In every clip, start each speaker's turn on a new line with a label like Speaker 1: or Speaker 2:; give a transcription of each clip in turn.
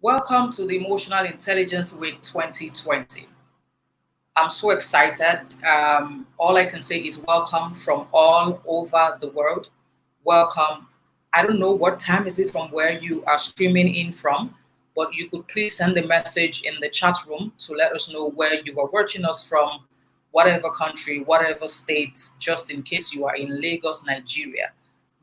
Speaker 1: Welcome to the Emotional Intelligence Week 2020. I'm so excited. All I can say is welcome from all over the world. Welcome. I don't know what time is it from where you are streaming in from, but you could please send a message in the chat room to let us know where you are watching us from, whatever country, whatever state, just in case you are in Lagos, Nigeria.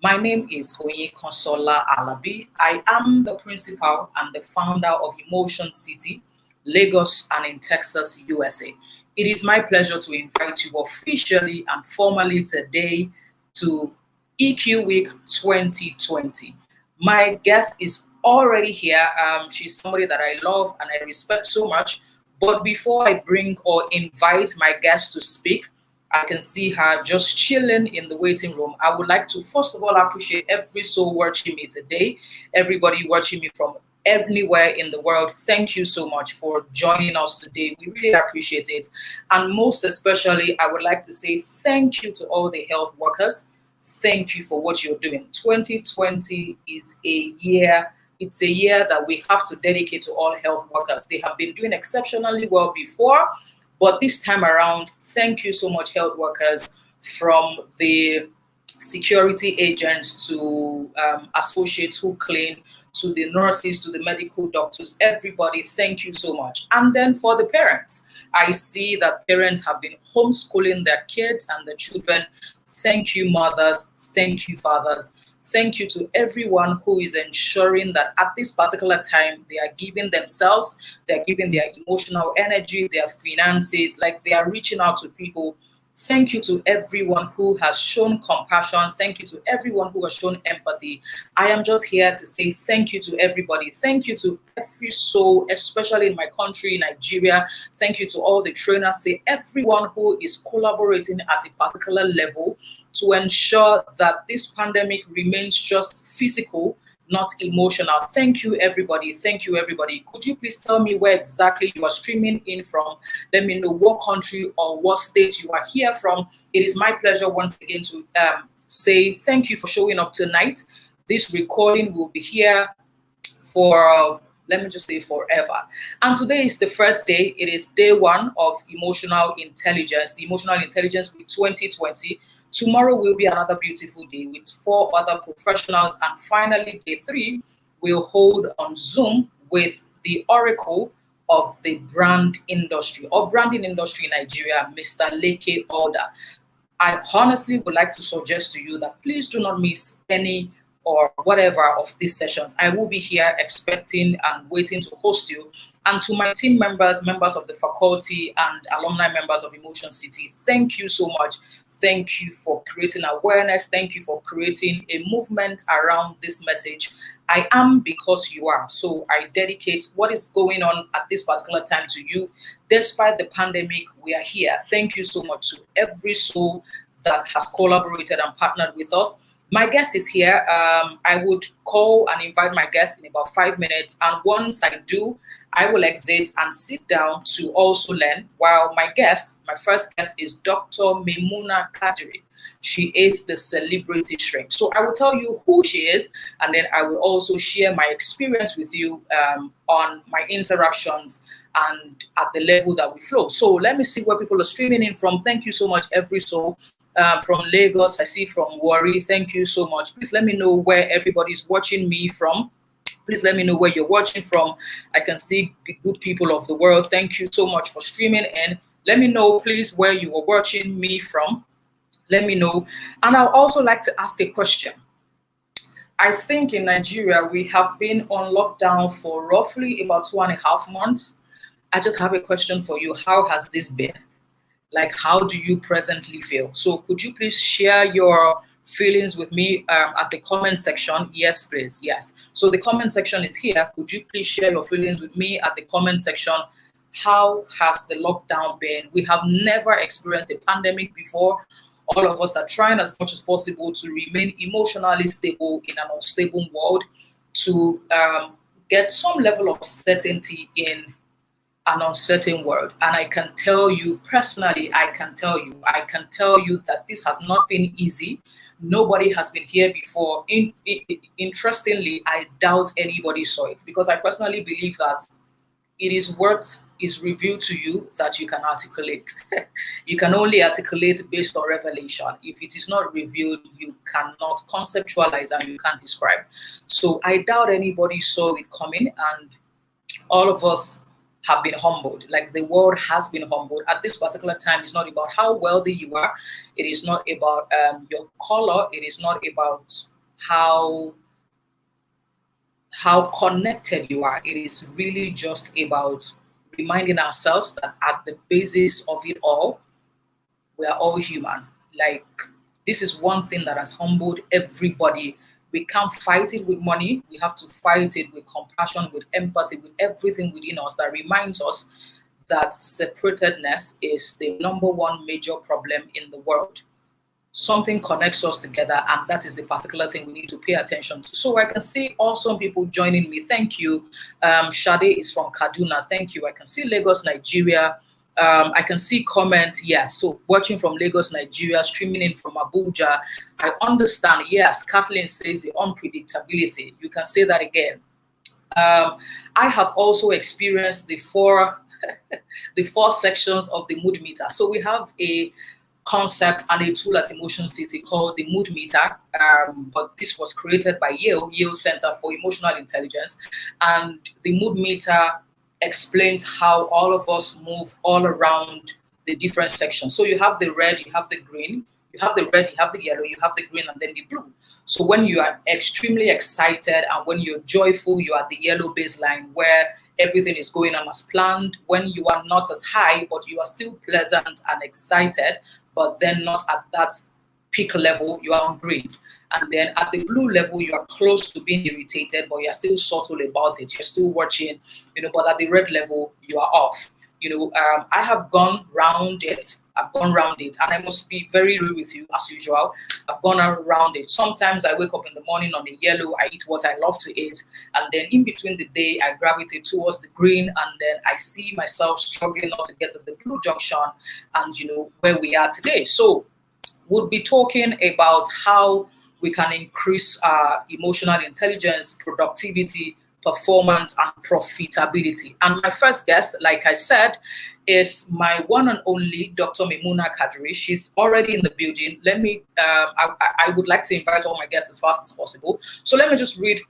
Speaker 1: My name is Oyinkansola Alabi. I am the principal and the founder of Emotion City, Lagos, and in Texas, USA. It is my pleasure to invite you officially and formally today to EQ Week 2020. My guest is already here. She's somebody that I love and I respect so much. But before I bring or invite my guest to speak, I can see her just chilling in the waiting room. I would like to first of all appreciate every soul watching me today, everybody watching me from anywhere in the world. Thank you so much for joining us today. We really appreciate it. And most especially, I would like to say thank you to all the health workers. Thank you for what you're doing. 2020 is a year. It's a year that we have to dedicate to all health workers. They have been doing exceptionally well before, but this time around, thank you so much, health workers, from the security agents to associates who clean, to the nurses, to the medical doctors, everybody, thank you so much. And then for the parents, I see that parents have been homeschooling their kids and their children. Thank you, mothers. Thank you, fathers. Thank you to everyone who is ensuring that at this particular time, they are giving themselves, they're giving their emotional energy, their finances, like they are reaching out to people. Thank you to everyone who has shown compassion. Thank you to everyone who has shown empathy. I am just here to say thank you to everybody. Thank you to every soul, especially in my country, Nigeria. Thank you to all the trainers, to everyone who is collaborating at a particular level to ensure that this pandemic remains just physical, not emotional. Thank you, everybody. Thank you, everybody. Could you please tell me where exactly you are streaming in from? Let me know what country or what state you are here from. It is my pleasure once again to say thank you for showing up tonight. This recording will be here for let me just say forever. And today is the first day. It is day one of emotional intelligence, the Emotional Intelligence Week 2020. Tomorrow will be another beautiful day with 4 other professionals. And finally, day 3 will hold on Zoom with the Oracle of the brand industry or branding industry in Nigeria, Mr. Leke Alder. I honestly would like to suggest to you that please do not miss any or whatever of these sessions. I will be here expecting and waiting to host you. And to my team members, members of the faculty, and alumni members of Emotion City, thank you so much. Thank you for creating awareness. Thank you for creating a movement around this message. I am because you are. So I dedicate what is going on at this particular time to you. Despite the pandemic, we are here. Thank you so much to every soul that has collaborated and partnered with us. My guest is here. I would call and invite my guest in about 5 minutes. And once I do, I will exit and sit down to also learn. While my first guest is Dr. Maymunah Kadri. She is the celebrity shrink. So I will tell you who she is, and then I will also share my experience with you on my interactions and at the level that we flow. So let me see where people are streaming in from. Thank you so much, every soul. From Lagos, I see from Warri. Thank you so much. Please let me know where everybody's watching me from. Please let me know where you're watching from. I can see the good people of the world. Thank you so much for streaming in. Let me know, please, where you are watching me from. Let me know. And I'd also like to ask a question. I think in Nigeria, we have been on lockdown for roughly about 2.5 months. I just have a question for you. How has this been? Like, how do you presently feel? So could you please share your feelings with me at the comment section? Yes, please. Yes. So the comment section is here. Could you please share your feelings with me at the comment section? How has the lockdown been? We have never experienced a pandemic before. All of us are trying as much as possible to remain emotionally stable in an unstable world, to get some level of certainty in an uncertain world. And I can tell you personally, I can tell you that this has not been easy Nobody has been here before. Interestingly, I doubt anybody saw it, because I personally believe that it is what is revealed to you that you can articulate. You can only articulate based on revelation. If it is not revealed, you cannot conceptualize and you can't describe. So I doubt anybody saw it coming, and all of us have been humbled. Like, the world has been humbled. At this particular time, it's not about how wealthy you are. It is not about your color. It is not about how connected you are. It is really just about reminding ourselves that at the basis of it all, we are all human. Like, this is one thing that has humbled everybody. We can't fight it with money. We have to fight it with compassion, with empathy, with everything within us that reminds us that separatedness is the #1 major problem in the world. Something connects us together, and that is the particular thing we need to pay attention to. So I can see awesome people joining me. Thank you. Shade is from Kaduna. Thank you. I can see Lagos, Nigeria. I can see comments. Yes, so watching from Lagos, Nigeria, streaming in from Abuja. I understand. Yes, Kathleen says the unpredictability. You can say that again. I have also experienced the four sections of the mood meter. So we have a concept and a tool at Emotion City called the Mood Meter, but this was created by Yale Center for Emotional Intelligence, and the Mood Meter explains how all of us move all around the different sections. So you have the red, you have the green, you have the red, you have the yellow, you have the green, and then the blue. So when you are extremely excited and when you're joyful, you are at the yellow baseline where everything is going on as planned. When you are not as high, but you are still pleasant and excited, but then not at that peak level, you are on green. And then at the blue level, you are close to being irritated, but you are still subtle about it. You're still watching, but at the red level, you are off. I have gone round it. I've gone round it, and I must be very real with you, as usual. I've gone around it. Sometimes I wake up in the morning on the yellow, I eat what I love to eat, and then in between the day, I gravitate towards the green, and then I see myself struggling not to get to the blue junction, and where we are today. So we'll be talking about how we can increase our emotional intelligence, productivity, performance, and profitability. And my first guest, like I said, is my one and only Dr. Maymunah Kadri. She's already in the building. I would like to invite all my guests as fast as possible. So let me just read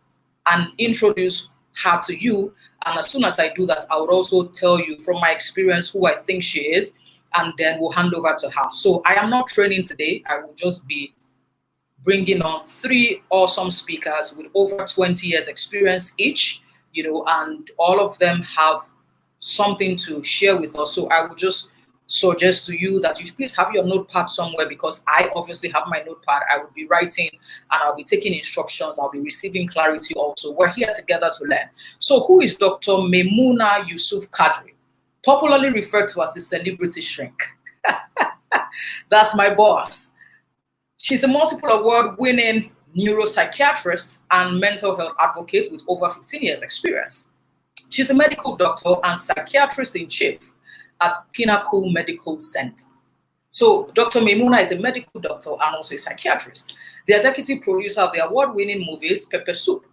Speaker 1: and introduce her to you. And as soon as I do that, I would also tell you from my experience who I think she is, and then we'll hand over to her. So I am not training today. I will just be bringing on 3 awesome speakers with over 20 years experience each, and all of them have something to share with us. So I would just suggest to you that you should please have your notepad somewhere, because I obviously have my notepad. I will be writing and I'll be taking instructions. I'll be receiving clarity also. We're here together to learn. So who is Dr. Maymunah Yusuf Kadri, popularly referred to as the celebrity shrink? That's my boss. She's a multiple award-winning neuropsychiatrist and mental health advocate with over 15 years experience. She's a medical doctor and psychiatrist in chief at Pinnacle Medical Center. So Dr. Maymunah is a medical doctor and also a psychiatrist. The executive producer of the award-winning movies Pepper Soup,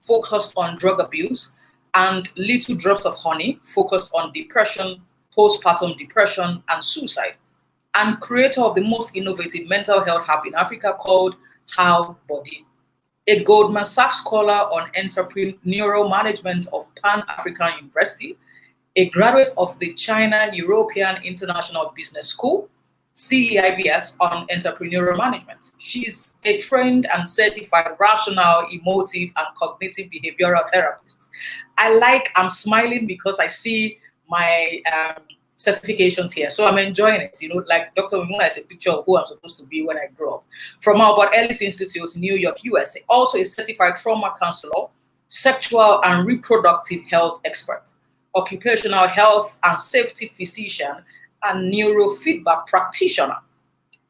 Speaker 1: focused on drug abuse, and Little Drops of Honey, focused on depression, postpartum depression, and suicide, and creator of the most innovative mental health app in Africa called How Body, a Goldman Sachs scholar on entrepreneurial management of Pan-African University, a graduate of the China European International Business School, CEIBS on entrepreneurial management. She's a trained and certified rational, emotive, and cognitive behavioral therapist. I'm smiling because I see my certifications here, so I'm enjoying it. Like Dr. Maymunah is a picture of who I'm supposed to be when I grow up. From Albert Ellis Institute, New York, USA. Also a certified trauma counselor, sexual and reproductive health expert, occupational health and safety physician, and neurofeedback practitioner.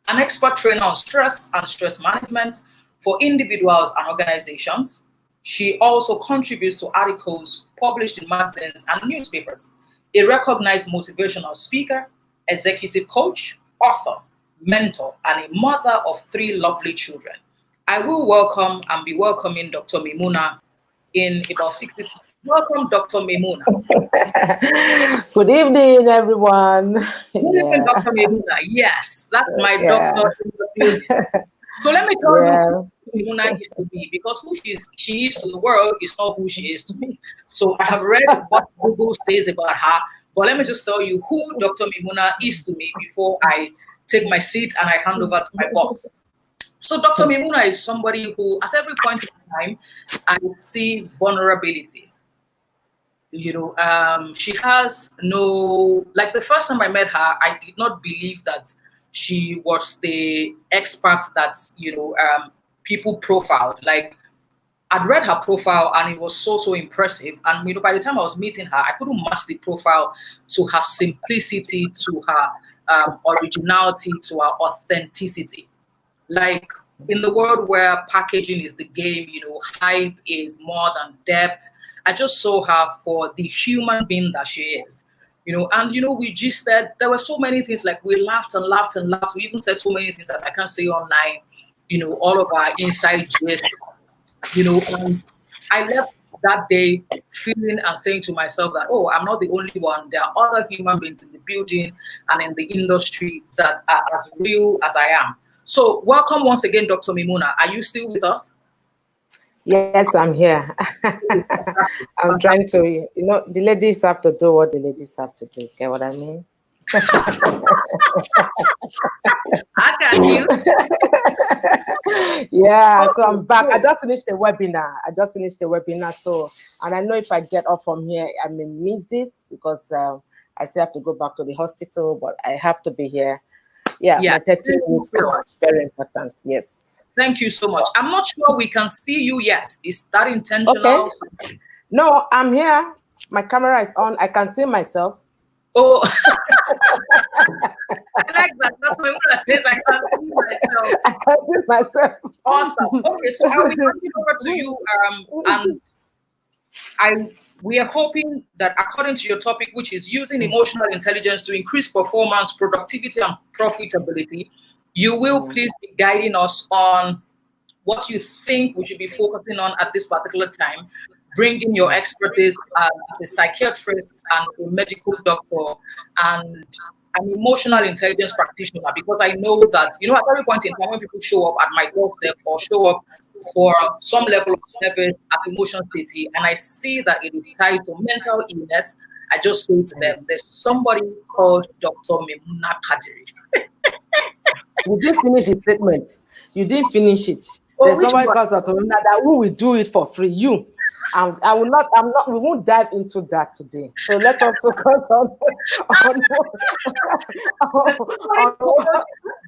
Speaker 1: An expert trainer on stress and stress management for individuals and organizations. She also contributes to articles published in magazines and newspapers. A recognized motivational speaker, executive coach, author, mentor, and a mother of 3 lovely children. I will welcome and be welcoming Dr. Maymunah in about 60 seconds. Welcome, Dr. Maymunah.
Speaker 2: Good evening, everyone.
Speaker 1: Good evening, Dr. Maymunah. Yes, that's my doctor in the building. So let me tell you who Maymunah is to me, because who she is to the world is not who she is to me. So I have read what Google says about her, but let me just tell you who Dr. Maymunah is to me before I take my seat and I hand over to my boss. So Dr. Maymunah is somebody who, at every point in time, I see vulnerability. You know, she has no, like the first time I met her, I did not believe that she was the expert that, you know, people profiled. Like, I'd read her profile and it was so impressive. And, you know, by the time I was meeting her, I couldn't match the profile to her simplicity, to her originality, to her authenticity. Like, in the world where packaging is the game, you know, hype is more than depth, I just saw her for the human being that she is, you know. And, you know, we just said there were so many things, like we laughed and laughed and laughed. We even said so many things that I can't say online, you know, all of our inside gist, you know. And I left that day feeling and saying to myself that, oh, I'm not the only one. There are other human beings in the building and in the industry that are as real as I am. So welcome once again, Dr. Maymunah. Are you still with us?
Speaker 2: Yes, I'm here. I'm trying to, you know, the ladies have to do what the ladies have to do. Get what I mean?
Speaker 1: I got you.
Speaker 2: Yeah, so I'm back. I just finished the webinar. So, and I know if I get off from here, I may miss this because I still have to go back to the hospital, but I have to be here. Yeah. My 30 minutes count. Very important. Yes.
Speaker 1: Thank you so much. I'm not sure we can see you yet. Is that intentional?
Speaker 2: Okay. No, I'm here. My camera is on. I can see myself.
Speaker 1: Oh, I like that. That's my mother says I can see myself.
Speaker 2: I can see myself.
Speaker 1: Awesome. Okay, so I'll be handing over to you. And we are hoping that according to your topic, which is using emotional intelligence to increase performance, productivity, and profitability, you will please be guiding us on what you think we should be focusing on at this particular time, bringing your expertise as a psychiatrist and a medical doctor and an emotional intelligence practitioner, because I know that, you know, at every point in time when people show up at my doorstep or show up for some level of service at Emotion City, and I see that it is tied to mental illness, I just say to them, there's somebody called Dr. Maymunah Kadri.
Speaker 2: You didn't finish the statement. You didn't finish it. There's somebody called Dr. Maymunah that who will do it for free. You. I will not. We won't dive into that today. So let us focus on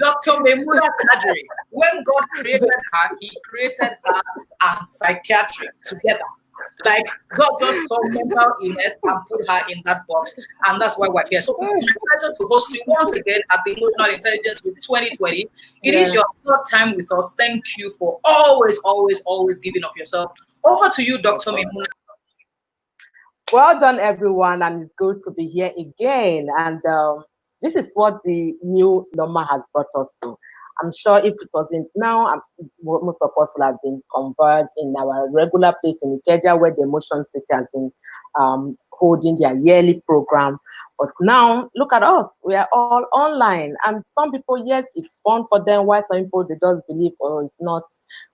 Speaker 1: Dr. Maymunah Kadri. When God created her, He created her and psychiatry together. Like, God just saw mental illness and put her in that box, and that's why we're here. So it's my pleasure to host you once again at the Emotional Intelligence with 2020. It is your third time with us. Thank you for always giving of yourself. Over to you, Dr. Maymunah.
Speaker 2: Well done, everyone, and it's good to be here again. And this is what the new normal has brought us to. I'm sure if it wasn't now, most of us will have been converted in our regular place in Ikeja, where the Emotion City has been holding their yearly program. But now, look at us. We are all online. And some people, yes, it's fun for them. While some people, they just believe, oh, it's not.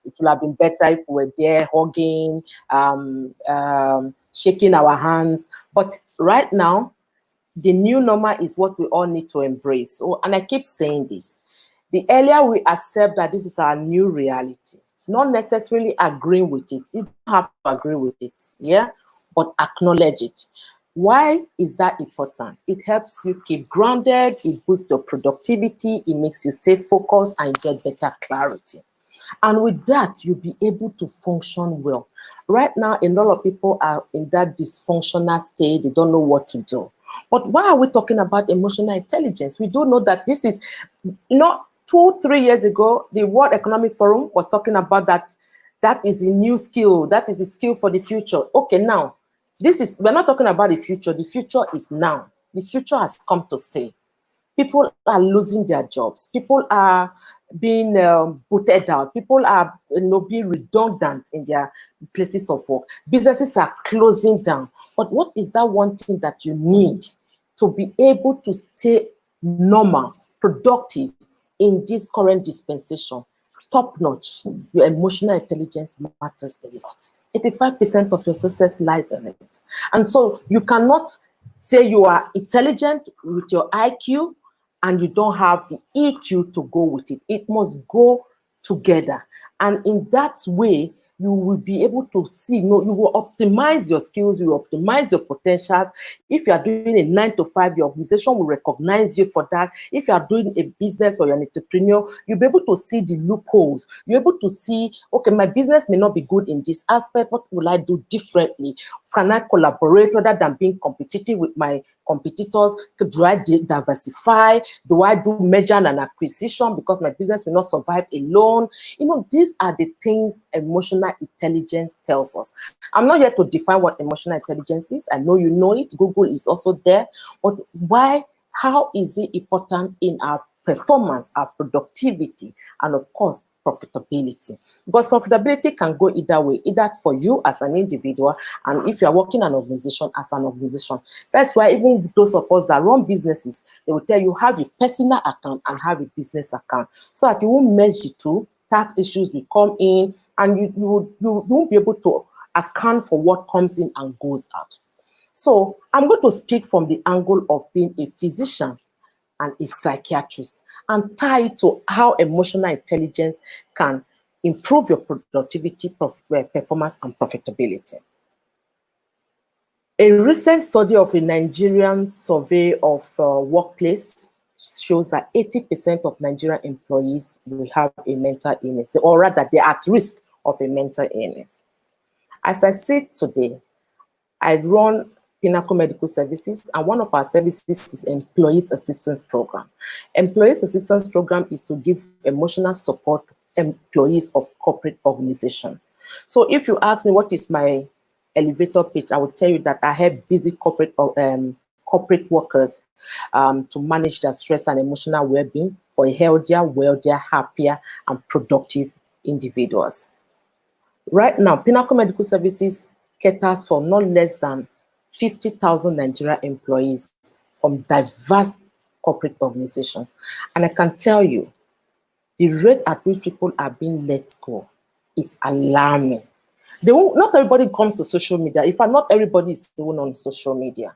Speaker 2: It would have been better if we were there hugging, shaking our hands. But right now, the new normal is what we all need to embrace. So, and I keep saying this. The earlier we accept that this is our new reality, not necessarily agreeing with it. You don't have to agree with it, yeah? But acknowledge it. Why is that important? It helps you keep grounded, it boosts your productivity, it makes you stay focused and get better clarity. And with that, you'll be able to function well. Right now, a lot of people are in that dysfunctional state. They don't know what to do. But why are we talking about emotional intelligence? We do know that this is, you know, 2-3 years ago, the World Economic Forum was talking about that is a new skill. That is a skill for the future. Okay, now, we're not talking about the future. The future is now. The future has come to stay. People are losing their jobs. People are being booted out. People are being redundant in their places of work. Businesses are closing down. But what is that one thing that you need to be able to stay normal, productive in this current dispensation? Top notch. Your emotional intelligence matters a lot. 85% of your success lies in it. And so you cannot say you are intelligent with your IQ and you don't have the EQ to go with it. It must go together. And in that way, you will be able to see, you will optimize your skills, you will optimize your potentials. If you are doing a 9 to 5, your organization will recognize you for that. If you are doing a business or you're an entrepreneur, you'll be able to see the loopholes. You're able to see, okay, my business may not be good in this aspect. What will I do differently? Can I collaborate rather than being competitive with my competitors? Do I diversify? Do I do merger and acquisition because my business will not survive alone? These are the things emotional intelligence tells us. I'm not here to define what emotional intelligence is. I know you know it. Google is also there. But why? How is it important in our performance, our productivity, and of course, profitability? Because profitability can go either way, either for you as an individual, and if you are working in an organization as an organization. That's why even those of us that run businesses, they will tell you have a personal account and have a business account, so that you won't merge the two. Tax issues will come in, and you won't be able to account for what comes in and goes out. So I'm going to speak from the angle of being a physician and a psychiatrist and tie it to how emotional intelligence can improve your productivity, performance, and profitability. A recent study of a Nigerian survey of workplace shows that 80% of Nigerian employees will have a mental illness, or rather, they are at risk of a mental illness. As I said today, I run Pinnacle Medical Services, and one of our services is Employees Assistance Program. Employees Assistance Program is to give emotional support to employees of corporate organizations. So if you ask me what is my elevator pitch, I will tell you that I help busy corporate workers to manage their stress and emotional well-being for a healthier, wealthier, happier, and productive individuals. Right now, Pinnacle Medical Services caters for not less than 50,000 Nigerian employees from diverse corporate organizations. And I can tell you, the rate at which people are being let go is alarming. Not everybody comes to social media. In fact, not everybody is still on social media.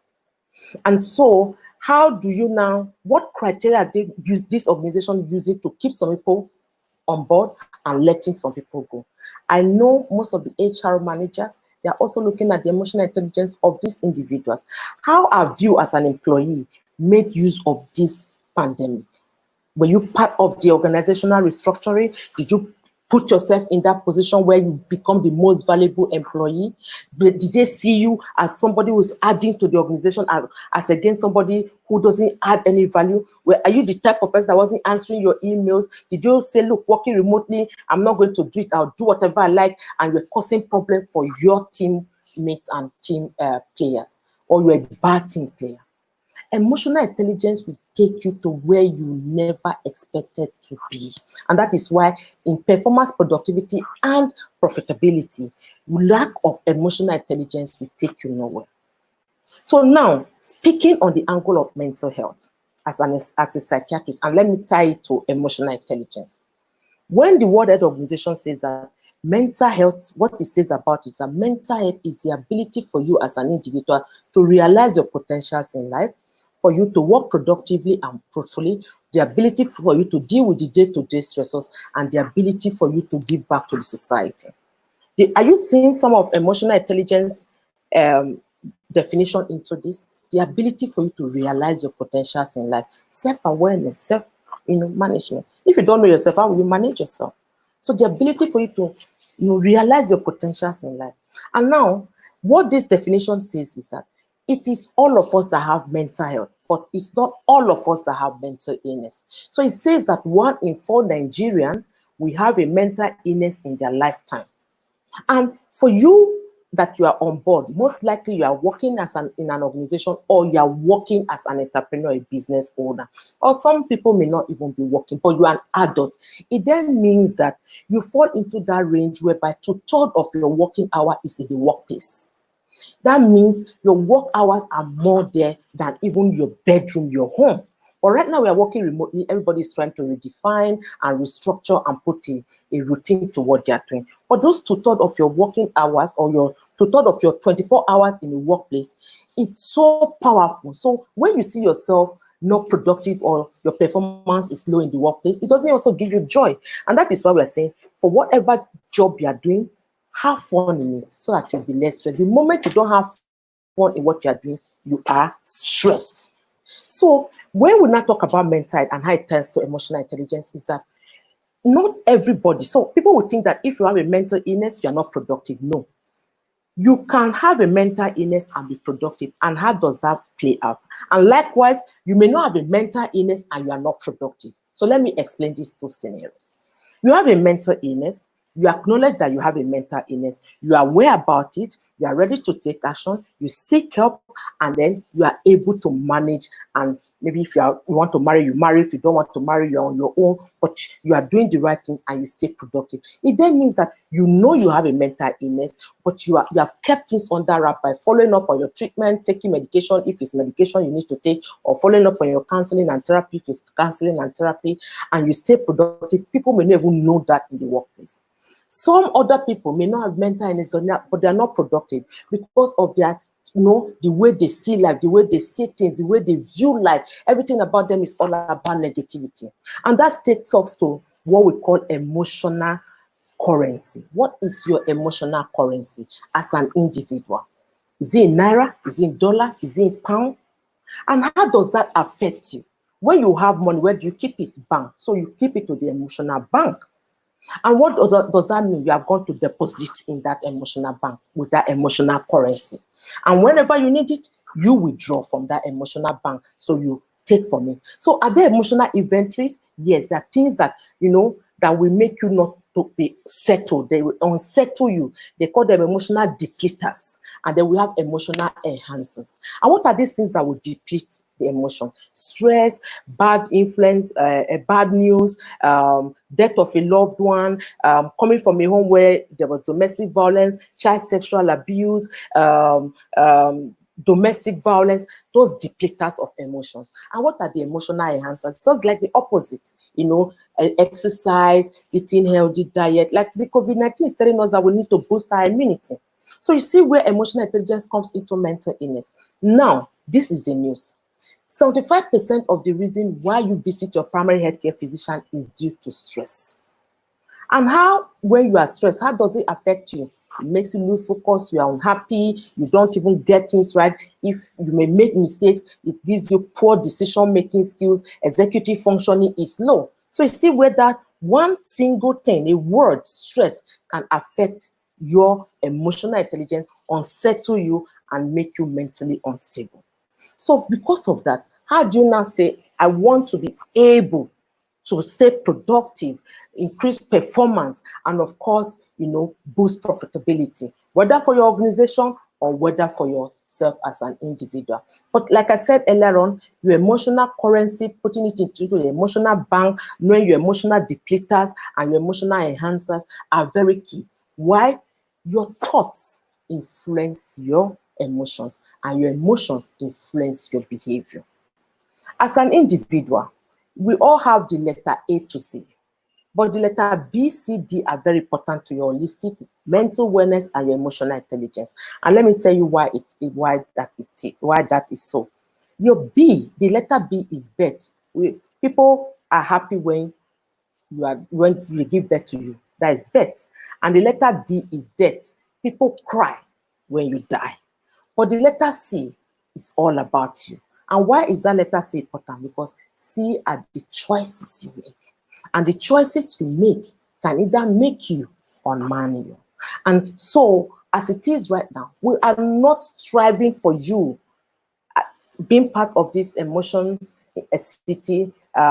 Speaker 2: And so, how do you now, what criteria they use this organization using to keep some people on board and letting some people go? I know most of the HR managers, they are also looking at the emotional intelligence of these individuals. How have you as an employee made use of this pandemic? Were you part of the organizational restructuring? Did you put yourself in that position where you become the most valuable employee? Did they see you as somebody who's adding to the organization as against somebody who doesn't add any value? Are you the type of person that wasn't answering your emails? Did you say, look, working remotely, I'm not going to do it, I'll do whatever I like, and you're causing problems for your teammates and team player, or you're a bad team player? Emotional intelligence will take you to where you never expected to be. And that is why in performance, productivity, and profitability, lack of emotional intelligence will take you nowhere. So now, speaking on the angle of mental health as a psychiatrist, and let me tie it to emotional intelligence. When the World Health Organization says that mental health, what it says about it is that mental health is the ability for you as an individual to realize your potentials in life, for you to work productively and fruitfully, the ability for you to deal with the day-to-day stressors, and the ability for you to give back to the society. Are you seeing some of emotional intelligence definition into this? The ability for you to realize your potentials in life, self-awareness, self-management. If you don't know yourself, how will you manage yourself? So the ability for you to realize your potentials in life. And now, what this definition says is that it is all of us that have mental health, but it's not all of us that have mental illness. So it says that 1 in 4 Nigerians will have a mental illness in their lifetime. And for you that you are on board, most likely you are working as in an organization, or you are working as an entrepreneur, a business owner, or some people may not even be working, but you are an adult. It then means that you fall into that range whereby 2/3 of your working hour is in the workplace. That means your work hours are more there than even your bedroom, your home. But right now we are working remotely. Everybody is trying to redefine and restructure and put a routine to what they are doing. But those 2/3 of your working hours, or your 2/3 of your 24 hours in the workplace, it's so powerful. So when you see yourself not productive, or your performance is low in the workplace, it doesn't also give you joy. And that is why we are saying, for whatever job you are doing, have fun in it so that you'll be less stressed. The moment you don't have fun in what you are doing, you are stressed. So when we now talk about mental and how it turns to emotional intelligence, is that not everybody, so people would think that if you have a mental illness, you're not productive. No. You can have a mental illness and be productive. And how does that play out? And likewise, you may not have a mental illness and you are not productive. So let me explain these two scenarios. You have a mental illness, you acknowledge that you have a mental illness, you are aware about it, you are ready to take action, you seek help, and then you are able to manage. And maybe if you want to marry, you marry. If you don't want to marry, you're on your own, but you are doing the right things and you stay productive. It then means that you know you have a mental illness, but you have kept things under wrap by following up on your treatment, taking medication if it's medication you need to take, or following up on your counseling and therapy if it's counseling and therapy, and you stay productive. People may not even know that in the workplace. Some other people may not have mental illness, but they are not productive because of their, the way they see life, the way they see things, the way they view life. Everything about them is all about negativity. And that takes us to what we call emotional currency. What is your emotional currency as an individual? Is it in naira? Is it in dollar? Is it in pound? And how does that affect you? When you have money, where do you keep it? Bank. So you keep it to the emotional bank. And what does that mean? You have gone to deposit in that emotional bank with that emotional currency. And whenever you need it, you withdraw from that emotional bank. So you take from it. So are there emotional inventories? Yes, there are things that, that will make you not to be settled. They will unsettle you. They call them emotional depleters. And then we have emotional enhancers. And what are these things that will deplete the emotion? Stress, bad influence, bad news, death of a loved one, coming from a home where there was domestic violence, child sexual abuse, domestic violence, those depleters of emotions. And what are the emotional enhancers? It's just like the opposite, exercise, eating healthy diet. Like the COVID-19 is telling us that we need to boost our immunity. So you see where emotional intelligence comes into mental illness. Now, this is the news. 75% of the reason why you visit your primary healthcare physician is due to stress. And how, when you are stressed, how does it affect you? It makes you lose focus, you are unhappy, you don't even get things right. If you may make mistakes, it gives you poor decision-making skills, executive functioning is low. So you see where that one single thing, a word, stress, can affect your emotional intelligence, unsettle you, and make you mentally unstable. So because of that, how do you now say, I want to be able to stay productive, increase performance, and of course, boost profitability, whether for your organization or whether for yourself as an individual? But like I said earlier on, your emotional currency, putting it into the emotional bank, knowing your emotional depleters and your emotional enhancers are very key. Why? Your thoughts influence your emotions, and your emotions influence your behavior. As an individual, we all have the letter A to Z, but the letter B, C, D are very important to your holistic mental wellness and your emotional intelligence. And let me tell you why that is so. Your B, the letter B is birth. People are happy when you give birth to you. That is birth. And the letter D is death. People cry when you die. But the letter C is all about you. And why is that letter C important? Because C are the choices you make. And the choices you make can either make you or man you. And so, as it is right now, we are not striving for you being part of this emotional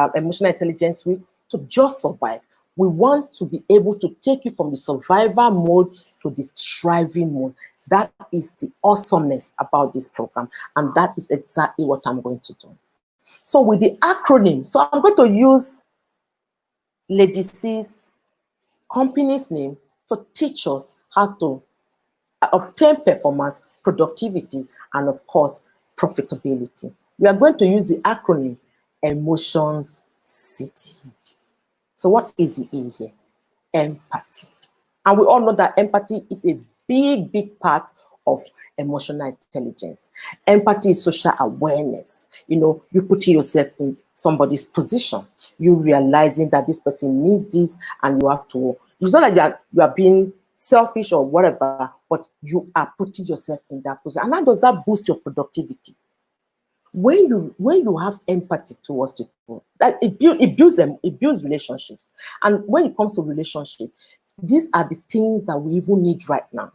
Speaker 2: intelligence week to just survive. We want to be able to take you from the survivor mode to the thriving mode. That is the awesomeness about this program, and that is exactly what I'm going to do. So with the acronym, so I'm going to use Lady C's company's name to teach us how to obtain performance, productivity, and of course, profitability. We are going to use the acronym Emotions City. So what is the E here? Empathy. And we all know that empathy is a big part of emotional intelligence. Empathy is social awareness. You putting yourself in somebody's position, you realizing that this person needs this, and you have to. It's not like you are being selfish or whatever, but you are putting yourself in that position. And how does that boost your productivity? When you have empathy towards people, that it builds relationships. And when it comes to relationships, these are the things that we even need right now.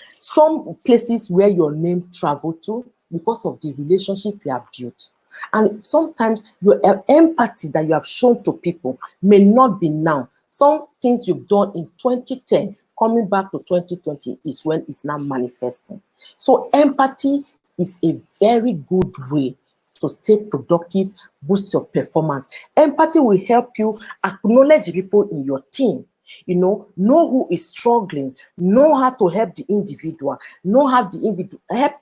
Speaker 2: Some places where your name travel to because of the relationship you have built. And sometimes your empathy that you have shown to people may not be now. Some things you've done in 2010 coming back to 2020 is when it's now manifesting. So empathy is a very good way to stay productive, boost your performance. Empathy will help you acknowledge the people in your team. Know who is struggling, know how to help the individual, help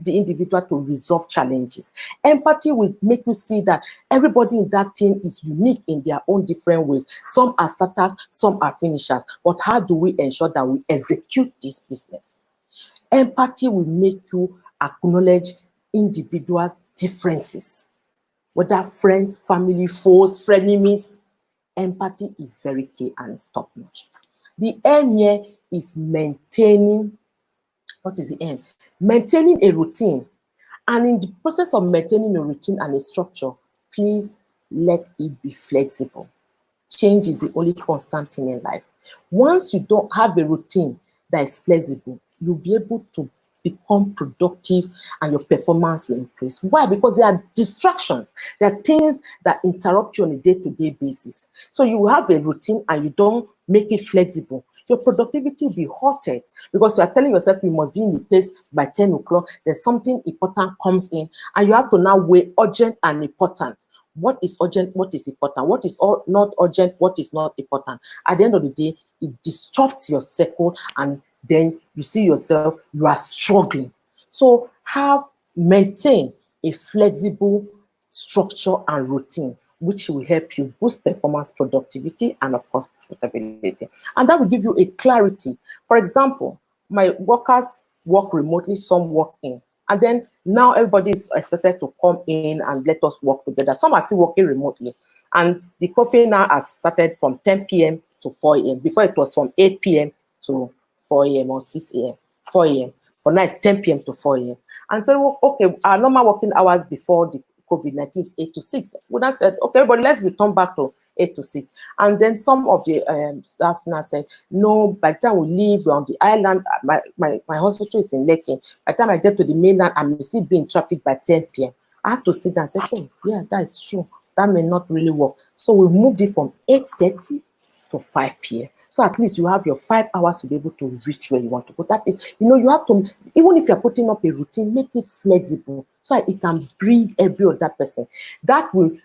Speaker 2: the individual to resolve challenges. Empathy will make you see that everybody in that team is unique in their own different ways. Some are starters, some are finishers. But how do we ensure that we execute this business? Empathy will make you acknowledge individuals' differences, whether friends, family, foes, frenemies. Empathy is very key and it's top notch. The aim here is maintaining. What is the aim? Maintaining a routine. And in the process of maintaining a routine and a structure, please let it be flexible. Change is the only constant thing in life. Once you don't have a routine that is flexible, you'll be able to become productive and your performance will increase. Why? Because there are distractions. There are things that interrupt you on a day-to-day basis. So you have a routine and you don't make it flexible. Your productivity will be halted because you are telling yourself you must be in the place by 10 o'clock. There's something important comes in and you have to now weigh urgent and important. What is urgent? What is important? What is not urgent? What is not important? At the end of the day, it disrupts your cycle and then you see yourself, you are struggling. So maintain a flexible structure and routine, which will help you boost performance, productivity, and of course, profitability. And that will give you a clarity. For example, my workers work remotely, some work in. And then now everybody is expected to come in and let us work together. Some are still working remotely. And the coffee now has started from 10 p.m. to 4 a.m. Before it was from 8 p.m. to 4 a.m. or 6 a.m., 4 a.m. But now it's 10 p.m. to 4 a.m. And so, okay, our normal working hours before the COVID-19 is 8 to 6. We then said, okay, but let's return back to 8 to 6. And then some of the staff now said, no, by the time we leave, we're on the island. My hospital is in Lekki. By the time I get to the mainland, I may still be in traffic by 10 p.m. I have to sit down and say, oh, yeah, that is true. That may not really work. So we moved it from 8:30 to 5 p.m. So at least you have your 5 hours to be able to reach where you want to go. That is, you have to, even if you're putting up a routine, make it flexible so that it can breed every other person. That will,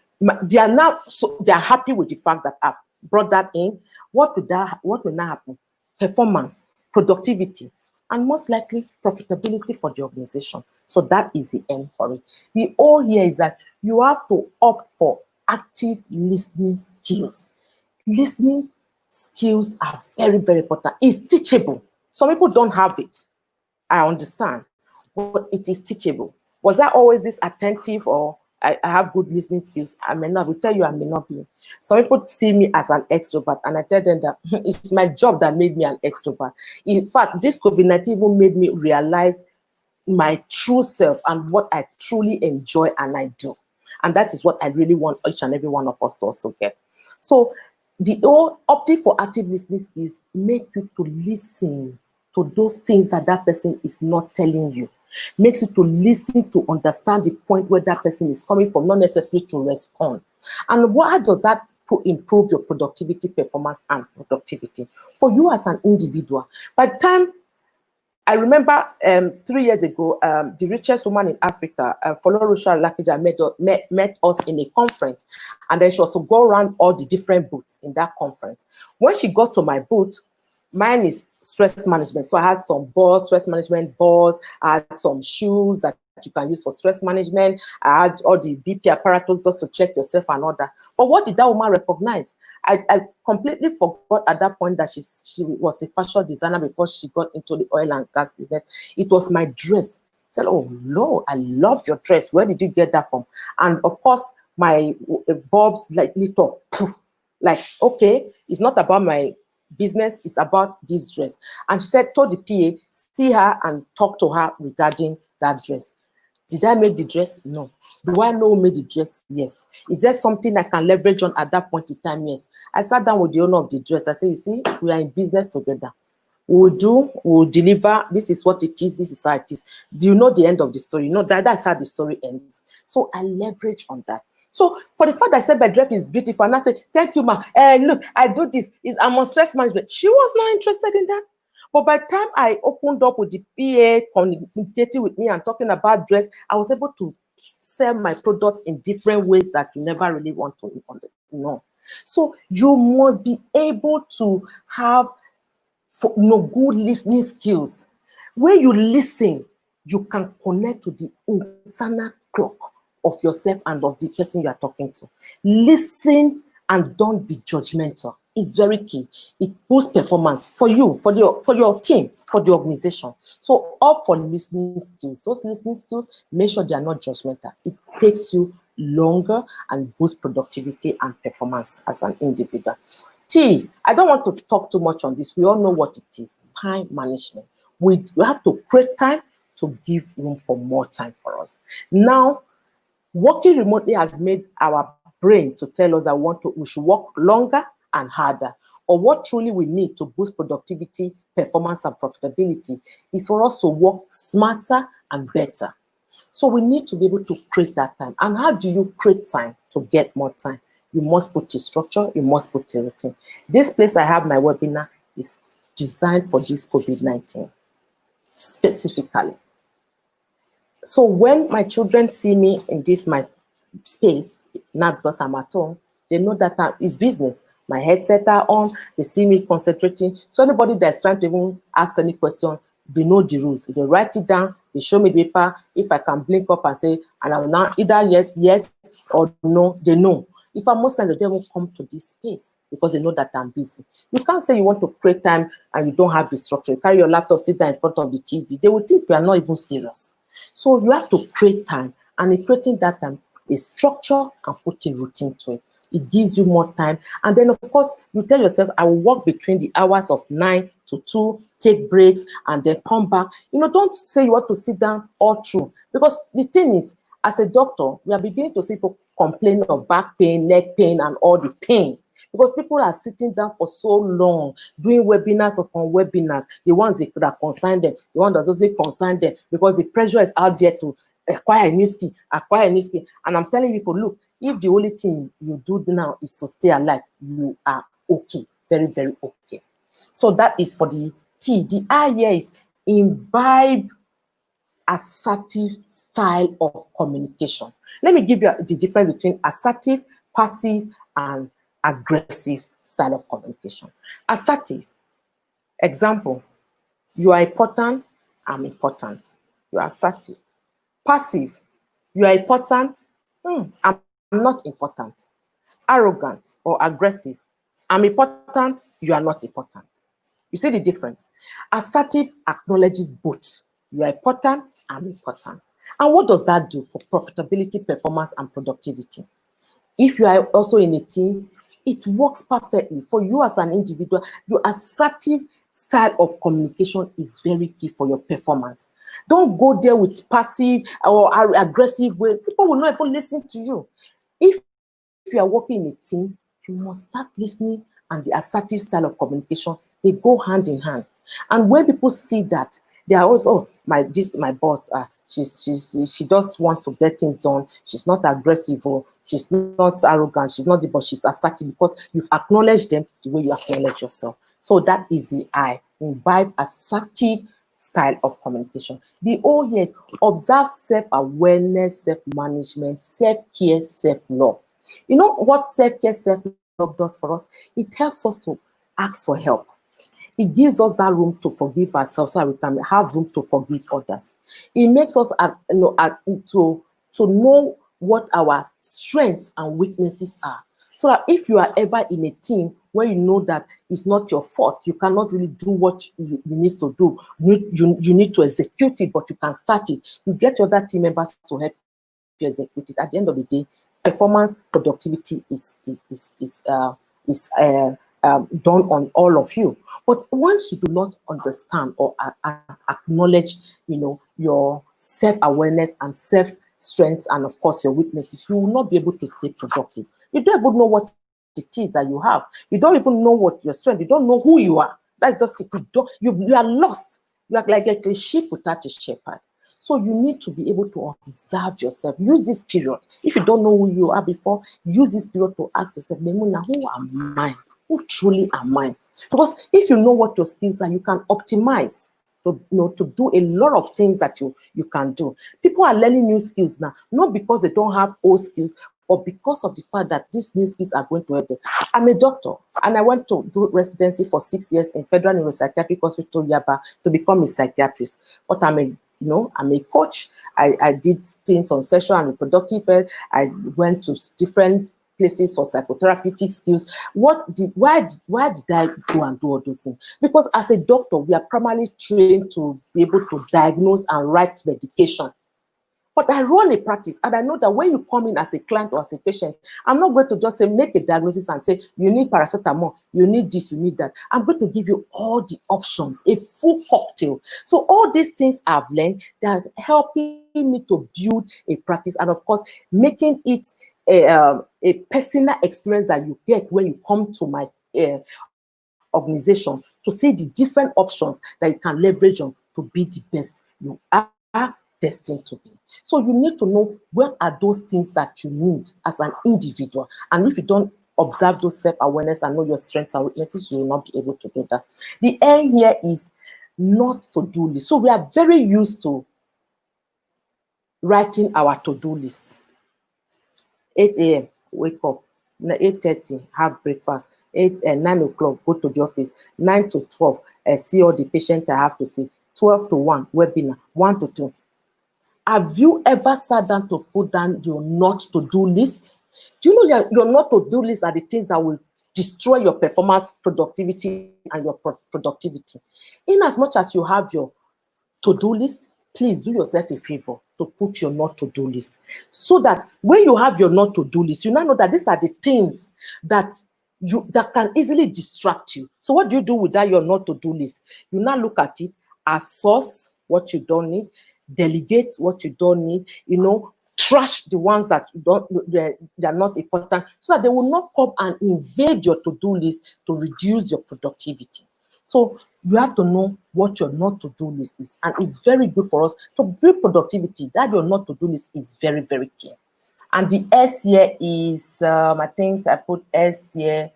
Speaker 2: they are happy with the fact that I've brought that in. What will now happen? Performance, productivity, and most likely profitability for the organization. So that is the end for it. The all here is that you have to opt for active listening skills. Listening skills are very, very important. It's teachable. Some people don't have it. I understand, but it is teachable. Was I always this attentive or I have good listening skills? I may not. I will tell you I may not be. Some people see me as an extrovert and I tell them that it's my job that made me an extrovert. In fact, this COVID-19 even made me realize my true self and what I truly enjoy and I do. And that is what I really want each and every one of us to also get. So the opting for active listening skills make you to listen to those things that person is not telling you. Makes you to listen to understand the point where that person is coming from, not necessarily to respond. And how does that improve your productivity, performance, and productivity? For you as an individual, by the time I remember 3 years ago, the richest woman in Africa, Folorusha Lakija, met us in a conference, and then she was to go around all the different booths in that conference. When she got to my booth, mine is stress management. So I had some balls, stress management balls. I had some shoes that you can use for stress management. I had all the BP apparatus just to check yourself and all that. But what did that woman recognize? I completely forgot at that point that she was a fashion designer before she got into the oil and gas business. It was my dress. I said, oh, Lord, I love your dress. Where did you get that from? And of course, my bulbs like lit up. Like, okay, it's not about my business, is about this dress. And she said, told the PA, see her and talk to her regarding that dress. Did I make the dress? No. Do I know who made the dress? Yes. Is there something I can leverage on at that point in time? Yes. I sat down with the owner of the dress. I said, you see, we are in business together. We'll deliver. This is what it is. This is how it is. Do you know the end of the story? You know, that's how the story ends. So I leverage on that. So for the fact that I said my dress is beautiful, and I said, thank you, ma. Look, I do this. I'm on stress management. She was not interested in that. But by the time I opened up with the PA, communicating with me and talking about dress, I was able to sell my products in different ways that you never really want to know. So you must be able to have good listening skills. When you listen, you can connect to the internal clock of yourself and of the person you are talking to. Listen and don't be judgmental. It's very key. It boosts performance for you, for your team, for the organization. So opt for listening skills. Those listening skills, make sure they are not judgmental. It takes you longer and boosts productivity and performance as an individual. T, I don't want to talk too much on this. We all know what it is. Time management. We have to create time to give room for more time for us. Now, working remotely has made our brain to tell us that we should work longer and harder. Or what truly we need to boost productivity, performance, and profitability is for us to work smarter and better. So we need to be able to create that time. And how do you create time to get more time? You must put a structure, you must put a routine. This place I have my webinar is designed for this COVID-19 specifically. So when my children see me in this my space, now because I'm at home, they know that it's business. My headset are on, they see me concentrating. So anybody that's trying to even ask any question, they know the rules. They write it down, they show me the paper. If I can blink up and say, and I will now either yes, or no, they know. If I'm most times they won't come to this space because they know that I'm busy. You can't say you want to create time and you don't have the structure. You carry your laptop, sit down in front of the TV. They will think you are not even serious. So you have to create time, and in creating that time, a structure and put a routine to it. It gives you more time. And then, of course, you tell yourself, I will work between the hours of 9 to 2, take breaks, and then come back. Don't say you want to sit down all through. Because the thing is, as a doctor, we are beginning to see people complain of back pain, neck pain, and all the pain. Because people are sitting down for so long, doing webinars upon webinars, the ones that concern them, the ones that doesn't concern them, because the pressure is out there to acquire a new skill. And I'm telling people, look, if the only thing you do now is to stay alive, you are okay, very, very okay. So that is for the T. The I here is imbibe assertive style of communication. Let me give you the difference between assertive, passive, and aggressive style of communication. Assertive, example, you are important, I'm important. You are assertive. Passive, you are important, I'm not important. Arrogant or aggressive, I'm important, you are not important. You see the difference? Assertive acknowledges both. You are important, I'm important. And what does that do for profitability, performance, and productivity? If you are also in a team, it works perfectly. For you as an individual, your assertive style of communication is very key for your performance. Don't go there with passive or aggressive way. People will not even listen to you. If you are working in a team, you must start listening, and the assertive style of communication, they go hand in hand. And when people see that, they are also, my boss, she just wants to get things done. She's not aggressive, or she's not arrogant. She's not the boss. She's assertive, because you've acknowledged them the way you acknowledge yourself. So that is the I. Imbibe assertive style of communication. The O here is observe self-awareness, self-management, self-care, self-love. You know what self-care, self-love does for us? It helps us to ask for help. It gives us that room to forgive ourselves so that we can have room to forgive others. It makes us to know what our strengths and weaknesses are. So that if you are ever in a team where you know that it's not your fault, you cannot really do what you need to do. You need to execute it, but you can start it. You get your other team members to help you execute it. At the end of the day, performance productivity is done on all of you. But once you do not understand or acknowledge, your self-awareness and self-strength and of course your weaknesses, you will not be able to stay productive. You don't even know what it is that you have. You don't even know what your strength. You don't know who you are. That's just it. You are lost. You are like a sheep without a shepherd. So you need to be able to observe yourself. Use this period. If you don't know who you are before, use this period to ask yourself, Maymunah, who am I? Who truly am I? Because if you know what your skills are, you can optimize to do a lot of things that you can do. People are learning new skills now, not because they don't have old skills, but because of the fact that these new skills are going to help them. I'm a doctor, and I went to do residency for 6 years in Federal Neuropsychiatric Hospital, Yaba, to become a psychiatrist. But I'm a coach. I did things on sexual and reproductive health. I went to different places for psychotherapeutic skills. Why did I go and do all those things? Because as a doctor, we are primarily trained to be able to diagnose and write medication. But I run a practice, and I know that when you come in as a client or as a patient, I'm not going to just say, make a diagnosis and say, you need paracetamol, you need this, you need that. I'm going to give you all the options, a full cocktail. So all these things I've learned that are helping me to build a practice, and of course, making it a personal experience that you get when you come to my organization, to see the different options that you can leverage on to be the best you are destined to be. So you need to know what are those things that you need as an individual. And if you don't observe those self-awareness and know your strengths and weaknesses, you will not be able to do that. The end here is not to-do list. So we are very used to writing our to-do list. 8 a.m., wake up. 8:30, have breakfast. 9 o'clock, go to the office. 9 to 12, see all the patients I have to see. 12 to 1, webinar. 1 to 2. Have you ever sat down to put down your not to-do list? Do you know your not to-do list are the things that will destroy your performance, productivity, and your productivity? In as much as you have your to-do list, please do yourself a favor to put your not to-do list. So that when you have your not to-do list, you now know that these are the things that can easily distract you. So what do you do with that your not to-do list? You now look at it as source, what you don't need, delegate what you don't need, trash the ones that they're not important, so that they will not come and invade your to-do list to reduce your productivity. So you have to know what your not to-do list is, and it's very good for us to build productivity. That your not to-do list is very, very clear. And the S here is, I think I put S here,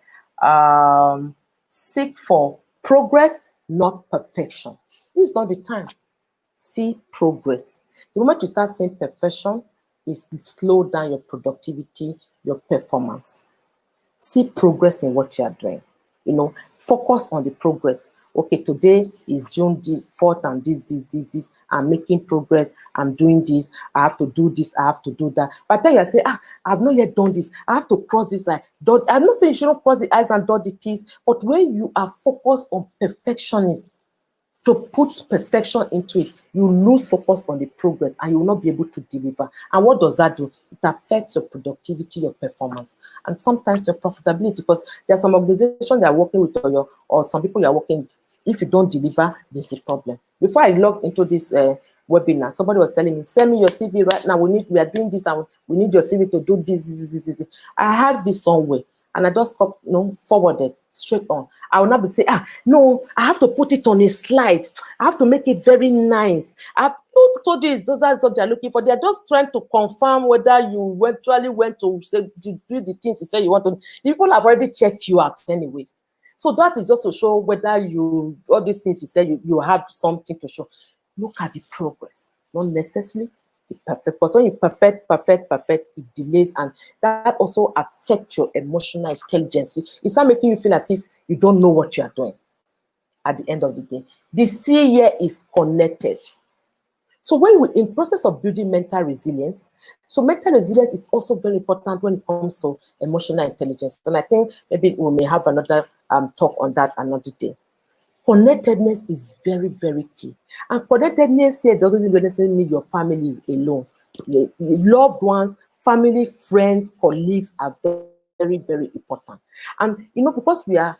Speaker 2: seek for progress, not perfection. This is not the time. See progress. The moment you start seeing perfection, it slow down your productivity, your performance. See progress in what you are doing. Focus on the progress. Okay, today is June 4th and this. I'm making progress. I'm doing this. I have to do this. I have to do that. By the time you say, I've not yet done this. I have to cross this eye. I'm not saying you shouldn't cross the eyes and dot the T's, but when you are focused on perfectionism, to put perfection into it, you lose focus on the progress and you will not be able to deliver. And what does that do? It affects your productivity, your performance, and sometimes your profitability, because there are some organizations that are working with or some people you are working. If you don't deliver, there's a problem. Before I logged into this webinar, somebody was telling me, send me your CV right now. We are doing this and we need your CV to do this. I had this somewhere. And I just forwarded straight on. I will not be saying, no, I have to put it on a slide. I have to make it very nice. Who told you those are what they're looking for? They're just trying to confirm whether you actually went to do the things you said you want to. The people have already checked you out anyways. So that is just to show whether all these things you said, you have something to show. Look at the progress, not necessarily the perfect. Because when you perfect, it delays, and that also affects your emotional intelligence. It's not making you feel as if you don't know what you are doing at the end of the day. The C here is connected. So when we in process of building mental resilience, so mental resilience is also very important when it comes to emotional intelligence. And I think maybe we may have another talk on that another day. Connectedness is very, very key. And connectedness here doesn't necessarily mean your family alone. Your loved ones, family, friends, colleagues are very, very important. And because we are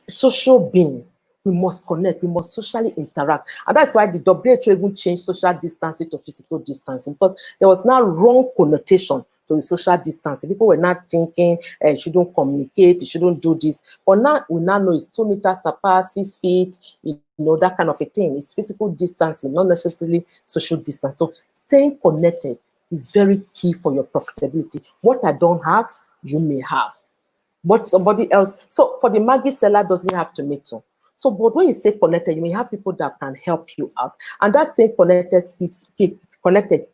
Speaker 2: social being, we must connect, we must socially interact. And that's why the WHO even changed social distancing to physical distancing, because there was now wrong connotation to the social distancing. People were not thinking you shouldn't communicate, you shouldn't do this. But now we now know it's 2 meters apart, 6 feet, that kind of a thing. It's physical distancing, not necessarily social distance. So staying connected is very key for your profitability. What I don't have, you may have. What somebody else, so for the Maggie seller doesn't have tomato. So, but when you stay connected, you may have people that can help you out. And that staying connected keep connected,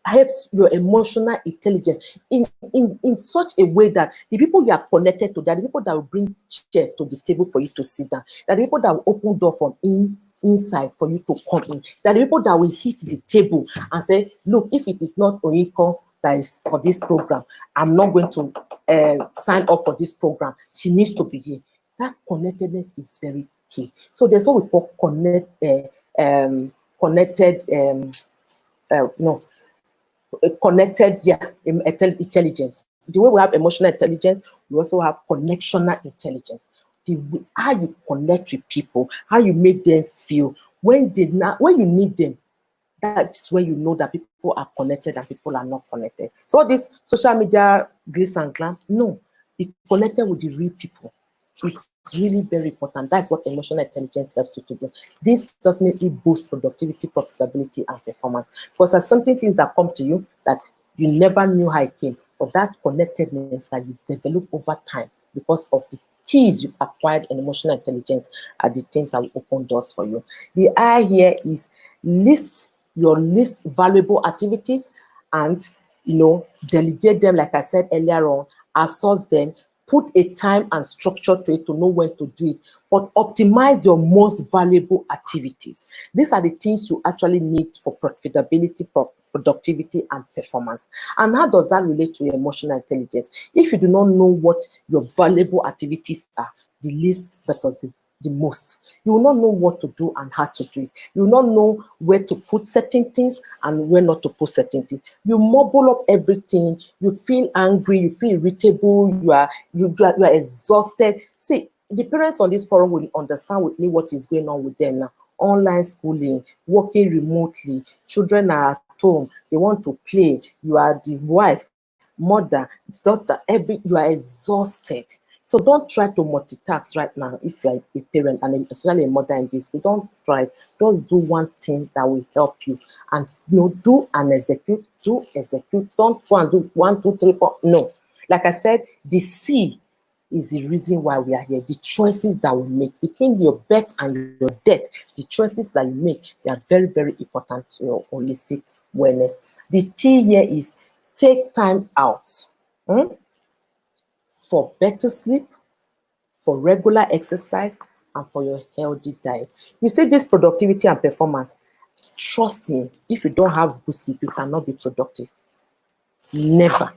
Speaker 2: helps your emotional intelligence in such a way that the people you are connected to, they are the people that will bring chair to the table for you to sit down. They are the people that will open door from inside for you to come in. They are the people that will hit the table and say, look, if it is not Oyinkansola that is for this program, I'm not going to sign up for this program. She needs to be here. That connectedness is very key. So there's what we call connected intelligence. The way we have emotional intelligence, we also have connectional intelligence. How you connect with people, how you make them feel when you need them. That's when you know that people are connected and people are not connected. So this social media glitz and glam, no, be connected with the real people. It's really very important. That's what emotional intelligence helps you to do. This definitely boosts productivity, profitability, and performance. Because there's something things that come to you that you never knew how it came, but that connectedness that you develop over time because of the keys you've acquired in emotional intelligence are the things that will open doors for you. The I here is list your least valuable activities and delegate them, like I said earlier on, outsource them, put a time and structure to it to know when to do it, but optimize your most valuable activities. These are the things you actually need for profitability, productivity, and performance. And how does that relate to your emotional intelligence? If you do not know what your valuable activities are, the least versus the most, you will not know what to do and how to do it. You will not know where to put certain things and where not to put certain things. You mumble up everything. You feel angry. You feel irritable. You are exhausted. See, the parents on this forum will understand with me what is going on with them now. Online schooling, working remotely, children are at home. They want to play. You are the wife, mother, daughter. You are exhausted. So don't try to multitask right now if you're a parent and especially a mother in this. Don't try. Just do one thing that will help you. And do and execute. Do execute. Don't go and do 1, 2, 3, 4. No. Like I said, the C is the reason why we are here. The choices that we make between your birth and your death, the choices that you make, they are very, very important to your holistic wellness. The T here is take time out. For better sleep, for regular exercise, and for your healthy diet. You see this productivity and performance. Trust me, if you don't have good sleep, you cannot be productive. Never.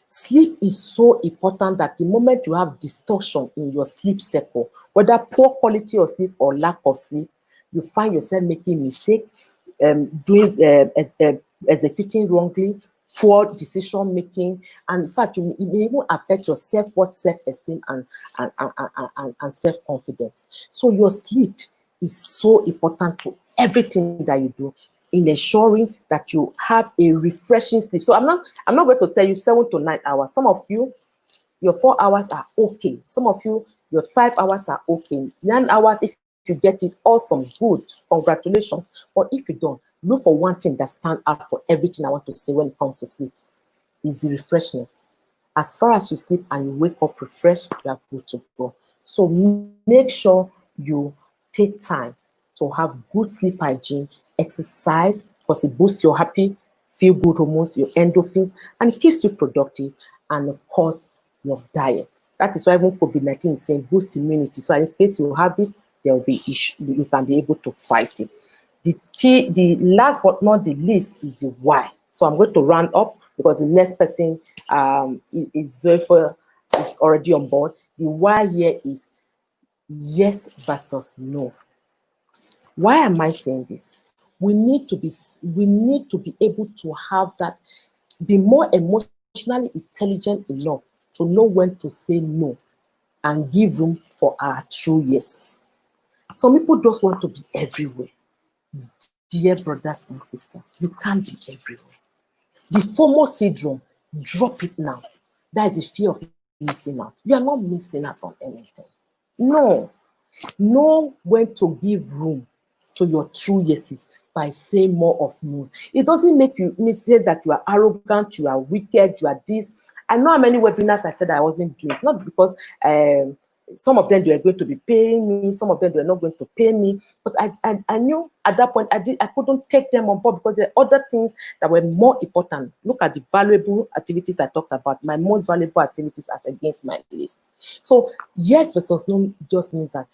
Speaker 2: Sleep is so important that the moment you have distortion in your sleep cycle, whether poor quality of sleep or lack of sleep, you find yourself making mistakes, executing wrongly, poor decision making, and in fact, it may even affect your self-worth, self-esteem, and self-confidence. So your sleep is so important to everything that you do, in ensuring that you have a refreshing sleep. So I'm not going to tell you 7 to 9 hours. Some of you, your 4 hours are okay. Some of you, your 5 hours are okay. 9 hours, if you get it, awesome, good, congratulations. But if you don't, look for one thing that stands out for everything I want to say when it comes to sleep, is the refreshness. As far as you sleep and you wake up refreshed, you are good to go. So make sure you take time to have good sleep hygiene, exercise, because it boosts your happy, feel good hormones, your endorphins, and it keeps you productive. And of course, your diet. That is why even COVID-19 is saying boost immunity. So in case you have it, there will be issue. You can be able to fight it. The last but not the least is the why. So I'm going to round up because the next person is already on board. The why here is yes versus no. Why am I saying this? We need to be able to have that, be more emotionally intelligent enough to know when to say no and give room for our true yeses. Some people just want to be everywhere. Dear brothers and sisters, you can't be everywhere. The FOMO syndrome, drop it now. That is the fear of missing out. You are not missing out on anything. No. Know when to give room to your true yeses by saying more of no's. It doesn't make you say that you are arrogant, you are wicked, you are this. I know how many webinars I said I wasn't doing. It's not because some of them they were going to be paying me, some of them they were not going to pay me. But I knew at that point I couldn't take them on board because there are other things that were more important. Look at the valuable activities I talked about. My most valuable activities as against my list. So yes versus no just means that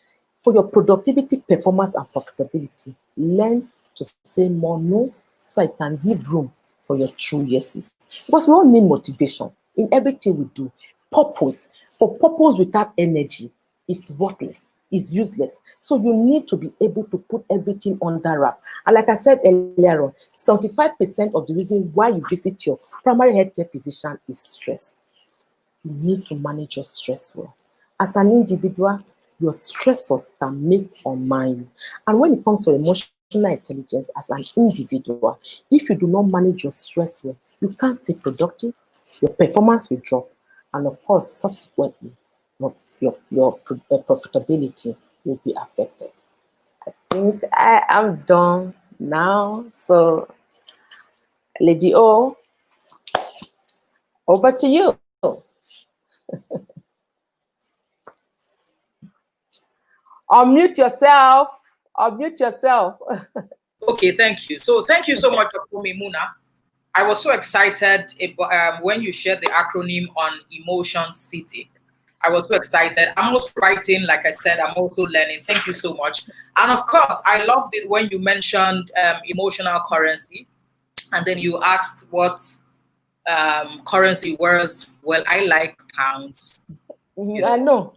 Speaker 2: for your productivity, performance, and profitability, learn to say more no's so I can give room for your true yeses. Because we all need motivation in everything we do. Purpose. For purpose without energy is worthless, is useless. So you need to be able to put everything under wrap. And like I said earlier on, 75% of the reason why you visit your primary healthcare physician is stress. You need to manage your stress well. As an individual, your stressors can make or mar you. And when it comes to emotional intelligence as an individual, if you do not manage your stress well, you can't stay productive, your performance will drop, and of course, subsequently, your profitability will be affected. I think I am done now. So, Lady O, over to you. Unmute yourself. Unmute yourself.
Speaker 1: Okay, thank you. So thank you so much, Dr. Maymunah. I was so excited when you shared the acronym on Emotion City. I was so excited. I'm also writing, like I said, I'm also learning. Thank you so much. And of course, I loved it when you mentioned emotional currency. And then you asked what currency was. Well, I like pounds.
Speaker 2: I know.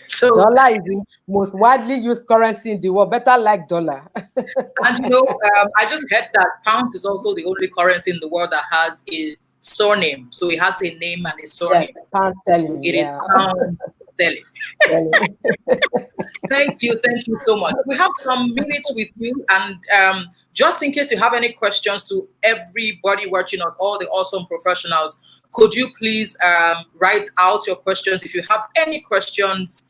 Speaker 1: So
Speaker 2: dollar is the most widely used currency in the world. Better like dollar.
Speaker 1: And I just heard that pounds is also the only currency in the world that has a surname. So it has a name and a surname.
Speaker 2: Yes, pound sterling.
Speaker 1: So it is pound sterling. Thank you so much. We have some minutes with you, and just in case you have any questions to everybody watching us, all the awesome professionals, could you please write out your questions? If you have any questions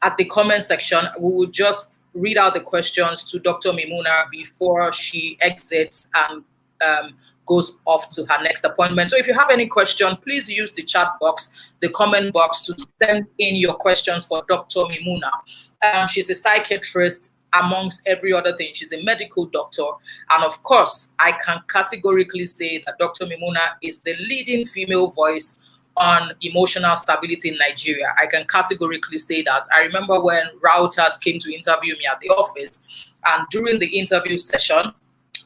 Speaker 1: at the comment section, we will just read out the questions to Dr. Maymunah before she exits and goes off to her next appointment. So if you have any question, please use the chat box, the comment box, to send in your questions for Dr. Maymunah. She's a psychiatrist amongst every other thing. She's a medical doctor. And of course, I can categorically say that Dr. Maymunah is the leading female voice on emotional stability in Nigeria. I can categorically say that. I remember when Routers came to interview me at the office, and during the interview session,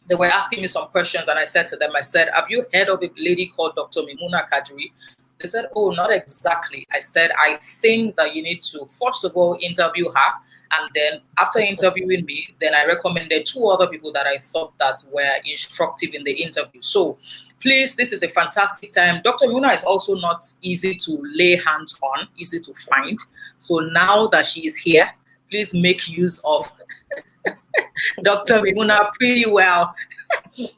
Speaker 1: they were asking me some questions, and I said to them, have you heard of a lady called Dr. Maymunah Kadri? They said, oh, not exactly. I said, I think that you need to, first of all, interview her. And then after interviewing me, then I recommended 2 other people that I thought that were instructive in the interview. So please, this is a fantastic time. Dr. Maymunah is also not easy to lay hands on, easy to find. So now that she is here, please make use of Dr. Maymunah pretty well.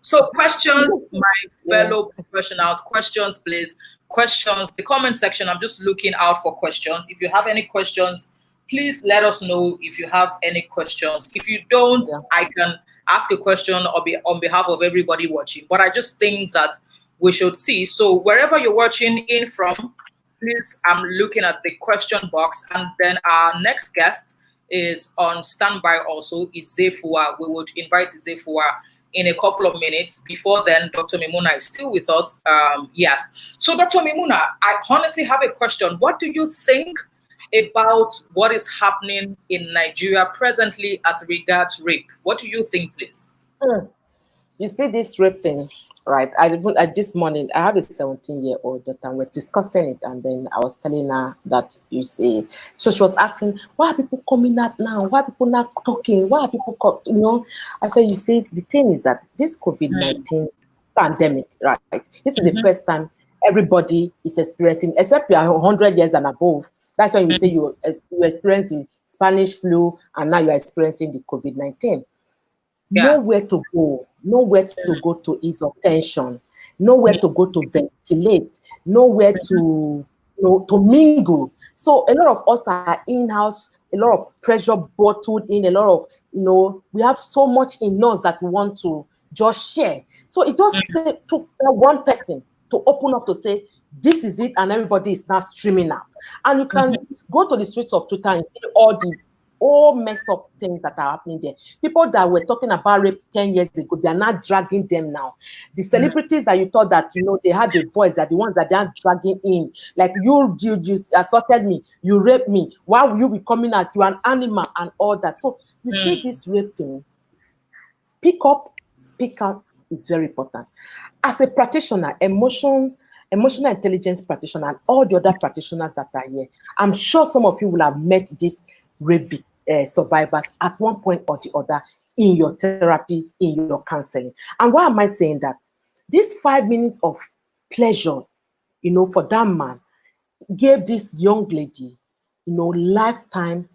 Speaker 1: So questions, my fellow professionals, questions, please. Questions, the comment section, I'm just looking out for questions. If you have any questions, please let us know if you have any questions. If you don't, I can ask a question on behalf of everybody watching. But I just think that we should see. So wherever you're watching in from, please, I'm looking at the question box. And then our next guest is on standby also, Izefua. We would invite Izefua in a couple of minutes. Before then, Dr. Maymunah is still with us. Yes. So Dr. Maymunah, I honestly have a question. What do you think about what is happening in Nigeria presently as regards rape? What do you think, please?
Speaker 2: You see this rape thing, right? This morning, I have a 17-year-old that we're discussing it, and then I was telling her that, you see, so she was asking, why are people coming out now? Why are people not talking? Why are people, you know? I said, you see, the thing is that this COVID-19 pandemic, right? This is the first time everybody is experiencing, except you are 100 years and above. That's why you say you experience the Spanish flu, and now you are experiencing the COVID-19. Nowhere to go, nowhere to go to ease of tension, nowhere to go to ventilate, nowhere to, you know, to mingle. So a lot of us are in-house, a lot of pressure bottled in, a lot of, you know, we have so much in us that we want to just share. So it just took one person to open up to say, this is it, and everybody is now streaming out. And you can go to the streets of Twitter and see all mess up things that are happening there. People that were talking about rape 10 years ago, they are not dragging them now. The celebrities that you thought that, you know, they had a voice, are the ones that they are dragging in. Like, you assaulted me, you raped me, why will you be coming out, you an animal, and all that. So you see this rape thing, speak up, speak out is very important. As a practitioner, emotional intelligence practitioner, and all the other practitioners that are here, I'm sure some of you will have met this rape survivors at one point or the other in your therapy, in your counseling. And why am I saying that? This 5 minutes of pleasure, you know, for that man gave this young lady, you know, lifetime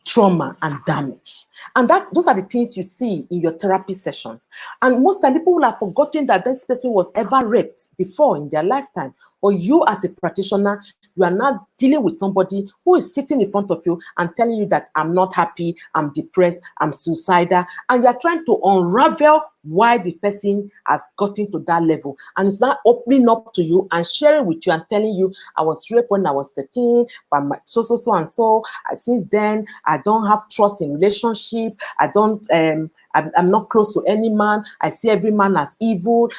Speaker 2: trauma and damage. And those are the things you see in your therapy sessions. And most time people will have forgotten that this person was ever raped before in their lifetime. Or you as a practitioner, you are now dealing with somebody who is sitting in front of you and telling you that I'm not happy, I'm depressed, I'm suicidal, and you are trying to unravel why the person has gotten to that level. And it's not opening up to you and sharing with you and telling you, I was raped when I was 13, by my so and so. Since then, I don't have trust in relationship. I'm not close to any man. I see every man as evil.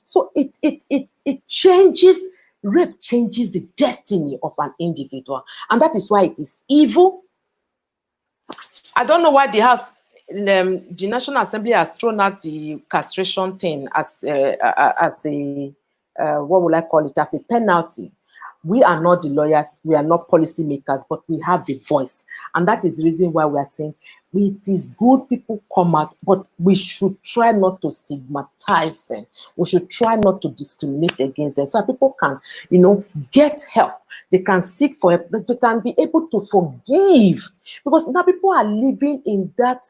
Speaker 2: So it changes. Rape changes the destiny of an individual, and that is why it is evil. I don't know why the National Assembly has thrown out the castration thing as a what would I call it, as a penalty. We are not the lawyers, we are not policy makers, but we have the voice. And that is the reason why we are saying it is good people come out, but we should try not to stigmatize them. We should try not to discriminate against them so people can, you know, get help. They can seek for help, they can be able to forgive. Because now people are living in that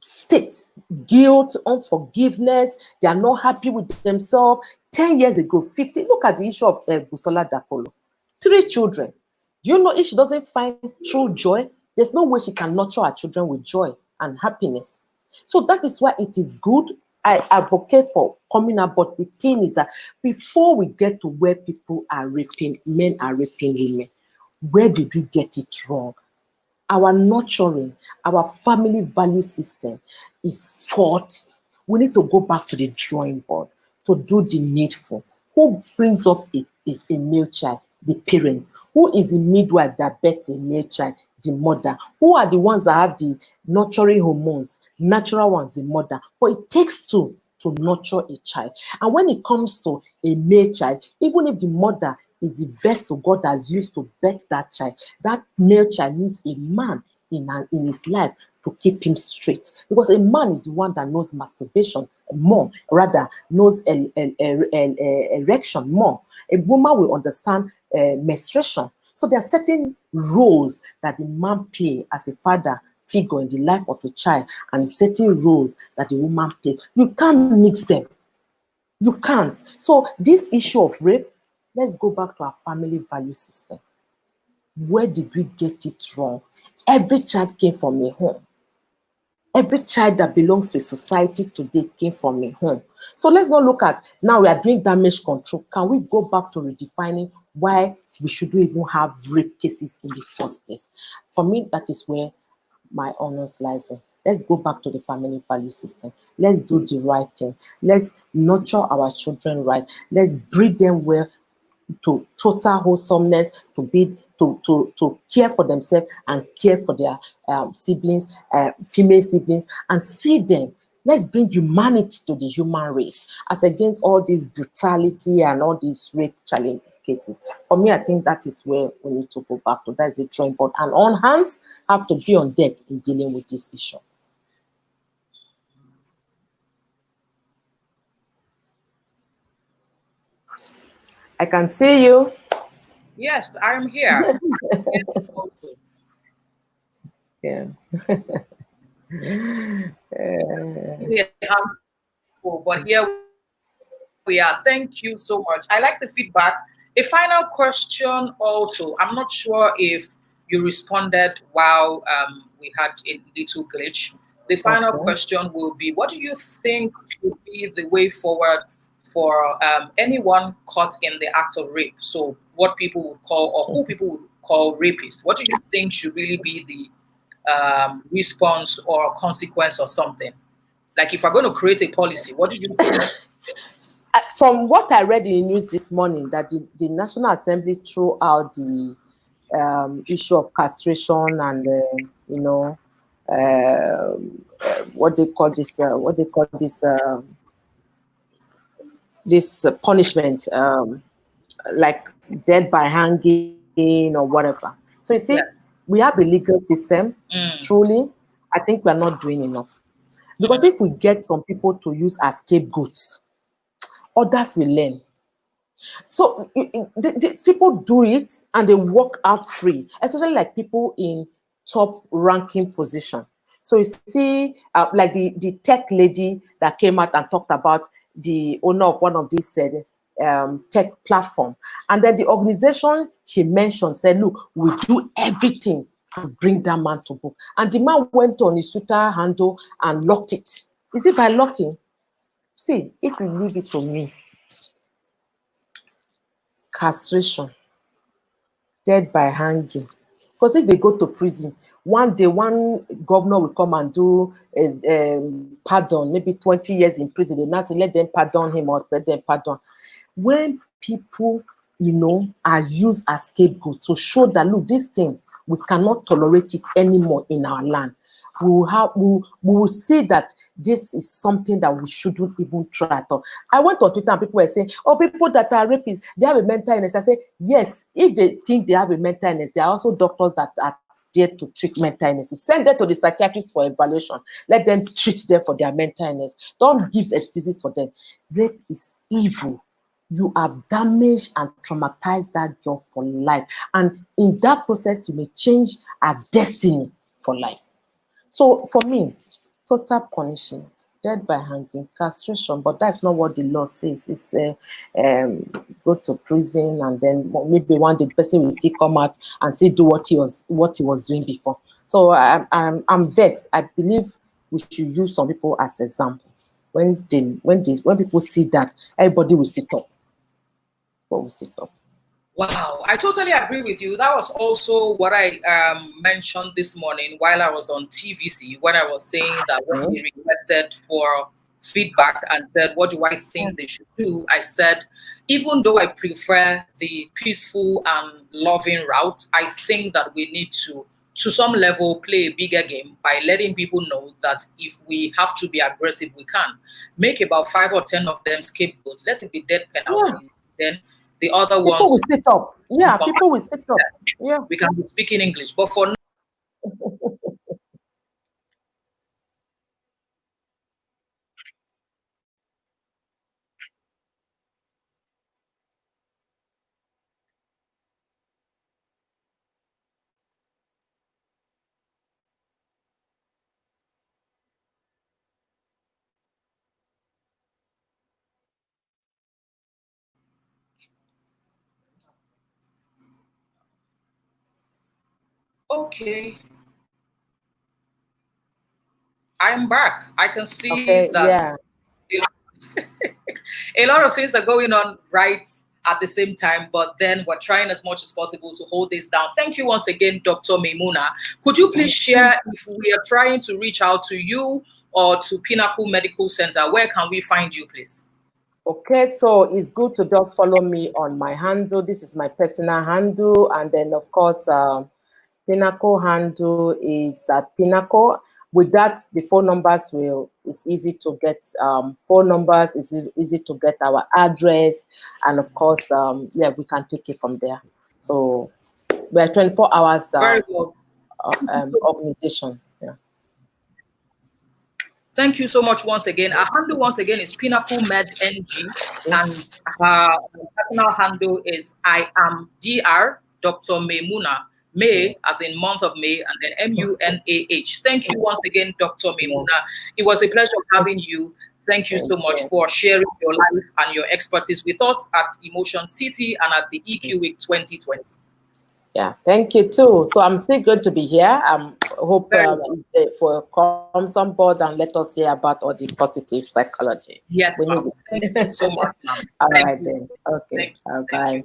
Speaker 2: state, guilt, unforgiveness, they are not happy with themselves. 10 years ago, 15, look at the issue of Busola Dakolo. 3 children. Do you know if she doesn't find true joy, there's no way she can nurture her children with joy and happiness. So that is why it is good. I advocate for coming out, but the thing is that before we get to where people are raping, men are raping women, where did we get it wrong? Our nurturing, our family value system is faulty. We need to go back to the drawing board to do the needful. Who brings up a male child? The parents. Who is the midwife that births a male child? The mother. Who are the ones that have the nurturing hormones? Natural ones, the mother. But it takes two to nurture a child. And when it comes to a male child, even if the mother is the vessel God has used to birth that child, that male child needs a man in his life to keep him straight. Because a man is the one that knows masturbation more, rather knows erection more. A woman will understand menstruation. So there are certain roles that the man plays as a father figure in the life of a child, and certain roles that the woman plays. You can't mix them. You can't. So this issue of rape, let's go back to our family value system. Where did we get it wrong? Every child came from a home. Every child that belongs to a society today came from a home. So let's not look at now we are doing damage control. Can we go back to redefining why we shouldn't even have rape cases in the first place? For me, that is where my honors lies in. Let's go back to the family value system. Let's do the right thing. Let's nurture our children right. Let's breed them well to total wholesomeness, to be to care for themselves and care for their siblings, female siblings, and see them. Let's bring humanity to the human race as against all this brutality and all these rape challenge cases. For me, I think that is where we need to go back to. That's the drawing board. And all hands have to be on deck in dealing with this issue. I can see you.
Speaker 1: Yes, I'm here.
Speaker 2: Yeah.
Speaker 1: But here we are. Thank you so much. I like the feedback. A final question also. I'm not sure if you responded while we had a little glitch. The final
Speaker 2: Okay.
Speaker 1: question will be, what do you think should be the way forward for anyone caught in the act of rape? So what people would call, or who people would call rapists. What do you think should really be the response or consequence or something? Like if we're going to create a policy, what do you think?
Speaker 2: From what I read in the news this morning, that the National Assembly threw out the issue of castration and what they call this punishment, like death by hanging or whatever. So you see,
Speaker 1: Yes.
Speaker 2: we have a legal system.
Speaker 1: Mm,
Speaker 2: Truly, I think we're not doing enough, because
Speaker 1: mm,
Speaker 2: if we get some people to use as scapegoats, others will learn. So these people do it and they walk out free, especially like people in top ranking position. So you see, like the tech lady that came out and talked about the owner of one of these tech platform, and then the organization she mentioned said, "Look, we do everything to bring that man to book." And the man went on his Twitter handle and locked it. Is it by locking? See, if you leave it to me, castration, dead by hanging. Because if they go to prison, one day one governor will come and do a pardon, maybe 20 years in prison. They now say, let them pardon him or let them pardon. When people, are used as scapegoats to show that, look, this thing, we cannot tolerate it anymore in our land. We will see that this is something that we shouldn't even try at all. I went on Twitter and people were saying, oh, people that are rapists, they have a mental illness. I say, yes, if they think they have a mental illness, there are also doctors that are there to treat mental illness. Send them to the psychiatrist for evaluation. Let them treat them for their mental illness. Don't give excuses for them. Rape is evil. You have damaged and traumatized that girl for life. And in that process, you may change her destiny for life. So for me, total punishment, death by hanging, castration, but that's not what the law says. It's go to prison and then maybe one day the person will still come out and still do what he was doing before. So I'm vexed. I believe we should use some people as examples. When people see that, everybody will sit up. People will sit up.
Speaker 1: wow, I totally agree with you. That was also what I mentioned this morning while I was on TVC, when I was saying that when
Speaker 2: Mm.
Speaker 1: they requested for feedback and said, what do I think they should do? I said, even though I prefer the peaceful and loving route, I think that we need to some level, play a bigger game by letting people know that if we have to be aggressive, we can. Make about 5 or 10 of them scapegoats. Let it be death
Speaker 2: Yeah,
Speaker 1: penalty. Then the other
Speaker 2: people will
Speaker 1: ones,
Speaker 2: sit up. Yeah, people will sit up. Yeah.
Speaker 1: we can be speaking English. But for now, okay. I'm back. I can see
Speaker 2: Okay,
Speaker 1: that
Speaker 2: yeah.
Speaker 1: a lot of things are going on right at the same time, but then we're trying as much as possible to hold this down. Thank you once again, Dr. Maymunah. Could you please share if we are trying to reach out to you or to Pinnacle Medical Center, where can we find you, please?
Speaker 2: Okay, so it's good to just follow me on my handle. This is my personal handle, and then of course, Pinnacle handle is at Pinnacle. With that, the phone numbers it's easy to get phone numbers, it's easy to get our address, and of course, yeah, we can take it from there. So we're 24 hours
Speaker 1: Very well.
Speaker 2: organization. Yeah.
Speaker 1: Thank you so much once again. Our handle once again is Pinnacle Med NG, and our personal handle is I am Dr. Dr. Maymunah. May as in month of May, and then MUNAH. Thank you once again, Dr. Maymunah. It was a pleasure having you. Thank you so much for sharing your life and your expertise with us at Emotion City and at the EQ Week 2020.
Speaker 2: Yeah, thank you too. So I'm still going to be here. I hope for comes on board and let us hear about all the positive psychology.
Speaker 1: Yes, ma'am. Thank you so much, ma'am.
Speaker 2: All right then. Okay. Bye.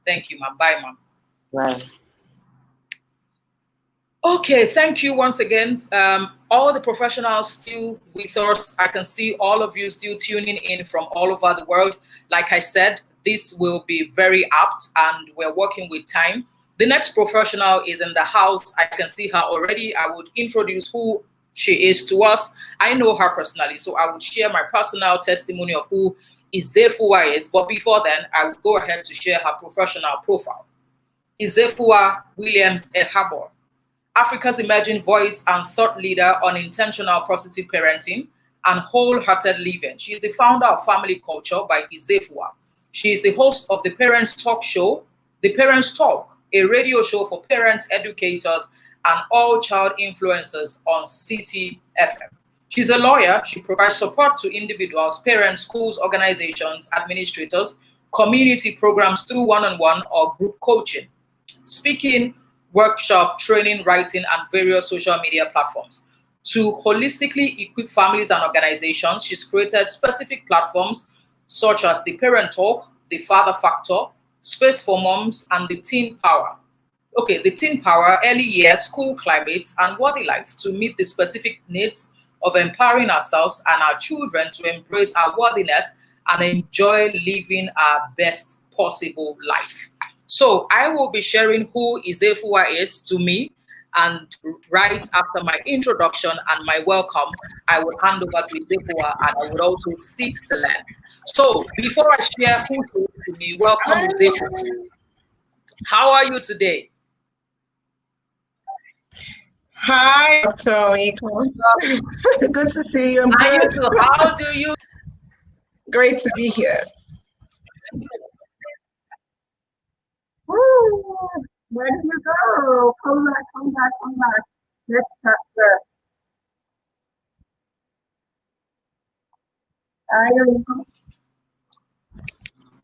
Speaker 1: Thank you, ma'am. Bye, ma'am.
Speaker 2: Bye.
Speaker 1: Okay, thank you once again. All the professionals still with us. I can see all of you still tuning in from all over the world. Like I said, this will be very apt and we're working with time. The next professional is in the house. I can see her already. I would introduce who she is to us. I know her personally, so I would share my personal testimony of who Izefua is. But before then, I would go ahead to share her professional profile. Izefua Williams Ehabor, Africa's emerging voice and thought leader on intentional positive parenting and wholehearted living. She is the founder of Family Culture by Izefua. She is the host of the Parents Talk Show, The Parents Talk, a radio show for parents, educators, and all child influencers on City FM. She's a lawyer. She provides support to individuals, parents, schools, organizations, administrators, community programs through one-on-one or group coaching, speaking, workshop, training, writing, and various social media platforms. To holistically equip families and organizations, she's created specific platforms such as the Parent Talk, the Father Factor, Space for Moms, and the Teen Power. Okay, the Teen Power, Early Years, School Climate, and Worthy Life to meet the specific needs of empowering ourselves and our children to embrace our worthiness and enjoy living our best possible life. So I will be sharing who Izefua is to me, and right after my introduction and my welcome, I will hand over to Izefua and I would also sit to learn. So before I share who she is to me, welcome Izefua. How are you today?
Speaker 3: Hi, Dr. Oyinkansola. Good to see you. I'm good.
Speaker 1: How do you?
Speaker 3: Great to be here. Where did you go? Come back. Let's start there.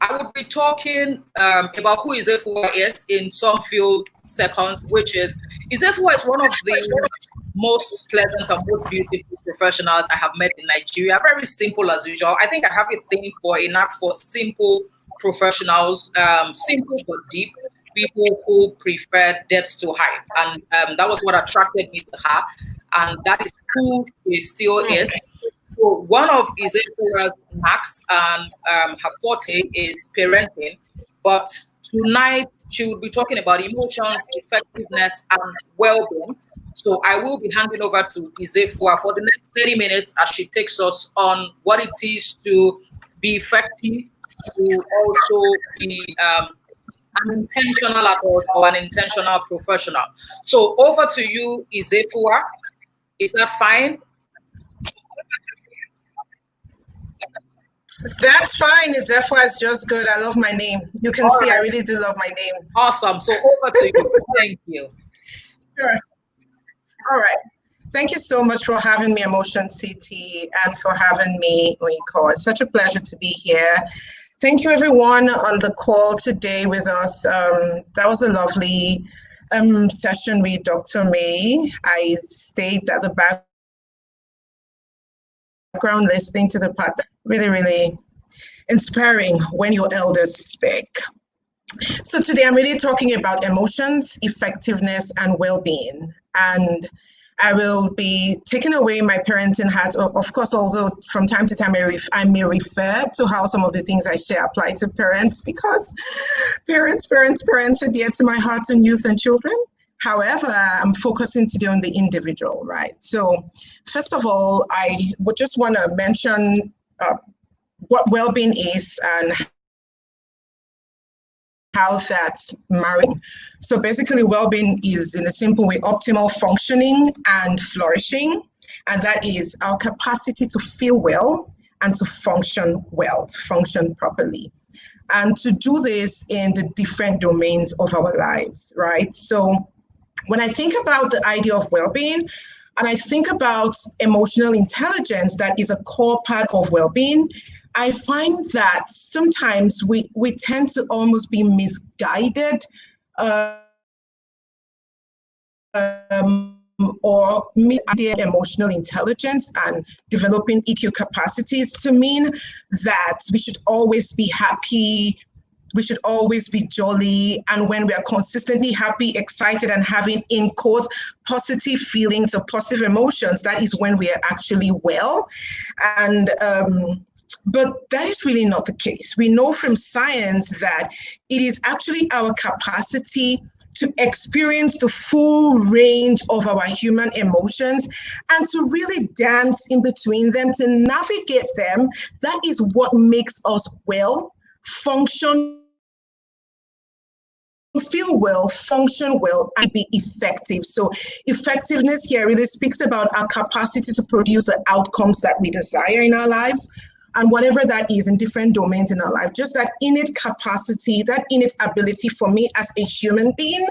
Speaker 1: I will be talking about who Izefua is in some few seconds, which is Izefua is one of the most pleasant and most beautiful professionals I have met in Nigeria. Very simple as usual. I think I have a thing for a knack for simple professionals, simple but deep, people who prefer depth to height. And that was what attracted me to her. And that is who she still is. So one of Izefua's knacks and her forte is parenting. But tonight she will be talking about emotions, effectiveness, and well-being. So I will be handing over to Izefua for the next 30 minutes as she takes us on what it is to be effective, to also be an intentional adult or an intentional professional. So over to you, Izefua. Is that fine?
Speaker 3: That's fine. Izefua is just good. I love my name. You can see I really do love my name.
Speaker 1: Awesome. So over to you. Thank you.
Speaker 3: Sure. All right. Thank you so much for having me, Emotion City, and for having me, Oyinkansola. It's such a pleasure to be here. Thank you, everyone on the call today with us. That was a lovely session with Dr. May. I stayed at the back background listening to the part. Really, really inspiring when your elders speak. So today I'm really talking about emotions, effectiveness, and well-being. And I will be taking away my parenting hat, of course, although from time to time I may refer to how some of the things I share apply to parents, because parents are dear to my heart and youth and children. However, I'm focusing today on the individual, right? So first of all, I would just want to mention what well-being is and how that's marrying. So basically, well-being is, in a simple way, optimal functioning and flourishing. And that is our capacity to feel well and to function well, to function properly. And to do this in the different domains of our lives, right? So when I think about the idea of well-being, and I think about emotional intelligence, that is a core part of well-being, I find that sometimes we tend to almost be misguided or mid-idea emotional intelligence and developing EQ capacities to mean that we should always be happy, we should always be jolly, and when we are consistently happy, excited, and having, in quotes, positive feelings or positive emotions, that is when we are actually well. And but that is really not the case. We know from science that it is actually our capacity to experience the full range of our human emotions and to really dance in between them, to navigate them. That is what makes us well, function, feel well, function well, and be effective. So effectiveness here really speaks about our capacity to produce the outcomes that we desire in our lives, and whatever that is in different domains in our life. Just that innate capacity, that innate ability for me as a human being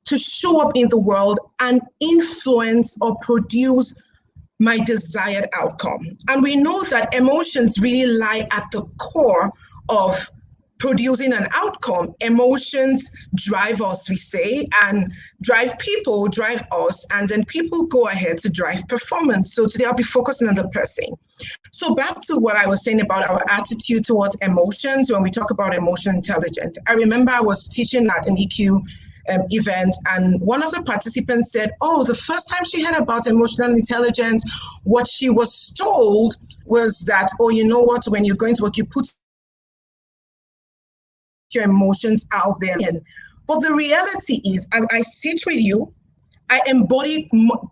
Speaker 3: to show up in the world and influence or produce my desired outcome. And we know that emotions really lie at the core of producing an outcome. Emotions drive us, we say, and drive people, drive us, and then people go ahead to drive performance. So today I'll be focusing on the person. So back to what I was saying about our attitude towards emotions when we talk about emotional intelligence. I remember I was teaching at an EQ event, and one of the participants said, oh, the first time she heard about emotional intelligence, what she was told was that, oh, you know what, when you're going to work, you put your emotions out there. But the reality is, as I sit with you, I embody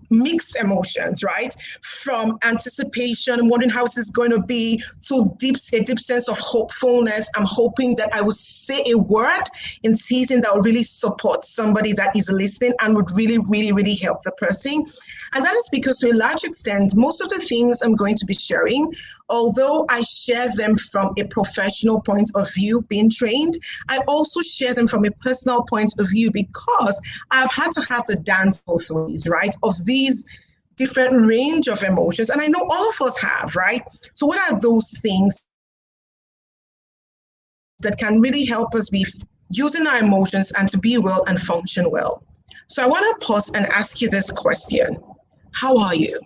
Speaker 3: mixed emotions, right? From anticipation, wondering how this is going to be, to a deep sense of hopefulness. I'm hoping that I will say a word in season that will really support somebody that is listening and would really, really, really help the person. And that is because, to a large extent, most of the things I'm going to be sharing, although I share them from a professional point of view, being trained, I also share them from a personal point of view because I've had to have the dance both ways, right, of these different range of emotions. And I know all of us have, right? So what are those things that can really help us be using our emotions and to be well and function well? So I want to pause and ask you this question. How are you?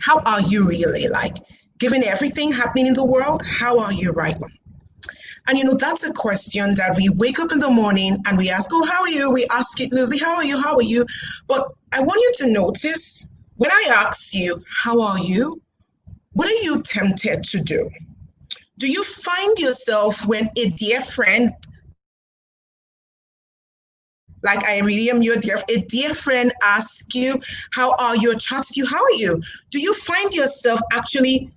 Speaker 3: How are you really? Like, given everything happening in the world, how are you right now? And you know, that's a question that we wake up in the morning and we ask, oh, how are you? We ask it, Lucy, how are you? How are you? But I want you to notice when I ask you, how are you? What are you tempted to do? Do you find yourself when a dear friend, like I really am your dear, a dear friend asks you, how are you, or chats you, how are you? Do you find yourself actually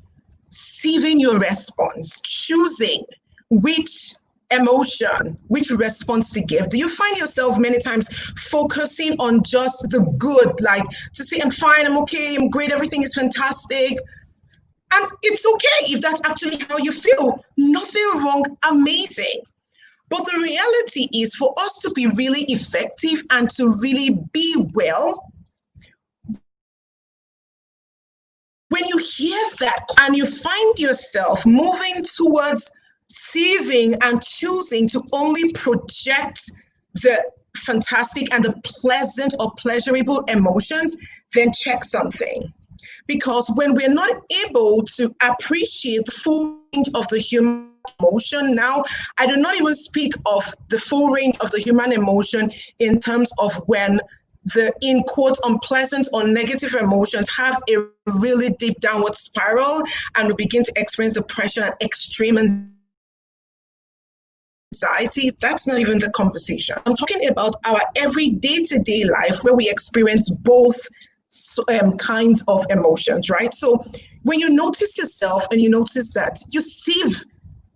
Speaker 3: sieving your response, choosing which emotion, which response to give? Do you find yourself many times focusing on just the good, like to say, I'm fine, I'm okay, I'm great, everything is fantastic? And it's okay if that's actually how you feel. Nothing wrong, amazing. But the reality is, for us to be really effective and to really be well, when you hear that and you find yourself moving towards sieving and choosing to only project the fantastic and the pleasant or pleasurable emotions, then check something. Because when we're not able to appreciate the full range of the human emotion, now I do not even speak of the full range of the human emotion in terms of when the, in quotes, unpleasant or negative emotions have a really deep downward spiral and we begin to experience depression and extreme anxiety. That's not even the conversation. I'm talking about our every day-to-day life where we experience both kinds of emotions, right? So when you notice yourself and you notice that you sieve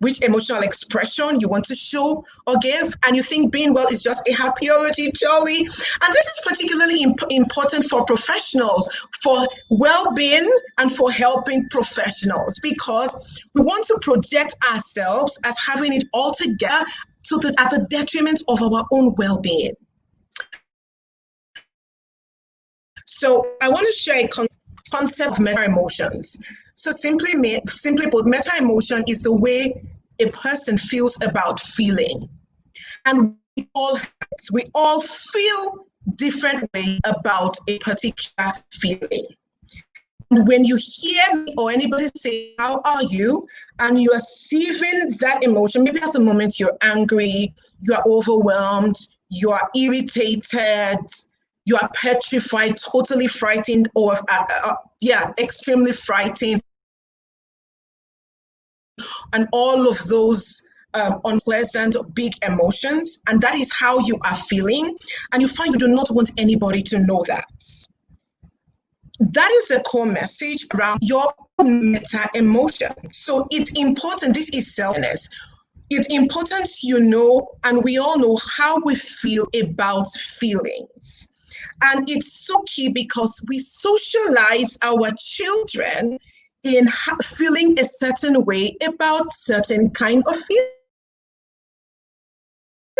Speaker 3: which emotional expression you want to show or give, and you think being well is just a happy-orgy jolly. And this is particularly important for professionals, for well-being and for helping professionals, because we want to project ourselves as having it all together at the detriment of our own well-being. So I want to share a concept of meta-emotions. So simply put, meta-emotion is the way a person feels about feeling. And we all feel different ways about a particular feeling. And when you hear me or anybody say, how are you? And you are receiving that emotion, maybe at the moment you're angry, you are overwhelmed, you are irritated, you are petrified, totally frightened, or extremely frightened. And all of those unpleasant, big emotions. And that is how you are feeling. And you find you do not want anybody to know that. That is the core message around your meta emotion. So it's important, this is self-awareness. It's important you know, and we all know how we feel about feelings. And it's so key because we socialize our children in feeling a certain way about certain kind of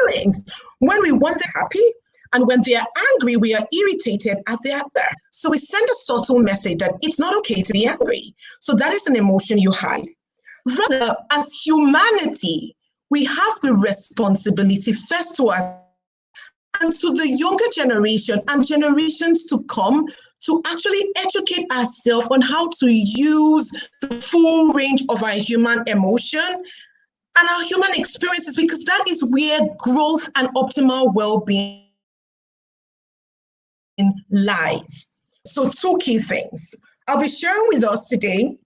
Speaker 3: feelings. When we want them happy and when they are angry, we are irritated at their anger. So we send a subtle message that it's not okay to be angry. So that is an emotion you hide. Rather, as humanity, we have the responsibility first to us and to the younger generation and generations to come to actually educate ourselves on how to use the full range of our human emotion and our human experiences, because that is where growth and optimal well-being lies. So two key things I'll be sharing with us today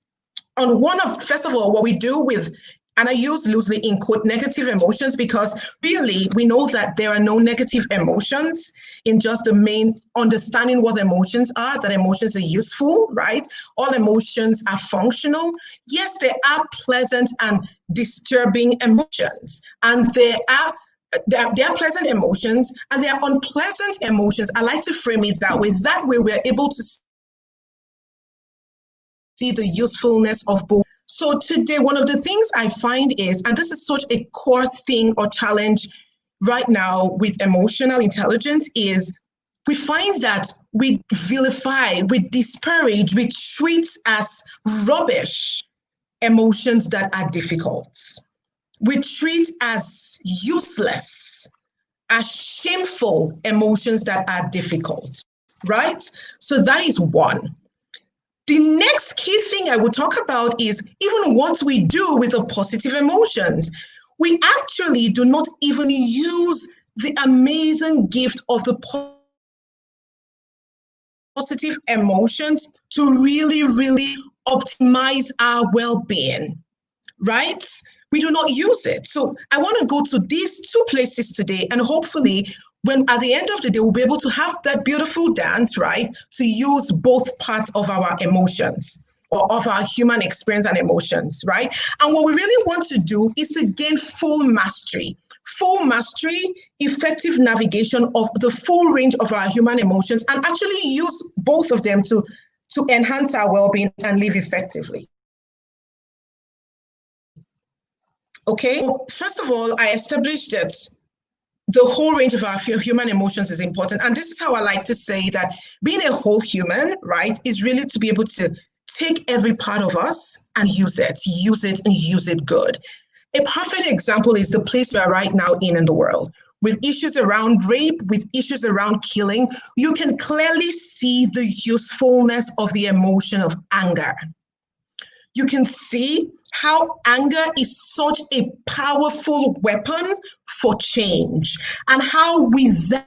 Speaker 3: on first of all, what we do with, and I use loosely in quote, negative emotions, because really we know that there are no negative emotions in just the main understanding what emotions are, that emotions are useful, right? All emotions are functional. Yes, there are pleasant and disturbing emotions, and there are pleasant emotions and there are unpleasant emotions. I like to frame it that way. That way we're able to see the usefulness of both. So today, one of the things I find is, and this is such a core thing or challenge right now with emotional intelligence, is we find that we vilify, we disparage, we treat as rubbish emotions that are difficult. We treat as useless, as shameful emotions that are difficult, right? So that is one. The next key thing I would talk about is even what we do with the positive emotions. We actually do not even use the amazing gift of the positive emotions to really, really optimize our well-being, right? We do not use it. So I want to go to these two places today, and hopefully when at the end of the day, we'll be able to have that beautiful dance, right? To use both parts of our emotions or of our human experience and emotions, right? And what we really want to do is to gain full mastery, effective navigation of the full range of our human emotions, and actually use both of them to enhance our well-being and live effectively. Okay, first of all, I established that the whole range of our human emotions is important. And this is how I like to say that being a whole human, right, is really to be able to take every part of us and use it and use it good. A perfect example is the place we are right now in the world. with issues around rape, with issues around killing, you can clearly see the usefulness of the emotion of anger. You can see how anger is such a powerful weapon for change, and how without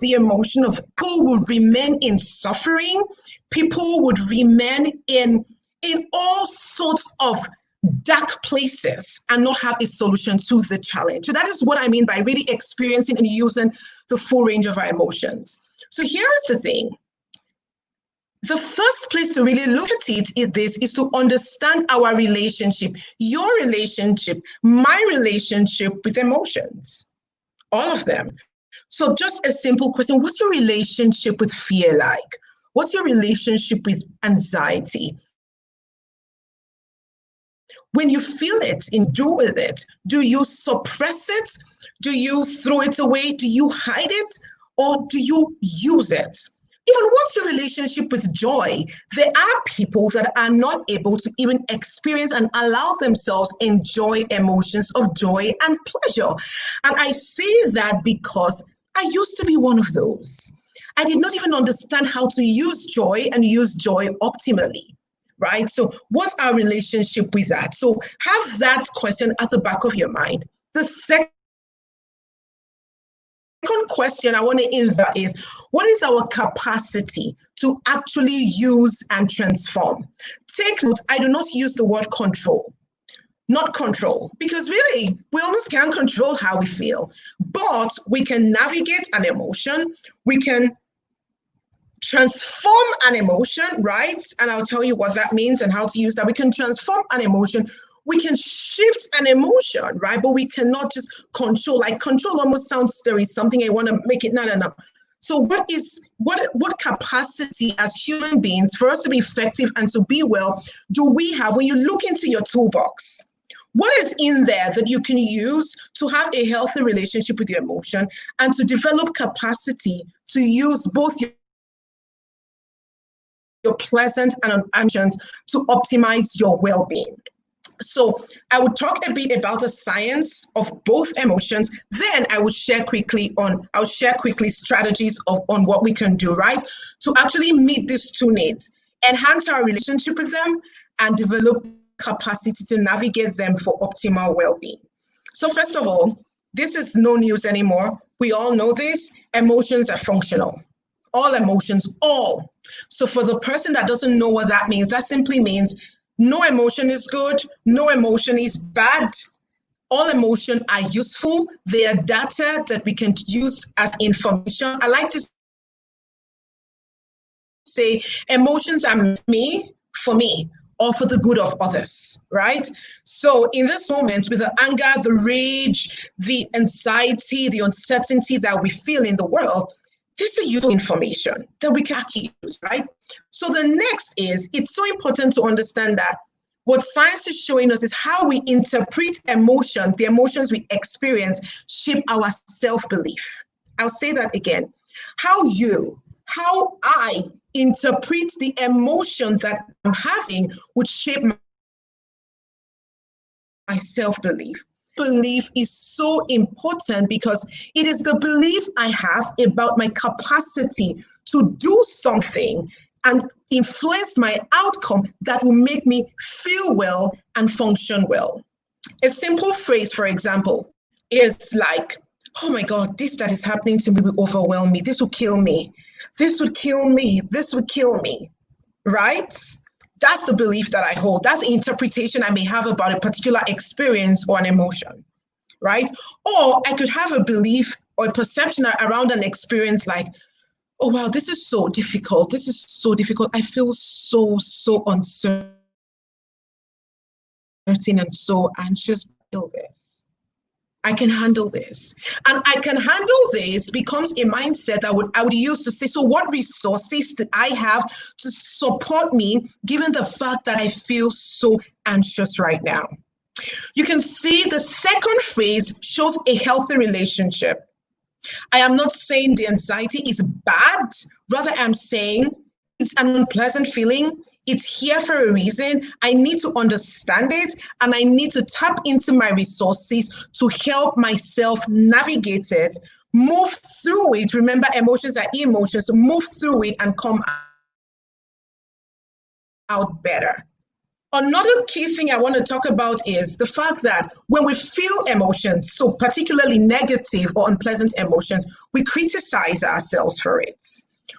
Speaker 3: the emotion of people would remain in suffering, people would remain in all sorts of dark places and not have a solution to the challenge. So that is what I mean by really experiencing and using the full range of our emotions. So here's the thing. The first place to really look at it is to understand our relationship, your relationship, my relationship with emotions, all of them. So just a simple question, what's your relationship with fear like? What's your relationship with anxiety? When you feel it and deal with it, do you suppress it? Do you throw it away? Do you hide it? Or do you use it? Even what's your relationship with joy? There are people that are not able to even experience and allow themselves enjoy emotions of joy and pleasure. And I say that because I used to be one of those. I did not even understand how to use joy and use joy optimally. Right? So what's our relationship with that? So have that question at the back of your mind. The second question I want to invert is, what is our capacity to actually use and transform? Take note, I do not use the word control. Not control, because really, we almost can't control how we feel, but we can navigate an emotion, we can transform an emotion, right? And I'll tell you what that means and how to use that. We can transform an emotion. We can shift an emotion, right? But we cannot just control. Like control almost sounds there is something I want to make it. No. So what capacity as human beings for us to be effective and to be well do we have when you look into your toolbox? What is in there that you can use to have a healthy relationship with your emotion and to develop capacity to use both your pleasant and actions to optimize your well-being? So I would talk a bit about the science of both emotions. Then I will share quickly strategies on what we can do, right? To actually meet these two needs, enhance our relationship with them and develop capacity to navigate them for optimal well-being. So first of all, this is no news anymore. We all know this. Emotions are functional. All emotions, all. So for the person that doesn't know what that means, that simply means no emotion is good, no emotion is bad. All emotions are useful. They are data that we can use as information. I like to say emotions are for me, or for the good of others, right? So in this moment, with the anger, the rage, the anxiety, the uncertainty that we feel in the world, this is useful information that we can actually use, right? So the next is, it's so important to understand that what science is showing us is how we interpret emotion, the emotions we experience, shape our self-belief. I'll say that again. How I interpret the emotion that I'm having would shape my self-belief. Belief is so important because it is the belief I have about my capacity to do something and influence my outcome that will make me feel well and function well. A simple phrase, for example, is like, oh my God, this that is happening to me will overwhelm me. This will kill me. This would kill me. This would kill me, right? That's the belief that I hold. That's the interpretation I may have about a particular experience or an emotion, right? Or I could have a belief or a perception around an experience like, oh, wow, this is so difficult. This is so difficult. I feel so uncertain and so anxious. I can handle this. And I can handle this becomes a mindset I would use to say, so what resources do I have to support me, given the fact that I feel so anxious right now? You can see the second phrase shows a healthy relationship. I am not saying the anxiety is bad. Rather, I'm saying it's an unpleasant feeling. It's here for a reason. I need to understand it, and I need to tap into my resources to help myself navigate it, move through it. Remember, emotions are emotions. Move through it and come out better. Another key thing I want to talk about is the fact that when we feel emotions, so particularly negative or unpleasant emotions, we criticize ourselves for it.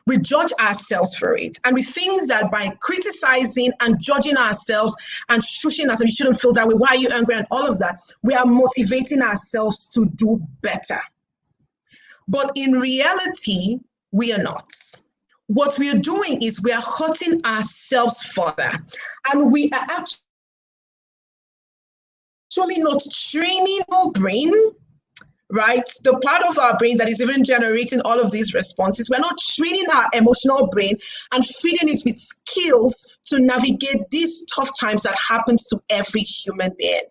Speaker 3: We judge ourselves for it. And we think that by criticizing and judging ourselves and shushing ourselves, you shouldn't feel that way, why are you angry, and all of that, we are motivating ourselves to do better. But in reality, we are not. What we are doing is we are hurting ourselves further, and we are actually not training our brain, right? The part of our brain that is even generating all of these responses. We're not training our emotional brain and feeding it with skills to navigate these tough times that happens to every human being.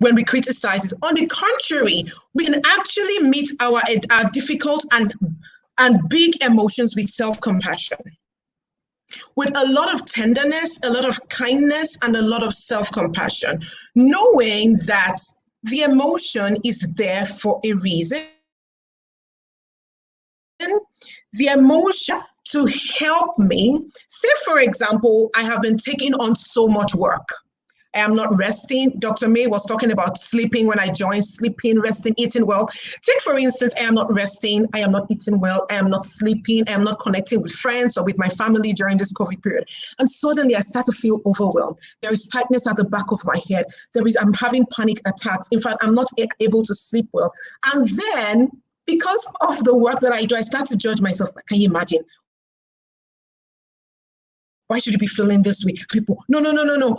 Speaker 3: When we criticize it, on the contrary, we can actually meet our difficult and big emotions with self-compassion, with a lot of tenderness, a lot of kindness, and a lot of self-compassion, knowing that the emotion is there for a reason. The emotion to help me, say for example, I have been taking on so much work. I am not resting. Dr. May was talking about sleeping when I joined, sleeping, resting, eating well. Take, for instance, I am not resting, I am not eating well, I am not sleeping, I am not connecting with friends or with my family during this COVID period. And suddenly I start to feel overwhelmed. There is tightness at the back of my head. I'm having panic attacks. In fact, I'm not able to sleep well. And then, because of the work that I do, I start to judge myself. Can you imagine? Why should you be feeling this way? People, no,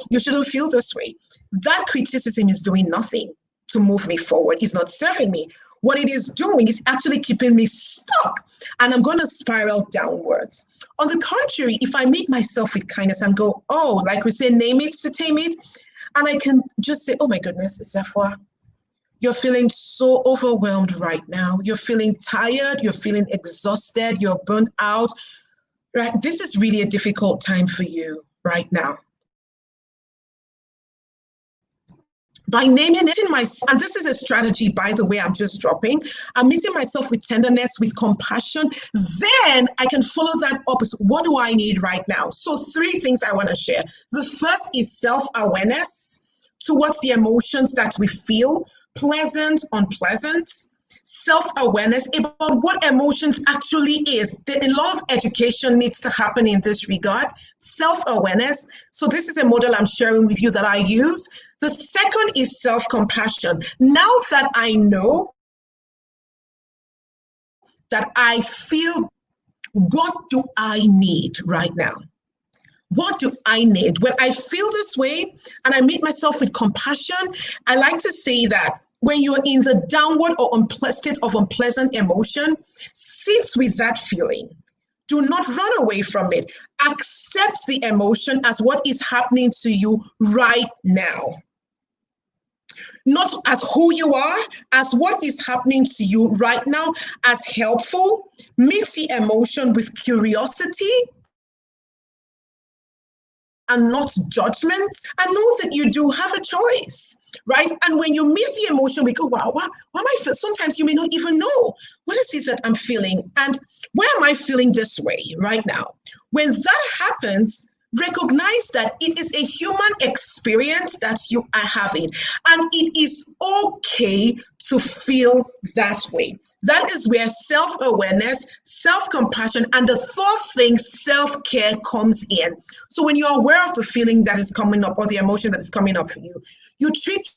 Speaker 3: you shouldn't feel this way. That criticism is doing nothing to move me forward. It's not serving me. What it is doing is actually keeping me stuck, and I'm going to spiral downwards. On the contrary, if I meet myself with kindness and go, oh, like we say, name it to tame it, and I can just say, oh my goodness, Zephyr, you're feeling so overwhelmed right now. You're feeling tired. You're feeling exhausted. You're burnt out. Right, this is really a difficult time for you right now. By naming myself, and this is a strategy, by the way, I'm just dropping, I'm meeting myself with tenderness, with compassion, then I can follow that up with what do I need right now? So 3 things I want to share. The first is self-awareness towards the emotions that we feel, pleasant, unpleasant. Self-awareness about what emotions actually is. A lot of education needs to happen in this regard. Self-awareness. So this is a model I'm sharing with you that I use. The second is self-compassion. Now that I know that I feel, what do I need right now? What do I need? When I feel this way and I meet myself with compassion, I like to say that when you're in the downward or state of unpleasant emotion, sit with that feeling. Do not run away from it. Accept the emotion as what is happening to you right now. Not as who you are, as what is happening to you right now, as helpful. Meet the emotion with curiosity and not judgment, and know that you do have a choice, right? And when you meet the emotion, we go, wow, why am I feeling? Sometimes you may not even know what is this that I'm feeling, and why am I feeling this way right now? When that happens, recognize that it is a human experience that you are having, and it is okay to feel that way. That is where self-awareness, self-compassion, and the 4th thing, self-care, comes in. So when you're aware of the feeling that is coming up or the emotion that is coming up for you, you treat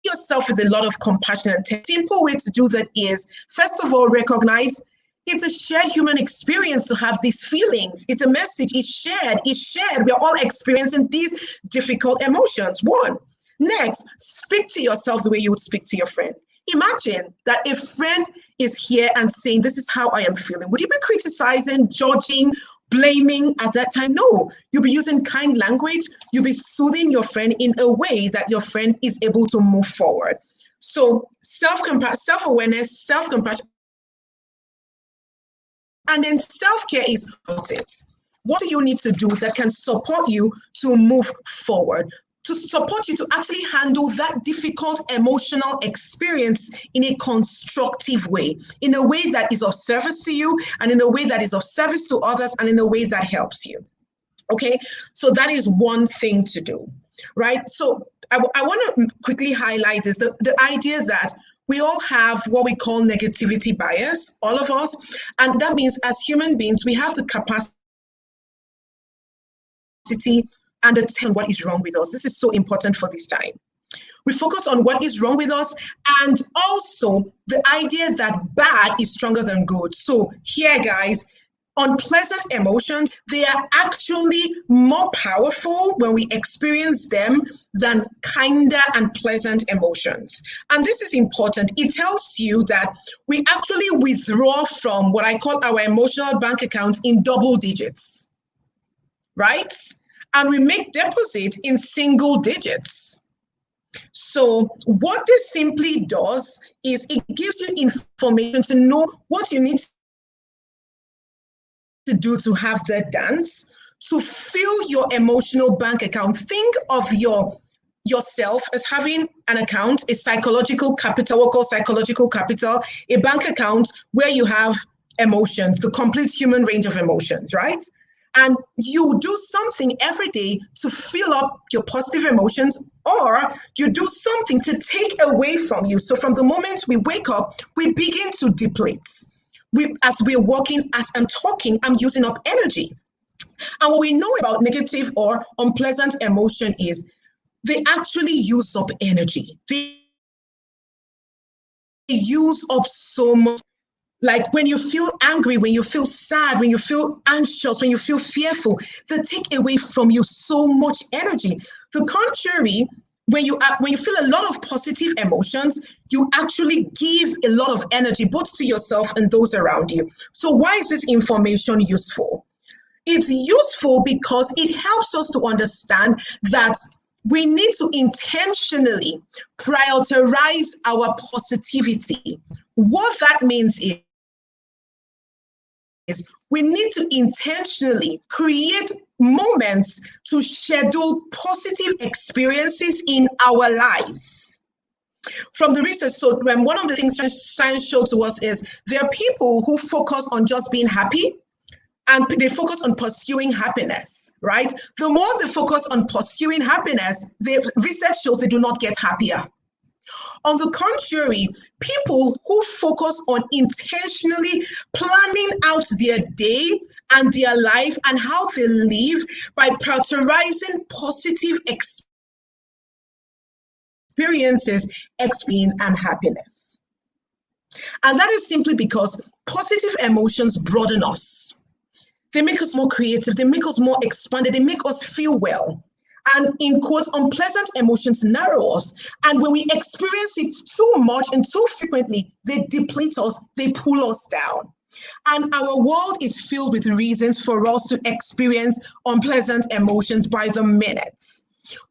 Speaker 3: yourself with a lot of compassion. And a simple way to do that is, first of all, recognize it's a shared human experience to have these feelings. It's a message. It's shared. We're all experiencing these difficult emotions. 1. Next, speak to yourself the way you would speak to your friend. Imagine that a friend is here and saying, this is how I am feeling. Would you be criticizing, judging, blaming at that time? No, you'll be using kind language. You'll be soothing your friend in a way that your friend is able to move forward. So self-awareness, self-compassion, And then self-care is about it. What do you need to do that can support you to move forward, to support you to actually handle that difficult emotional experience in a constructive way, in a way that is of service to you, and in a way that is of service to others, and in a way that helps you? Okay, so that is one thing to do, right? So I want to quickly highlight this, the idea that we all have what we call negativity bias, all of us. And that means as human beings, we have the capacity and understand what is wrong with us. This is so important for this time. We focus on what is wrong with us, and also the idea that bad is stronger than good. So here, guys, unpleasant emotions, they are actually more powerful when we experience them than kinder and pleasant emotions. And this is important. It tells you that we actually withdraw from what I call our emotional bank account in double digits, right? And we make deposits in single digits. So what this simply does is it gives you information to know what you need to do to have that dance, to fill your emotional bank account. Think of yourself as having an account, a psychological capital, what we call psychological capital, a bank account where you have emotions, the complete human range of emotions, right? And you do something every day to fill up your positive emotions, or you do something to take away from you. So from the moment we wake up, we begin to deplete. As we're walking, as I'm talking, I'm using up energy. And what we know about negative or unpleasant emotion is they actually use up energy. They use up so much. Like when you feel angry, when you feel sad, when you feel anxious, when you feel fearful, they take away from you so much energy. The contrary, when you feel a lot of positive emotions, you actually give a lot of energy, both to yourself and those around you. So why is this information useful? It's useful because it helps us to understand that we need to intentionally prioritize our positivity. What that means is we need to intentionally create moments to schedule positive experiences in our lives. From the research, so one of the things science showed to us is there are people who focus on just being happy, and they focus on pursuing happiness, right? The more they focus on pursuing happiness, the research shows they do not get happier. On the contrary, people who focus on intentionally planning out their day and their life and how they live by prioritizing positive experiences, experience, and happiness. And that is simply because positive emotions broaden us. They make us more creative, they make us more expanded, they make us feel well. And in quotes, unpleasant emotions narrow us. And when we experience it too much and too frequently, they deplete us, they pull us down. And our world is filled with reasons for us to experience unpleasant emotions by the minute.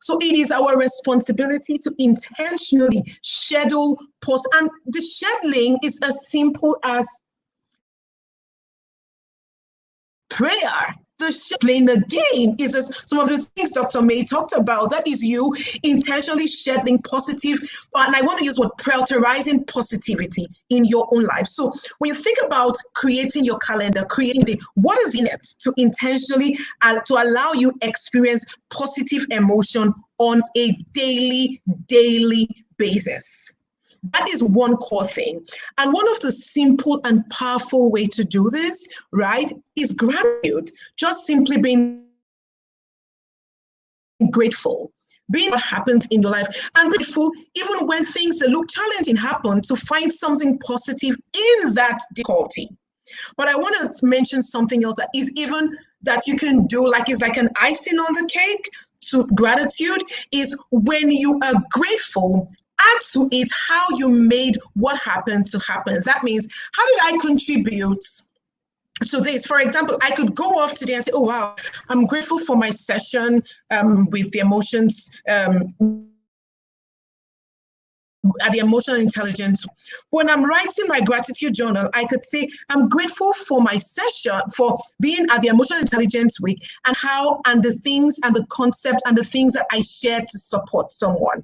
Speaker 3: So it is our responsibility to intentionally schedule pause. And the scheduling is as simple as prayer. Playing the game is some of the things Dr. May talked about. That is you intentionally scheduling positive, and I want to use what prioritizing positivity in your own life. So when you think about creating your calendar, what is in it to intentionally to allow you experience positive emotion on a daily basis. That is one core thing. And one of the simple and powerful way to do this, right, is gratitude. Just simply being grateful, being what happens in your life, and grateful even when things that look challenging happen, to find something positive in that difficulty. But I want to mention something else that is even that you can do, like it's like an icing on the cake to gratitude, is when you are grateful, add to it how you made what happened to happen. That means, how did I contribute to this? For example, I could go off today and say, oh, wow, I'm grateful for my session with the emotions at the emotional intelligence. When I'm writing my gratitude journal, I could say, I'm grateful for my session, for being at the emotional intelligence week, and how, and the things and the concepts and the things that I shared to support someone.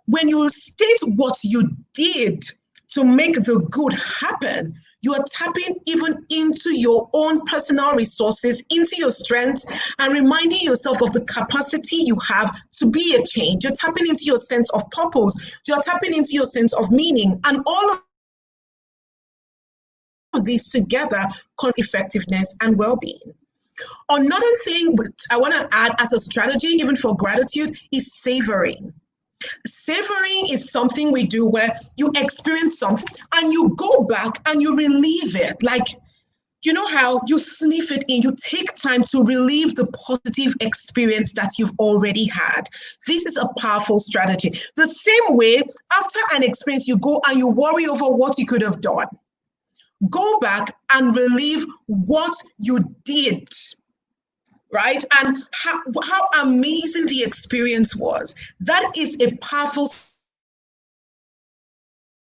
Speaker 3: When you state what you did to make the good happen, you are tapping even into your own personal resources, into your strengths, and reminding yourself of the capacity you have to be a change. You're tapping into your sense of purpose. You're tapping into your sense of meaning. And all of these together cause effectiveness and well-being. Another thing I want to add as a strategy, even for gratitude, is savoring. Savoring is something we do where you experience something and you go back and you relieve it. Like, you know how you sniff it in, you take time to relieve the positive experience that you've already had. This is a powerful strategy. The same way, after an experience, you go and you worry over what you could have done. Go back and relieve what you did. Right? And how amazing the experience was. That is a powerful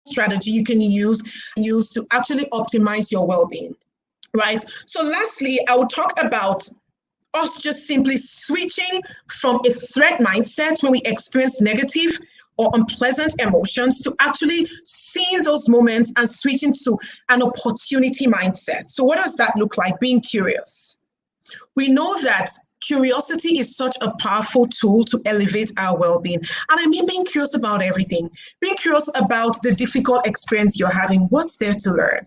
Speaker 3: strategy you can use to actually optimize your well-being, right? So lastly, I will talk about us just simply switching from a threat mindset when we experience negative or unpleasant emotions to actually seeing those moments and switching to an opportunity mindset. So what does that look like? Being curious. We know that curiosity is such a powerful tool to elevate our well-being. And I mean being curious about everything. Being curious about the difficult experience you're having. What's there to learn?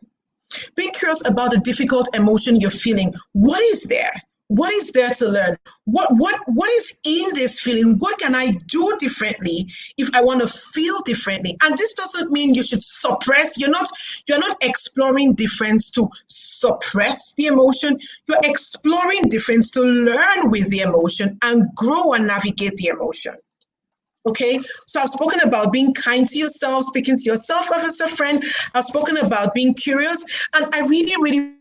Speaker 3: Being curious about the difficult emotion you're feeling. What is there? What is there to learn? What is in this feeling? What can I do differently if I want to feel differently? And this doesn't mean you should suppress. You're not exploring difference to suppress the emotion. You're exploring difference to learn with the emotion and grow and navigate the emotion. Okay, so I've spoken about being kind to yourself, speaking to yourself as a friend. I've spoken about being curious, and I really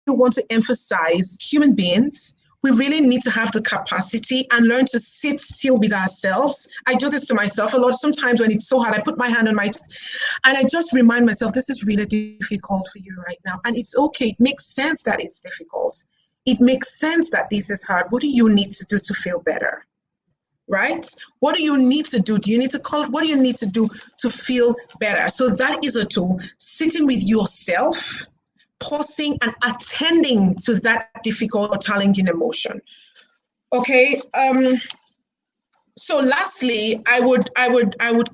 Speaker 3: want to emphasize human beings. We really need to have the capacity and learn to sit still with ourselves. I do this to myself a lot. Sometimes when it's so hard, I put my hand on my chest and I just remind myself, this is really difficult for you right now. And it's okay. It makes sense that it's difficult. It makes sense that this is hard. What do you need to do to feel better? Right? What do you need to do? Do you need to call? What do you need to do to feel better? So that is a tool. Sitting with yourself, pausing and attending to that difficult or challenging emotion. Okay. So lastly, I would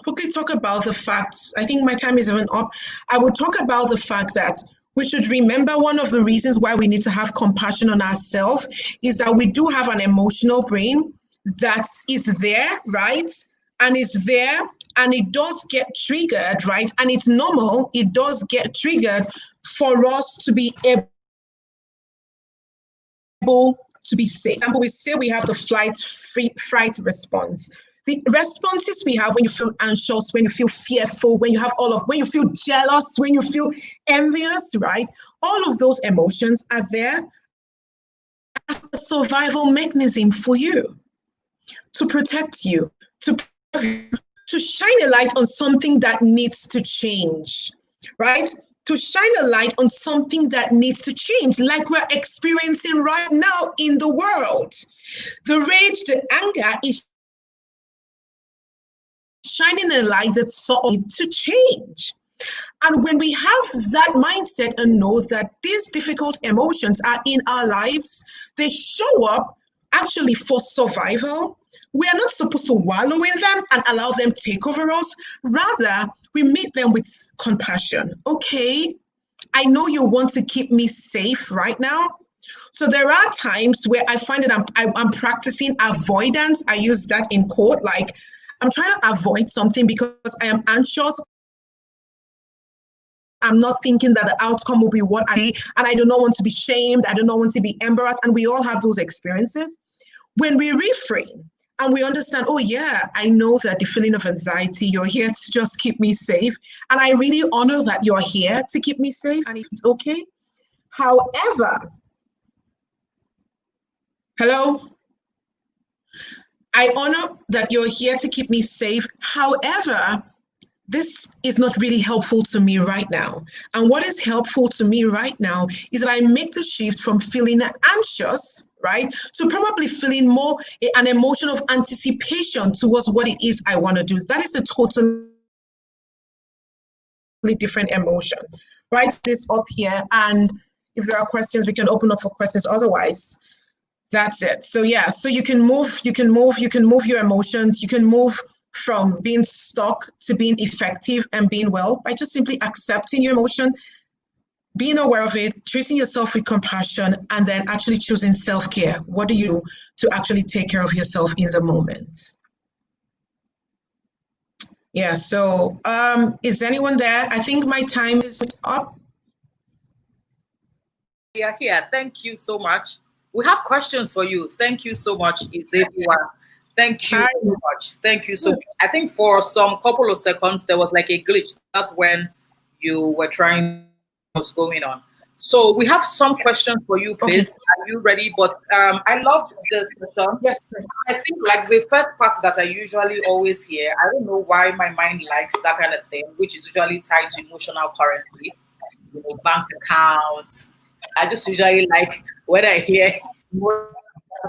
Speaker 3: quickly talk about the fact, I think my time is even up. I would talk about the fact that we should remember one of the reasons why we need to have compassion on ourselves is that we do have an emotional brain that is there, right? And is there and it does get triggered, right? And it's normal, it does get triggered for us to be able to be safe. For example, we say we have the fright response. The responses we have when you feel anxious, when you feel fearful, when you feel jealous, when you feel envious, right? All of those emotions are there as a survival mechanism for you, to protect you, to shine a light on something that needs to change, right? To shine a light on something that needs to change, like we're experiencing right now in the world. The rage, the anger is shining a light that's so to change. And when we have that mindset and know that these difficult emotions are in our lives, they show up actually for survival. We are not supposed to wallow in them and allow them to take over us. Rather, we meet them with compassion. Okay, I know you want to keep me safe right now. So there are times where I find that I'm practicing avoidance. I use that in quote, like I'm trying to avoid something because I am anxious. I'm not thinking that the outcome will be what I need, and I do not want to be shamed. I do not want to be embarrassed. And we all have those experiences. When we reframe and we understand, oh yeah, I know that the feeling of anxiety, you're here to just keep me safe. And I really honor that you're here to keep me safe and it's okay. However, hello? I honor that you're here to keep me safe. However, this is not really helpful to me right now. And what is helpful to me right now is that I make the shift from feeling anxious, right, to probably feeling more an emotion of anticipation towards what it is I want to do. That is a totally different emotion. Write this up here, and if there are questions, we can open up for questions. Otherwise, that's it. So yeah, so you can move your emotions. You can move from being stuck to being effective and being well by just simply accepting your emotion, being aware of it, treating yourself with compassion, and then actually choosing self-care. What do you do to actually take care of yourself in the moment? Yeah, so is anyone there? I think my time is up.
Speaker 1: Yeah, thank you so much. We have questions for you. Thank you so much, Izefua. Thank you so much. Thank you so much. I think for some couple of seconds, there was like a glitch. That's when you were trying what's going on. So we have some questions for you, please. Okay. Are you ready? But I love this session.
Speaker 3: Yes.
Speaker 1: I think like the first part that I usually always hear, I don't know why my mind likes that kind of thing, which is usually tied to emotional currency, you know, bank accounts. I just usually like when I hear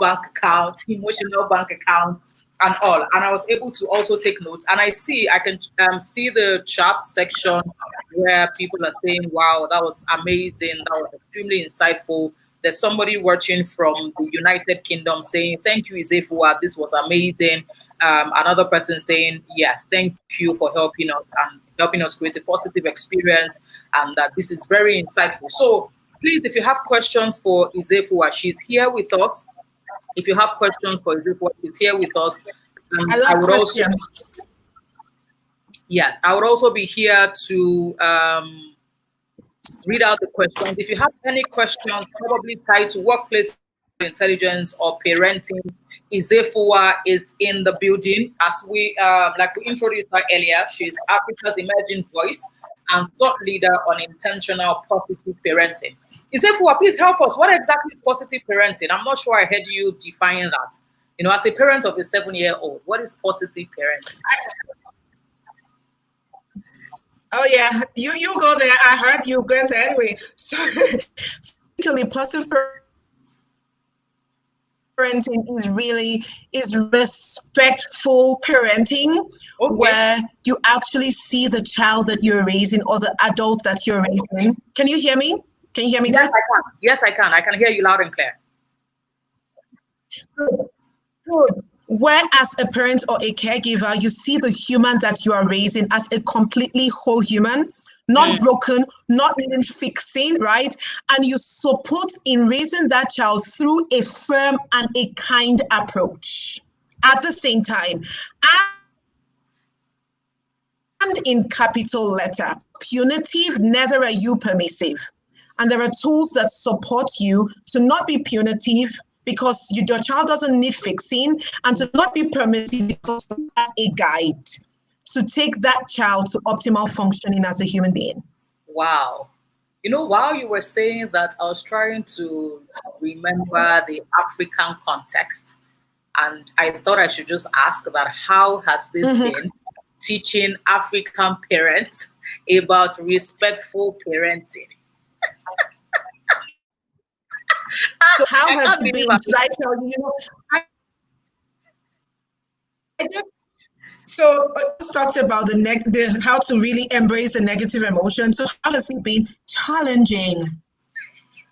Speaker 1: bank accounts, emotional bank accounts, and all. And I was able to also take notes. And I can see the chat section where people are saying, "Wow, that was amazing. That was extremely insightful." There's somebody watching from the United Kingdom saying, "Thank you, Izefua. This was amazing." Another person saying, "Yes, thank you for helping us and helping us create a positive experience, and that this is very insightful." So please, if you have questions for Izefua, she's here with us. If you have questions for Izefua, she's here with us. I would also, yes, I would also be here to read out the questions. If you have any questions, probably tied to workplace intelligence or parenting, Izefua is in the building. As we like we introduced her earlier, she's Africa's emerging voice and thought leader on intentional positive parenting. Izefua, please help us. What exactly is positive parenting? I'm not sure I heard you define that. You know, as a parent of a 7-year-old, what is positive parenting?
Speaker 3: Oh yeah, you go there. I heard you go there anyway. So basically, positive parenting is respectful parenting, okay, where you actually see the child that you're raising or the adult that you're raising. Can you hear me? Can you hear me?
Speaker 1: Yes, I can. Yes, I can. I can hear you loud and clear.
Speaker 3: Good. Where as a parent or a caregiver, you see the human that you are raising as a completely whole human, not broken, not needing fixing, right? And you support in raising that child through a firm and a kind approach at the same time. And in capital letter, punitive, neither are you permissive. And there are tools that support you to not be punitive because your child doesn't need fixing, and to not be permissive because that's a guide to take that child to optimal functioning as a human being.
Speaker 1: Wow. You know, while you were saying that, I was trying to remember the African context. And I thought I should just ask that how has this been teaching African parents about respectful parenting?
Speaker 3: So how has it been? I tell you, I just talked about the how to really embrace a negative emotion. So how has it been? Challenging.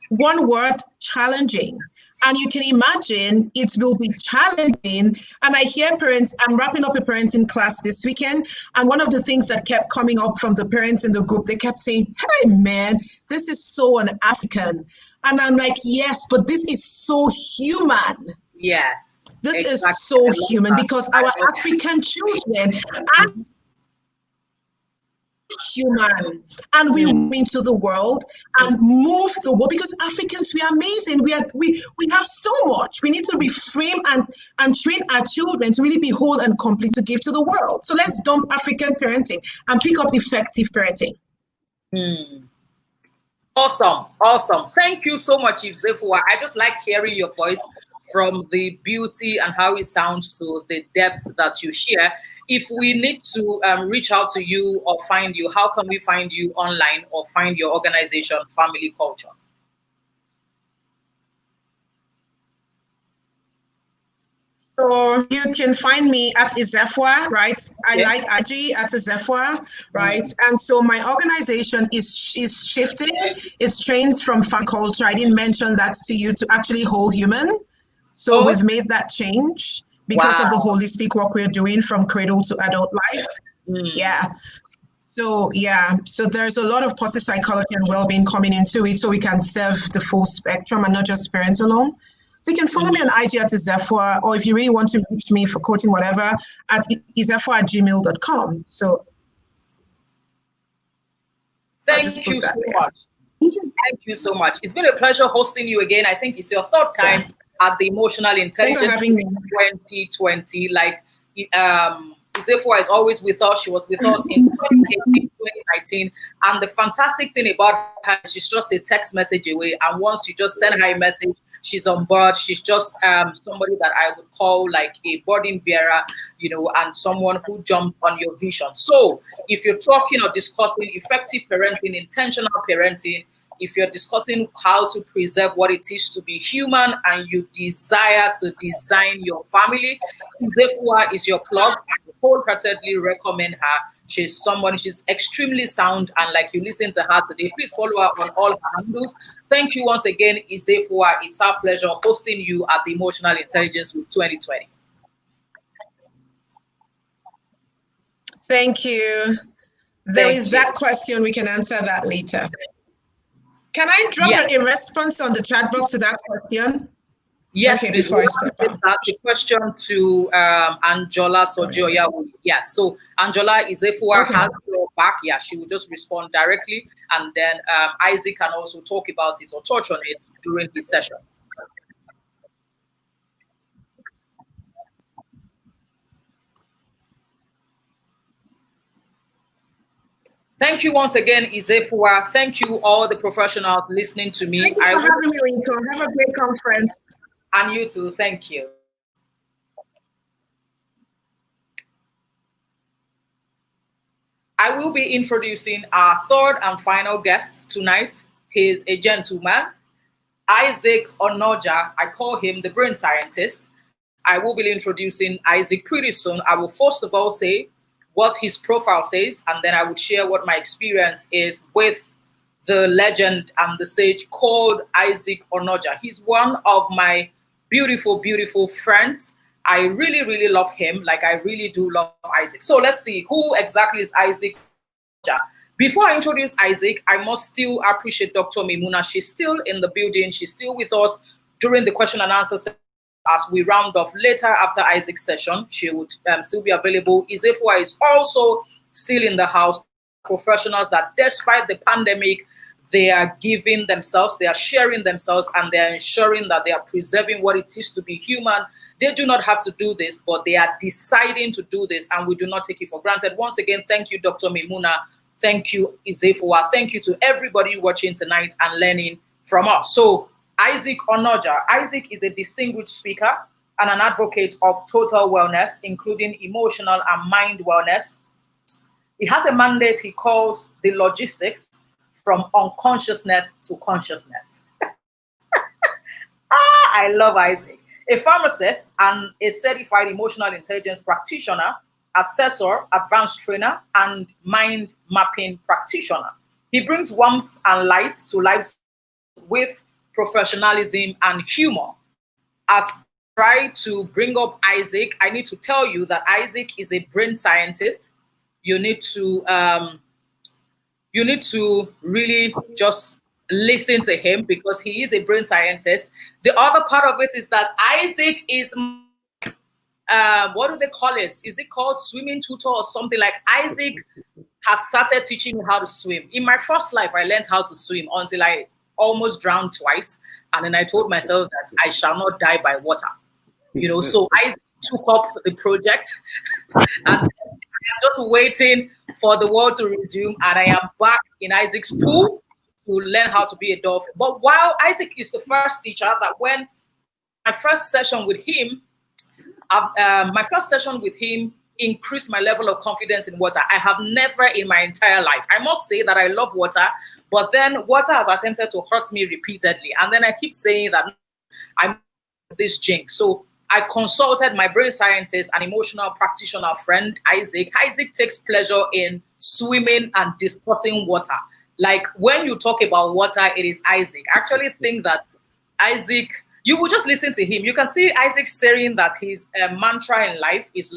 Speaker 3: One word, challenging. And you can imagine it will be challenging. And I hear parents, I'm wrapping up a parenting class this weekend. And one of the things that kept coming up from the parents in the group, they kept saying, "Hey man, this is so un-African." And I'm like, yes, but this is so human.
Speaker 1: Yes.
Speaker 3: This is so human because our African children are human, and we move into the world and move the world because Africans, we are amazing. We have so much. We need to reframe and train our children to really be whole and complete to give to the world. So let's dump African parenting and pick up effective parenting.
Speaker 1: Awesome. Thank you so much, Izefua. I just like hearing your voice from the beauty and how it sounds to the depth that you share. If we need to reach out to you or find you, how can we find you online or find your organization, Family Culture?
Speaker 3: So you can find me at Izefwa, right? I like IG at Izefwa, right? And so my organization is shifting. It's changed from family culture. I didn't mention that to you, to actually whole human. So we've made that change because of the holistic work we're doing from cradle to adult life. Yeah. So there's a lot of positive psychology and well-being coming into it, so we can serve the full spectrum and not just parents alone. So you can follow me on IG at Izefwa, or if you really want to reach me for coaching, whatever, at izefwa@gmail.com. So
Speaker 1: thank you so much. Thank you so much. It's been a pleasure hosting you again. I think it's your third time at the Emotional Intelligence 2020. Like, Izefwa is always with us. She was with us in 2018, 2019. And the fantastic thing about her, she's just a text message away. And once you just send her a message, she's on board. She's just somebody that I would call like a burden bearer, you know, and someone who jumps on your vision. So if you're talking or discussing effective parenting, intentional parenting, if you're discussing how to preserve what it is to be human and you desire to design your family, Izefwa is your plug. I wholeheartedly recommend her. She's extremely sound, and like you listen to her today, please follow her on all her handles. Thank you once again, Izefwa. It's our pleasure hosting you at the Emotional Intelligence Week 2020.
Speaker 3: Thank you. There is that question. We can answer that later. Can I drop a response on the chat box to that question?
Speaker 1: Yes,
Speaker 3: okay, before I step out.
Speaker 1: The question to Anjola Sojoya. Yes, so Anjola Izefwa has your back. Yeah, she will just respond directly, and then Isaac can also talk about it or touch on it during his session. Thank you once again, Izefwa. Thank you, all the professionals listening to me.
Speaker 3: Thank you for having me, Lincoln. Have a great conference.
Speaker 1: And you too. Thank you. I will be introducing our third and final guest tonight. He is a gentleman, Isaac Onoja. I call him the brain scientist. I will be introducing Isaac pretty soon. I will first of all say what his profile says, and then I would share what my experience is with the legend and the sage called Isaac Onoja. He's one of my beautiful, beautiful friends. I really, really love him. Like, I really do love Isaac. So let's see, who exactly is Isaac Onoja? Before I introduce Isaac, I must still appreciate Dr. Maymunah. She's still in the building. She's still with us during the question and answer session. As we round off later after Isaac's session, she would still be available. Izefwa is also still in the house. Professionals that, despite the pandemic, they are giving themselves, they are sharing themselves, and they are ensuring that they are preserving what it is to be human. They do not have to do this, but they are deciding to do this, and we do not take it for granted. Once again, thank you, Dr. Maymunah. Thank you, Izefwa. Thank you to everybody watching tonight and learning from us. So, Isaac Onoja. Isaac is a distinguished speaker and an advocate of total wellness, including emotional and mind wellness. He has a mandate he calls the logistics from unconsciousness to consciousness. I love Isaac. A pharmacist and a certified emotional intelligence practitioner, assessor, advanced trainer, and mind mapping practitioner. He brings warmth and light to life with professionalism and humor. As I try to bring up Isaac, I need to tell you that Isaac is a brain scientist. You need to really just listen to him because he is a brain scientist. The other part of it is that Isaac is, what do they call it? Is it called swimming tutor or something? Like, Isaac has started teaching me how to swim. In my first life, I learned how to swim until I almost drowned twice. And then I told myself that I shall not die by water. You know, so I took up the project and I'm just waiting for the world to resume. And I am back in Isaac's pool to learn how to be a dolphin. But while Isaac is the first teacher that when my first session with him, increased my level of confidence in water. I have never in my entire life. I must say that I love water, but then water has attempted to hurt me repeatedly. And then I keep saying that I'm this jinx. So I consulted my brain scientist and emotional practitioner friend, Isaac. Isaac takes pleasure in swimming and discussing water. Like when you talk about water, it is Isaac. I actually think that Isaac, you will just listen to him. You can see Isaac saying that his mantra in life is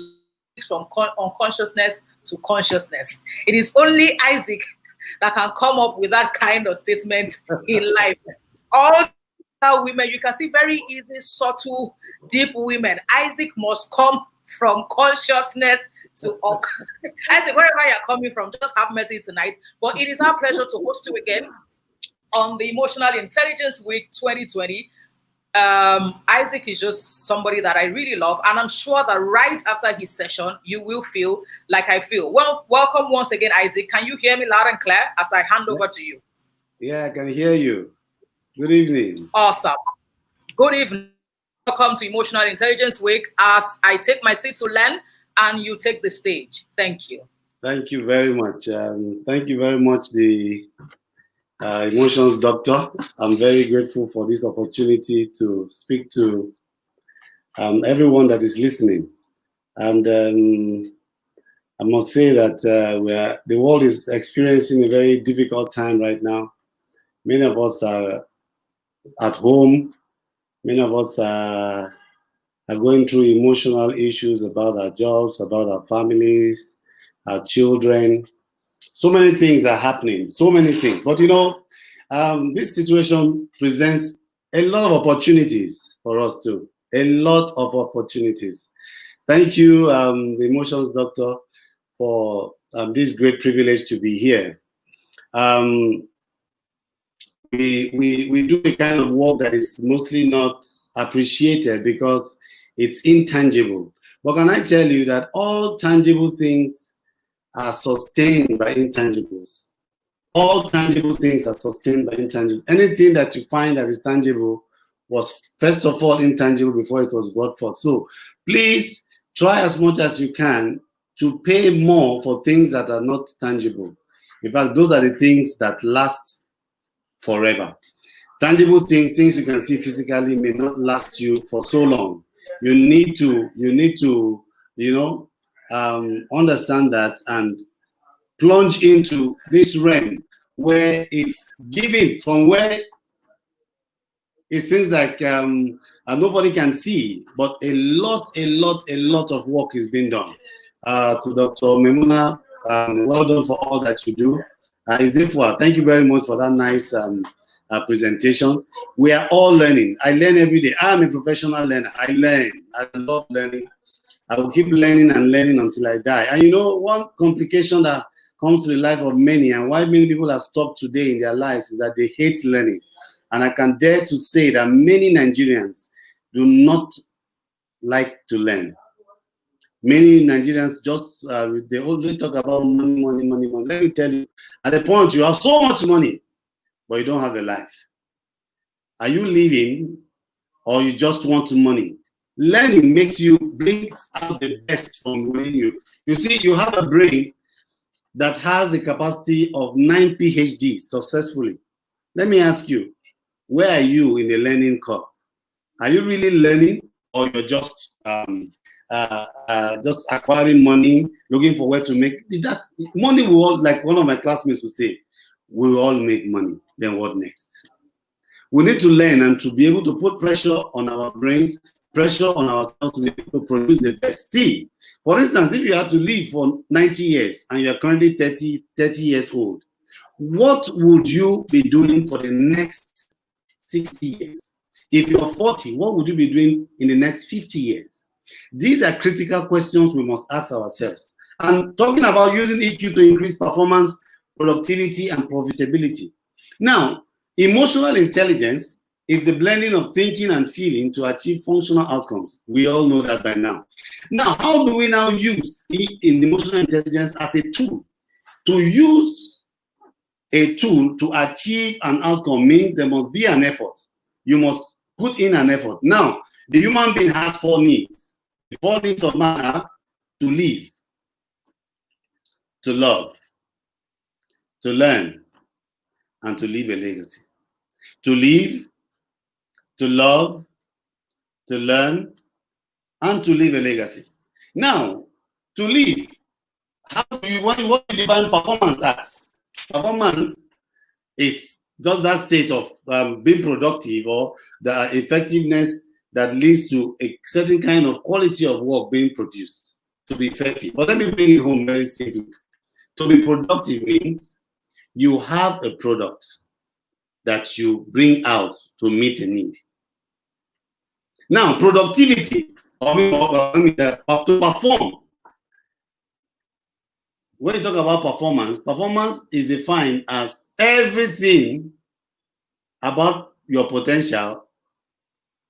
Speaker 1: from unconsciousness to consciousness. It is only Isaac that can come up with that kind of statement in life. All women, you can see very easy, subtle, deep women. Isaac must come from consciousness to Isaac, wherever you're coming from, just have mercy tonight. But it is our pleasure to host you again on the Emotional Intelligence Week 2020. Isaac is just somebody that I really love, and I'm sure that right after his session, you will feel like I feel. Well, welcome once again, Isaac. Can you hear me loud and clear as I hand over to you?
Speaker 4: Yeah, I can hear you. Good evening.
Speaker 1: Awesome. Good evening. Welcome to Emotional Intelligence Week as I take my seat to learn and you take the stage. Thank you.
Speaker 4: Thank you very much. Thank you very much, the emotions doctor. I'm very grateful for this opportunity to speak to everyone that is listening. And I must say that the world is experiencing a very difficult time right now. Many of us are at home. Many of us are going through emotional issues about our jobs, about our families, our children. So many things are happening, so many things. But you know, this situation presents a lot of opportunities for us too. A lot of opportunities. Thank you, the emotions doctor, for this great privilege to be here. We do a kind of work that is mostly not appreciated because it's intangible. But can I tell you that all tangible things are sustained by intangibles? All tangible things are sustained by intangibles. Anything that you find that is tangible was first of all intangible before it was brought forth. So please try as much as you can to pay more for things that are not tangible. In fact, those are the things that last forever. Tangible things you can see physically may not last you for so long. You need to understand that and plunge into this realm where it's given from where it seems like nobody can see, but a lot of work is being done. To Dr. Maymunah, well done for all that you do. Izifwa, thank you very much for that nice presentation. We are all learning. I learn every day. I'm a professional learner. I learn. I love learning. I will keep learning and learning until I die. And you know, one complication that comes to the life of many and why many people are stopped today in their lives is that they hate learning. And I can dare to say that many Nigerians do not like to learn. Many Nigerians just, they always talk about money. Let me tell you, at the point you have so much money, but you don't have a life. Are you living or you just want money? Learning brings out the best from within you. You see, you have a brain that has the capacity of 9 PhDs successfully. Let me ask you, where are you in the learning curve? Are you really learning or you're just acquiring money, looking for where to make that money? Will, like one of my classmates would say, we will all make money. Then what next? We need to learn and to be able to put pressure on our brains, pressure on ourselves to be able to produce the best. See, for instance, if you had to live for 90 years and you're currently 30 years old, what would you be doing for the next 60 years? If you're 40, what would you be doing in the next 50 years? These are critical questions we must ask ourselves. And talking about using EQ to increase performance, productivity, and profitability. Now, emotional intelligence is the blending of thinking and feeling to achieve functional outcomes. We all know that by now. Now, how do we now use emotional intelligence as a tool? To use a tool to achieve an outcome means there must be an effort. You must put in an effort. Now, The human being has 4 needs. The 4 needs of man are to live, to love, to learn, and to leave a legacy. To live, to love, to learn, and to leave a legacy. Now, to live, what do you define performance as? Performance is just that state of being productive, or the effectiveness that leads to a certain kind of quality of work being produced to be effective. But let me bring it home very simply. To be productive means you have a product that you bring out to meet a need. Now, productivity, to perform. When you talk about performance, performance is defined as everything about your potential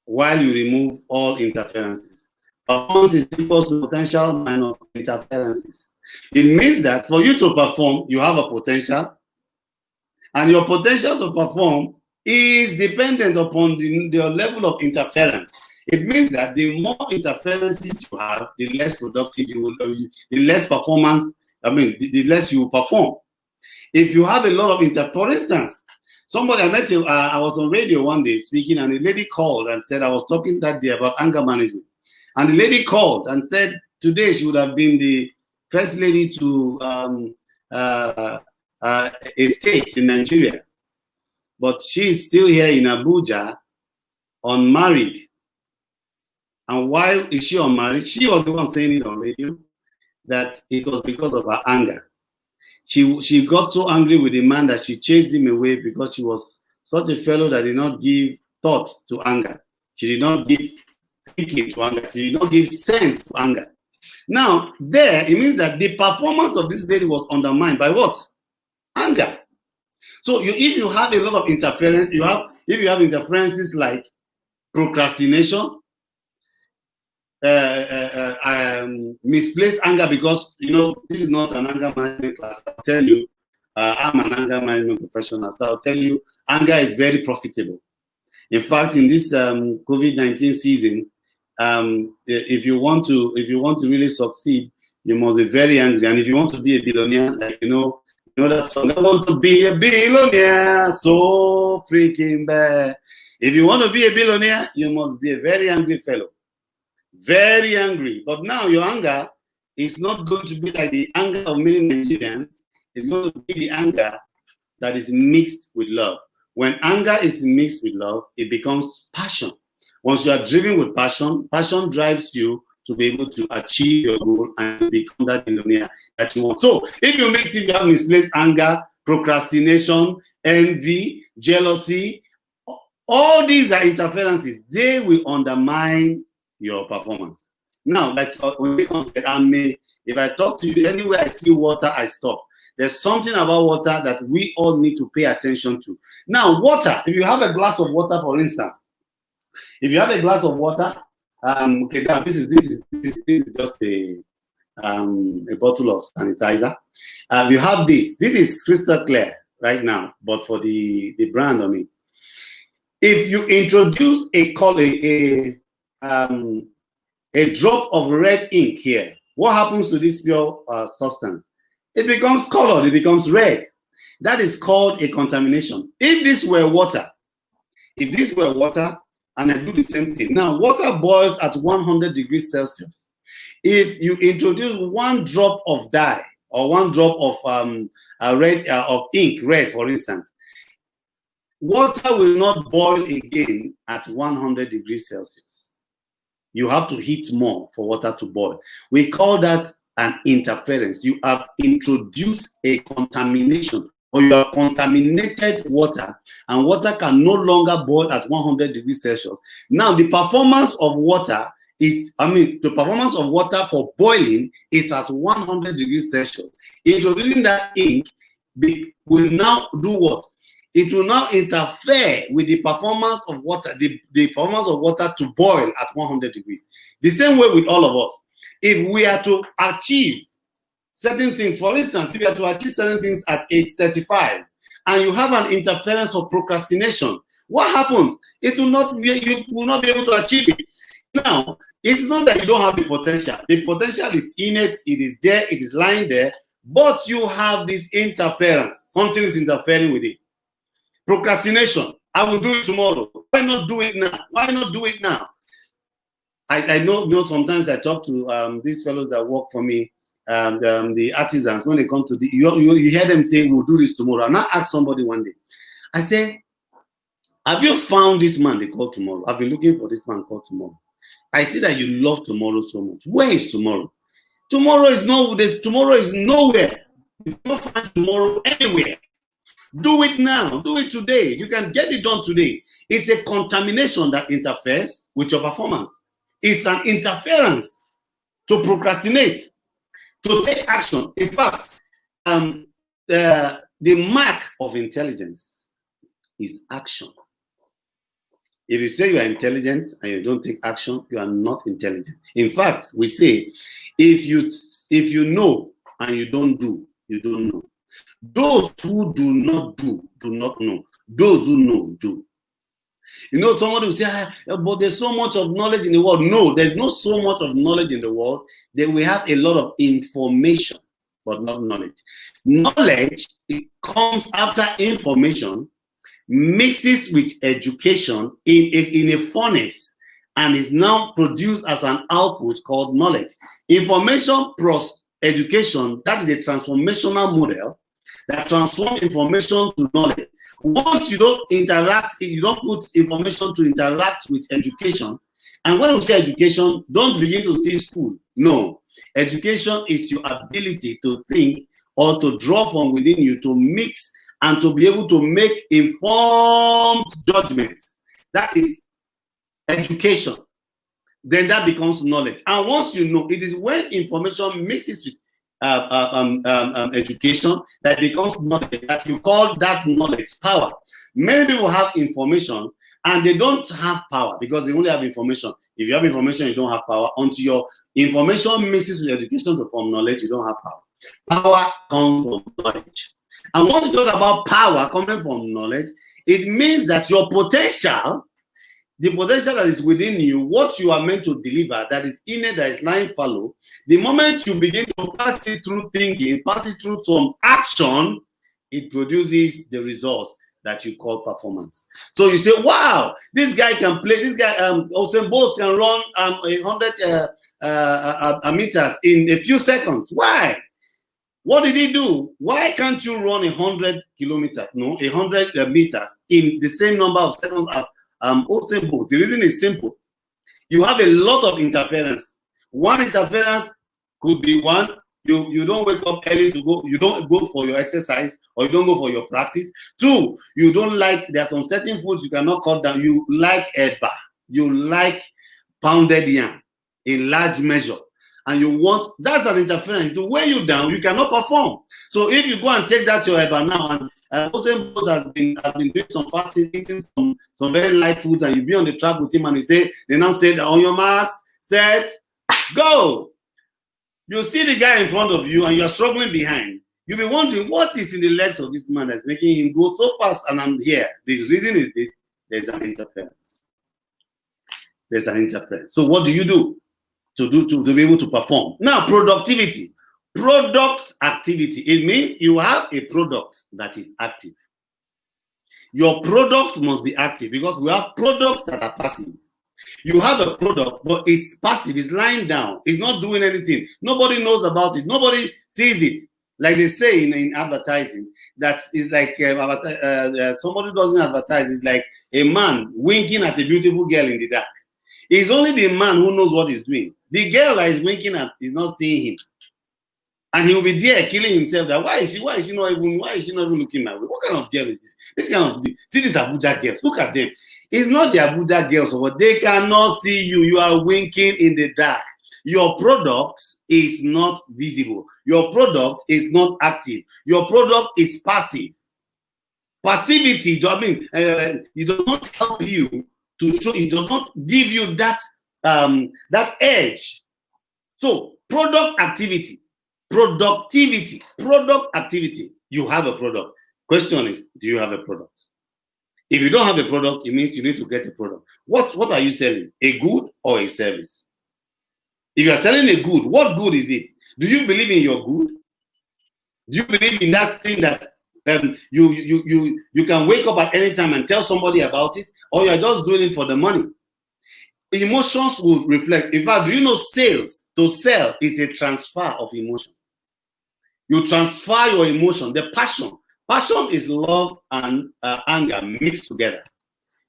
Speaker 4: while you remove all interferences. Performance is equal to potential minus interferences. It means that for you to perform, you have a potential, and your potential to perform is dependent upon the level of interference. It means that the more interferences you have, the less productive you will be, the less performance, the less you will perform. If you have a lot of for instance, somebody I met, I was on radio one day speaking, and a lady called and said, I was talking that day about anger management. And the lady called and said today she would have been the first lady to a state in Nigeria. But she is still here in Abuja, unmarried. And why is she unmarried? She was the one saying it on radio, that it was because of her anger. She got so angry with the man that she chased him away because she was such a fellow that did not give thought to anger. She did not give thinking to anger. She did not give sense to anger. Now, there, it means that the performance of this lady was undermined by what? Anger. So if you have a lot of interference, if you have interferences like procrastination, misplaced anger, because this is not an anger management class. I'll tell you, I'm an anger management professional, so I'll tell you, anger is very profitable. In fact, in this COVID-19 season, if you want to really succeed, you must be very angry. And if you want to be a billionaire, like you know that song, I want to be a billionaire, so freaking bad. If you want to be a billionaire, you must be a very angry fellow. Very angry. But now your anger is not going to be like the anger of many Nigerians. It's going to be the anger that is mixed with love. When anger is mixed with love, it becomes passion. Once you are driven with passion, passion drives you to be able to achieve your goal and become that billionaire that you want. So if you have misplaced anger, procrastination, envy, jealousy, all these are interferences. They will undermine your performance. Now, like when we said, if I talk to you anywhere I see water, I stop. There's something about water that we all need to pay attention to. Now, water, if you have a glass of water, for instance, if you have a glass of water, okay, now this is just a bottle of sanitizer. You have this is crystal clear right now, but for the brand on it. If you introduce a color, a drop of red ink here, what happens to this pure substance? It becomes colored, it becomes red. That is called a contamination. If this were water, and I do the same thing. Now, water boils at 100 degrees Celsius. If you introduce one drop of dye or one drop of ink, red, for instance, water will not boil again at 100 degrees Celsius. You have to heat more for water to boil. We call that an interference. You have introduced a contamination, or you have contaminated water, and water can no longer boil at 100 degrees Celsius. Now, the performance of water the performance of water for boiling is at 100 degrees Celsius. Introducing that ink will now do what? It will now interfere with the performance of water, the performance of water to boil at 100 degrees. The same way with all of us. If we are to achieve certain things, for instance, if you are to achieve certain things at age 35, and you have an interference of procrastination, what happens? You will not be able to achieve it. Now, it's not that you don't have the potential. The potential is innate, it is there, it is lying there, but you have this interference. Something is interfering with it. Procrastination. I will do it tomorrow. Why not do it now? Why not do it now? I know sometimes I talk to these fellows that work for me, the artisans, when they come to you hear them say, we'll do this tomorrow. And I ask somebody one day, I say, have you found this man they call tomorrow? I've been looking for this man called tomorrow. I see that you love tomorrow so much. Where is tomorrow? Tomorrow is nowhere. You don't find tomorrow anywhere. Do it now. Do it today. You can get it done today. It's a contamination that interferes with your performance. It's an interference to procrastinate, to take action. In fact, the mark of intelligence is action. If you say you are intelligent and you don't take action, you are not intelligent. In fact, we say, if you know and you don't do, you don't know. Those who do not do not know. Those who know, do. You know, somebody will say, but there's so much of knowledge in the world. No, there's not so much of knowledge in the world. Then we have a lot of information, but not knowledge. Knowledge, it comes after information, mixes with education in a furnace, and is now produced as an output called knowledge. Information plus education, that is a transformational model that transforms information to knowledge. Once you don't interact, you don't put information to interact with education. And when we say education, don't begin to see school. No. Education is your ability to think or to draw from within you, to mix and to be able to make informed judgments. That is education. Then that becomes knowledge. And once you know, it is when information mixes with education that becomes knowledge, that you call that knowledge power. Many people have information and they don't have power because they only have information. If you have information, you don't have power. Until your information mixes with education to form knowledge, you don't have power. Power comes from knowledge. And once you talk about power coming from knowledge, it means that your potential, the potential that is within you, what you are meant to deliver, that is innate, that is lying fallow, the moment you begin to pass it through thinking, pass it through some action, it produces the results that you call performance. So you say, wow, this guy can play, this guy, Usain Bolt can run 100 meters in a few seconds. Why? What did he do? Why can't you run 100 kilometers, no, 100 meters in the same number of seconds as Usain Bolt? The reason is simple. You have a lot of interference. One interference could be one, you don't wake up early to go, you don't go for your exercise or you don't go for your practice. Two, you don't like, there are some certain foods you cannot cut down. You like eba, you like pounded yam in large measure. And you want, that's an interference. To weigh you down, you cannot perform. So if you go and take that to your eba now, and Usain Bolt has been doing some fasting, eating some very light foods, and you be on the track with him and you say, they now say that on your marks, set, go. You see the guy in front of you and you're struggling behind. You'll be wondering, what is in the legs of this man that's making him go so fast and I'm here? The reason is this, there's an interference. There's an interference. So what do you do to be able to perform? Now, productivity. Product activity. It means you have a product that is active. Your product must be active because we have products that are passive. You have a product, but it's passive, it's lying down, it's not doing anything. Nobody knows about it, nobody sees it. Like they say in advertising, that is like somebody doesn't advertise, it's like a man winking at a beautiful girl in the dark. It's only the man who knows what he's doing. The girl that is winking at is not seeing him. And he will be there killing himself. That why is she not even looking my way? What kind of girl is this? This kind of, see these Abuja girls, look at them. It's not the Abuja girls, but they cannot see you. You are winking in the dark. Your product is not visible. Your product is not active. Your product is passive. Passivity, I mean, it does not help you to show. It does not give you that that edge. So, product activity, productivity, product activity. You have a product. Question is, do you have a product? If you don't have a product, it means you need to get a product. What are you selling? A good or a service? If you are selling a good, what good is it? Do you believe in your good? Do you believe in that thing that you can wake up at any time and tell somebody about it, or you're just doing it for the money? Emotions will reflect. In fact, do you know sales? To sell is a transfer of emotion. You transfer your emotion, the passion. Passion is love and anger mixed together.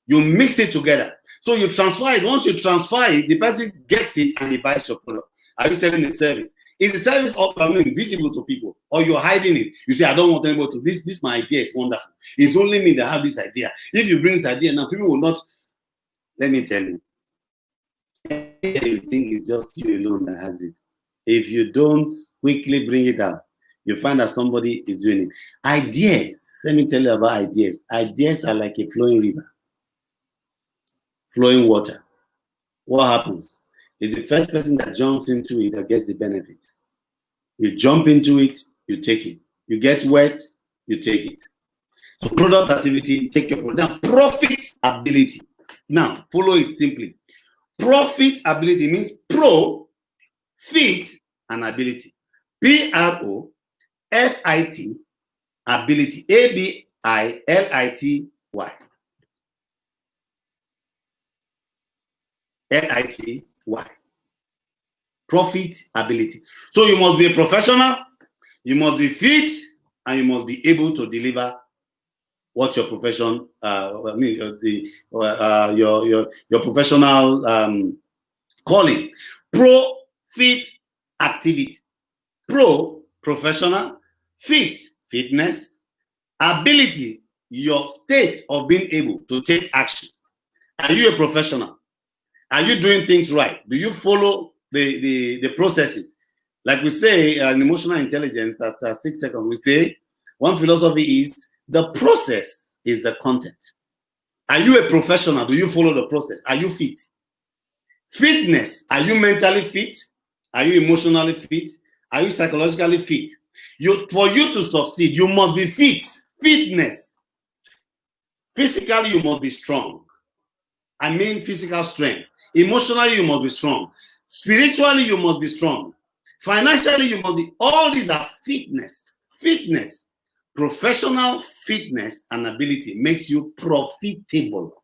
Speaker 4: You mix it together. So you transfer it. Once you transfer it, the person gets it and he buys your product. Are you selling a service? Is the service visible to people, or you're hiding it? You say, I don't want anybody to. This my idea is wonderful. It's only me that have this idea. If you bring this idea now, people will not. Let me tell you. You think it's just you alone that has it. If you don't quickly bring it up, you find that somebody is doing it. Ideas. Let me tell you about ideas. Ideas are like a flowing river. Flowing water. What happens? It's the first person that jumps into it that gets the benefit. You jump into it, you take it. You get wet, you take it. So product activity, take your product. Now, profitability. Now, follow it simply. Profitability means pro, fit, and ability. P-R-O-F-I-T, ability. A-B-I-L-I-T-Y. L-I-T-Y. Profitability. So you must be a professional, you must be fit, and you must be able to deliver what your profession, your professional calling. Pro, fit, activity. Pro, professional. Fit, fitness. Ability, your state of being able to take action. Are you a professional? Are you doing things right? Do you follow the processes? Like we say in emotional intelligence, at 6 seconds, we say one philosophy is the process is the content. Are you a professional? Do you follow the process? Are you fit? Fitness, are you mentally fit? Are you emotionally fit? Are you psychologically fit? For you to succeed, you must be fit. Fitness. Physically, you must be strong. I mean physical strength. Emotionally, you must be strong. Spiritually, you must be strong. Financially, you must be. All these are fitness. Fitness. Professional fitness and ability makes you profitable.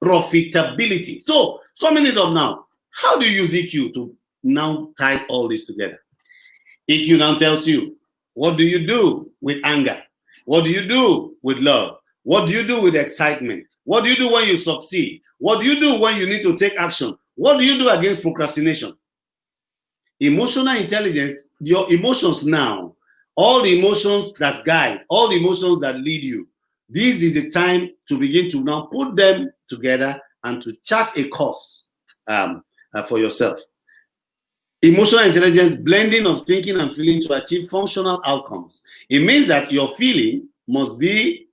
Speaker 4: Profitability. So many of them now. How do you use EQ to now tie all this together? EQ now tells you, what do you do with anger? What do you do with love? What do you do with excitement? What do you do when you succeed? What do you do when you need to take action? What do you do against procrastination? Emotional intelligence, your emotions now, all the emotions that guide, all the emotions that lead you, this is the time to begin to now put them together and to chart a course for yourself. Emotional intelligence, blending of thinking and feeling to achieve functional outcomes. It means that your feeling must be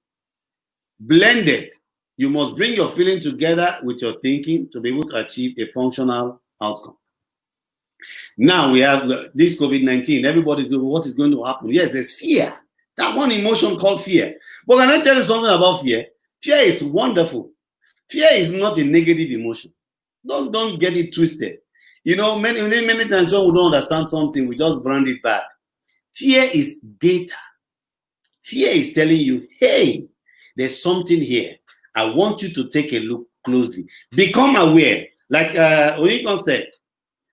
Speaker 4: blended. You must bring your feeling together with your thinking to be able to achieve a functional outcome. Now we have this COVID-19. Everybody's doing what is going to happen. Yes, there's fear. That one emotion called fear. But can I tell you something about fear? Fear is wonderful. Fear is not a negative emotion. Don't get it twisted. You know, many times when we don't understand something, we just brand it bad. Fear is data. Fear is telling you, hey, there's something here. I want you to take a look closely. Become aware. Like Oyinkansola said,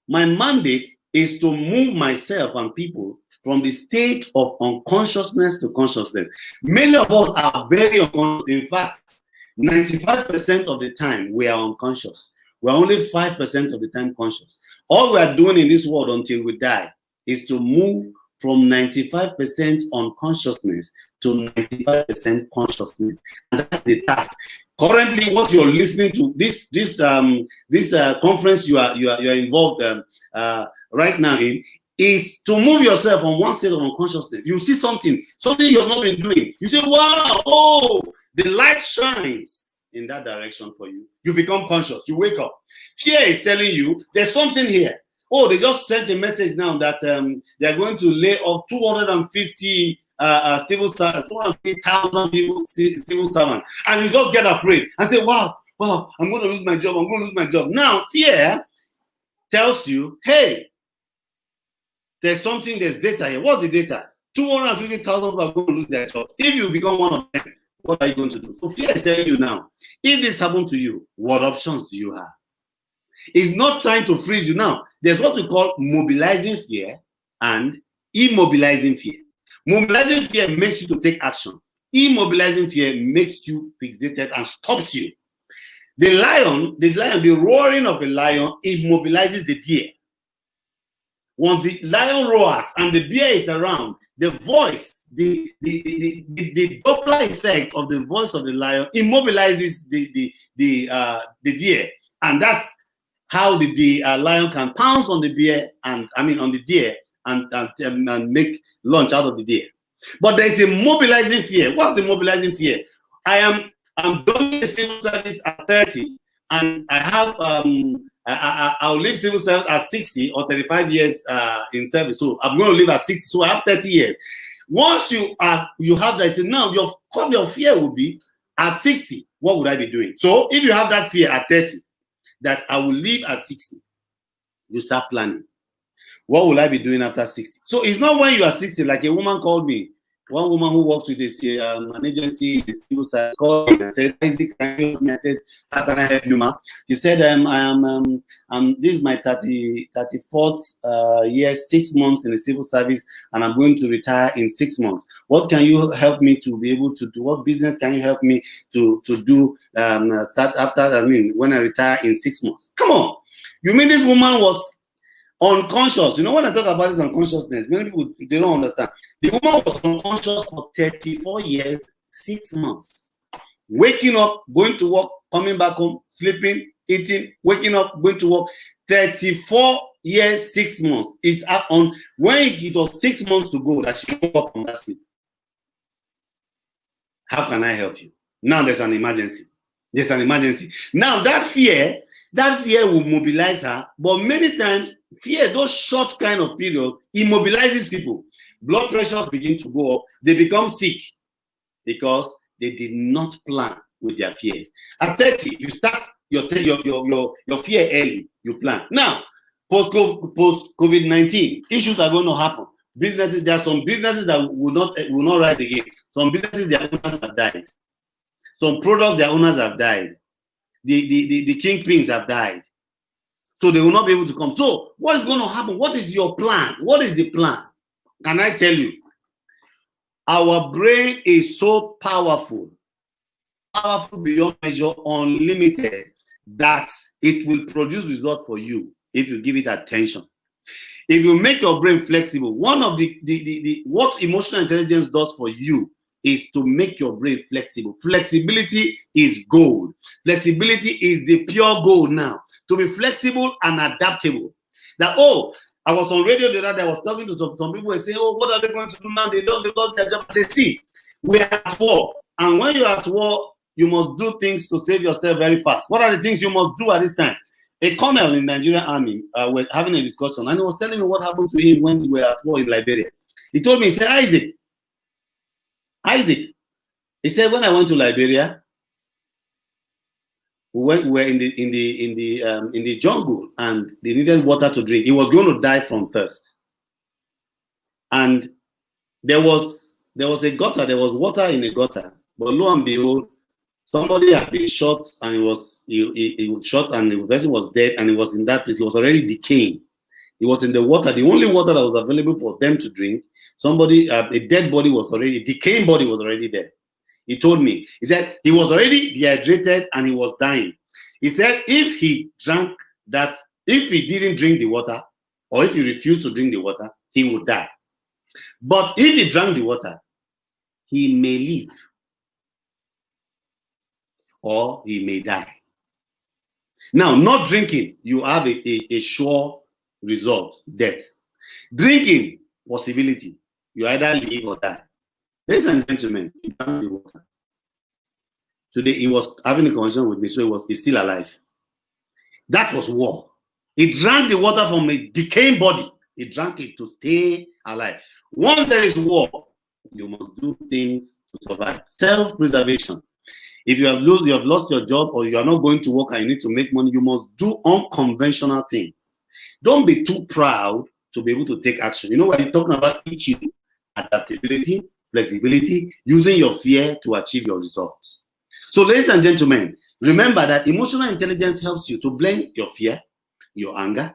Speaker 4: my mandate is to move myself and people from the state of unconsciousness to consciousness. Many of us are very unconscious. In fact, 95% of the time we are unconscious. We're only 5% of the time conscious. All we are doing in this world until we die is to move from 95% unconsciousness to 95% consciousness. And that's the task. Currently, what you're listening to, this conference you are involved right now in, is to move yourself from one state of unconsciousness. You see something you have not been doing. You say, wow, oh, the light shines in that direction for you. You become conscious. You wake up. Fear is telling you there's something here. Oh, they just sent a message now that they are going to lay off 250 civil servants, 250,000 people, civil servants, and you just get afraid and say, wow, I'm going to lose my job. I'm going to lose my job. Now, fear tells you, hey, there's something, there's data here. What's the data? 250,000 people are going to lose their job. If you become one of them, what are you going to do? So fear is telling you now, if this happened to you, what options do you have? It's not trying to freeze you now. There's what we call mobilizing fear and immobilizing fear. Mobilizing fear makes you to take action. Immobilizing fear makes you fixated and stops you. The roaring of a lion immobilizes the deer. Once the lion roars and the deer is around, the voice, the Doppler effect of the voice of the lion immobilizes the deer, and that's how the lion can pounce on the deer and make lunch out of the deer. But there is a mobilizing fear. What's the mobilizing fear? I'm done the civil service at 30, and I have I'll leave civil service at 60 or 35 years in service. So I'm going to leave at 60. So I have 30 years. Once you have that, now your fear will be at 60. What would I be doing? So if you have that fear at 30, that I will leave at 60, you start planning. What will I be doing after 60? So it's not when you are 60, like a woman called me. One woman who works with this an agency, the civil service, called me and said, Isaac, can you help me? I said, how can I help you, ma? She said, this is my 34th year, 6 months in the civil service, and I'm going to retire in 6 months. What can you help me to be able to do? What business can you help me to do start after, when I retire in 6 months? Come on. You mean this woman was unconscious? You know, when I talk about this unconsciousness, many people, they don't understand. The woman was unconscious for 34 years, 6 months. Waking up, going to work, coming back home, sleeping, eating, waking up, going to work. 34 years, 6 months. It's on when it was 6 months to go that she woke up from that sleep. How can I help you? Now there's an emergency. There's an emergency. Now that fear will mobilize her, but many times fear, those short kind of period, immobilizes people. Blood pressures begin to go up. They become sick because they did not plan with their fears. At 30, you start your fear early. You plan. Now, post COVID-19, issues are going to happen. Businesses, there are some businesses that will not rise again. Some businesses, their owners have died. Some products, their owners have died. The kingpins have died. So they will not be able to come. So what is going to happen? What is your plan? What is the plan? Can I tell you? Our brain is so powerful beyond measure, unlimited, that it will produce results for you if you give it attention. If you make your brain flexible, one of what emotional intelligence does for you is to make your brain flexible. Flexibility is gold. Flexibility is the pure gold now. To be flexible and adaptable. That, I was on radio the other day, I was talking to some people and saying, what are they going to do now? They lost their job. I said, see, we are at war. And when you're at war, you must do things to save yourself very fast. What are the things you must do at this time? A colonel in the Nigerian army, were having a discussion, and he was telling me what happened to him when we were at war in Liberia. He told me, he said, Isaac, he said, when I went to Liberia, we were in the jungle, and they needed water to drink. He was going to die from thirst, and there was a gutter. There was water in a gutter, but lo and behold, somebody had been shot, and he was shot, and the person was dead, and he was in that place. He was already decaying. He was in the water, the only water that was available for them to drink. Somebody, a dead body was already, a decaying body was already there. He told me, he said he was already dehydrated and he was dying. He said if he drank that, if he didn't drink the water, or if he refused to drink the water, he would die. But if he drank the water, he may live or he may die. Now, not drinking, you have a sure result, death. Drinking, possibility, you either live or die. Ladies and gentlemen, he drank the water. Today, he was having a conversation with me, so he's still alive. That was war. He drank the water from a decaying body. He drank it to stay alive. Once there is war, You must do things to survive. Self-preservation. If you have lost your job, or you are not going to work and you need to make money, you must do unconventional things. Don't be too proud to be able to take action. You know, when you're talking about EQ, adaptability, flexibility, using your fear to achieve your results. So, ladies and gentlemen, remember that emotional intelligence helps you to blend your fear, your anger,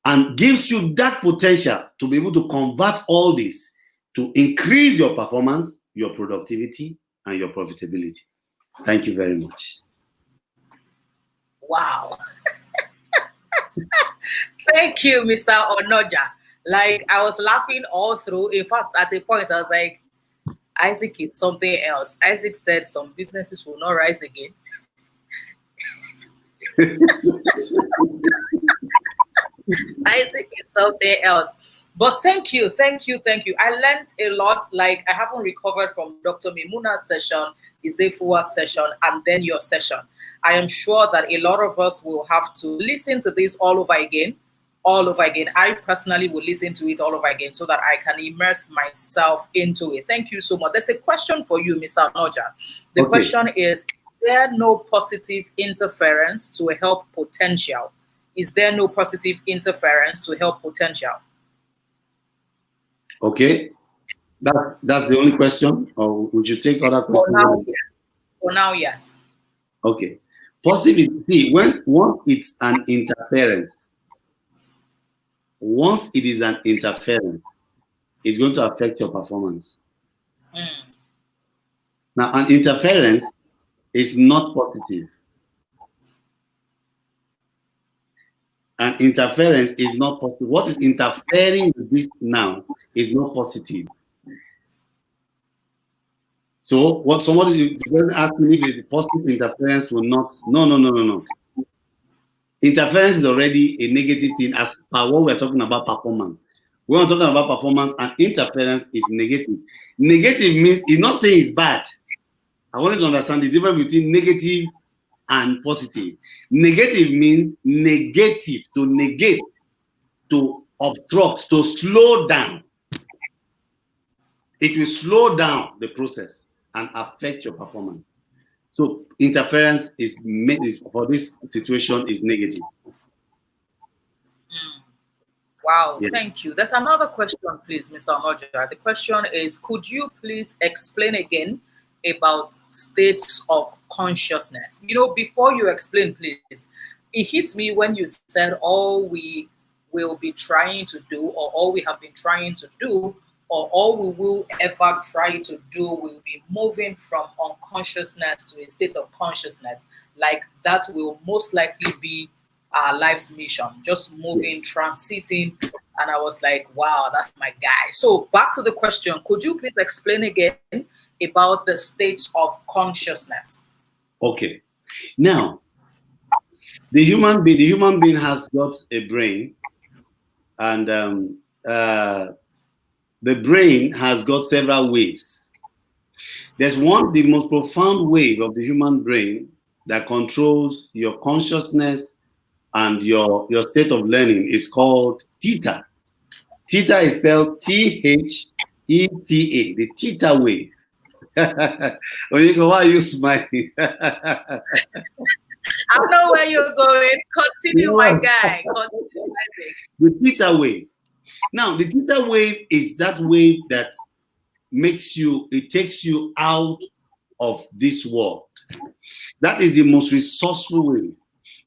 Speaker 4: and gives you that potential to be able to convert all this to increase your performance, your productivity, and your profitability. Thank you very much.
Speaker 1: Wow. Thank you, Mr. Naja. Like, I was laughing all through. In fact, at a point, I was like, Isaac is something else. Isaac said some businesses will not rise again. Isaac is something else. But thank you. I learned a lot. Like, I haven't recovered from Dr. Maymunah's session, Izefua's session, and then your session. I am sure that a lot of us will have to listen to this all over again. I personally will listen to it all over again so that I can immerse myself into it. Thank you so much. There's a question for you, Mr. Naja. The question is there no positive interference to help potential? Is there no positive interference to help potential?
Speaker 4: Okay. That's the only question? Or would you take other questions?
Speaker 1: For now, yes.
Speaker 4: Okay. Positivity, once it's an interference, once it is an interference, it's going to affect your performance. Now, an interference is not positive. An interference is not positive. What is interfering with this now is not positive. So, what somebody asked me if the positive interference will not. No. Interference is already a negative thing as per what we're talking about performance. When we're talking about performance, and interference is negative. Negative means it's not saying it's bad. I want you to understand the difference between negative and positive. Negative means negative, to negate, to obstruct, to slow down. It will slow down the process and affect your performance. So interference is for this situation is negative.
Speaker 1: Wow, yeah. Thank you. There's another question, please, Mr. Naja. The question is, could you please explain again about states of consciousness? You know, before you explain, please, it hit me when you said all we will be trying to do, or all we have been trying to do, or all we will ever try to do will be moving from unconsciousness to a state of consciousness. Like that will most likely be our life's mission, just moving, transiting. And I was like, wow, that's my guy. So back to the question, could you please explain again about the states of consciousness?
Speaker 4: Okay. Now, the human being has got a brain, and the brain has got several waves. There's the most profound wave of the human brain that controls your consciousness and your state of learning is called theta. Theta is spelled T-H-E-T-A, the theta wave. Oyinka, why are you smiling?
Speaker 1: I know where you're going. Continue, my guy. Continue,
Speaker 4: the theta wave. Now, the theta wave is that wave that takes you out of this world. That is the most resourceful wave.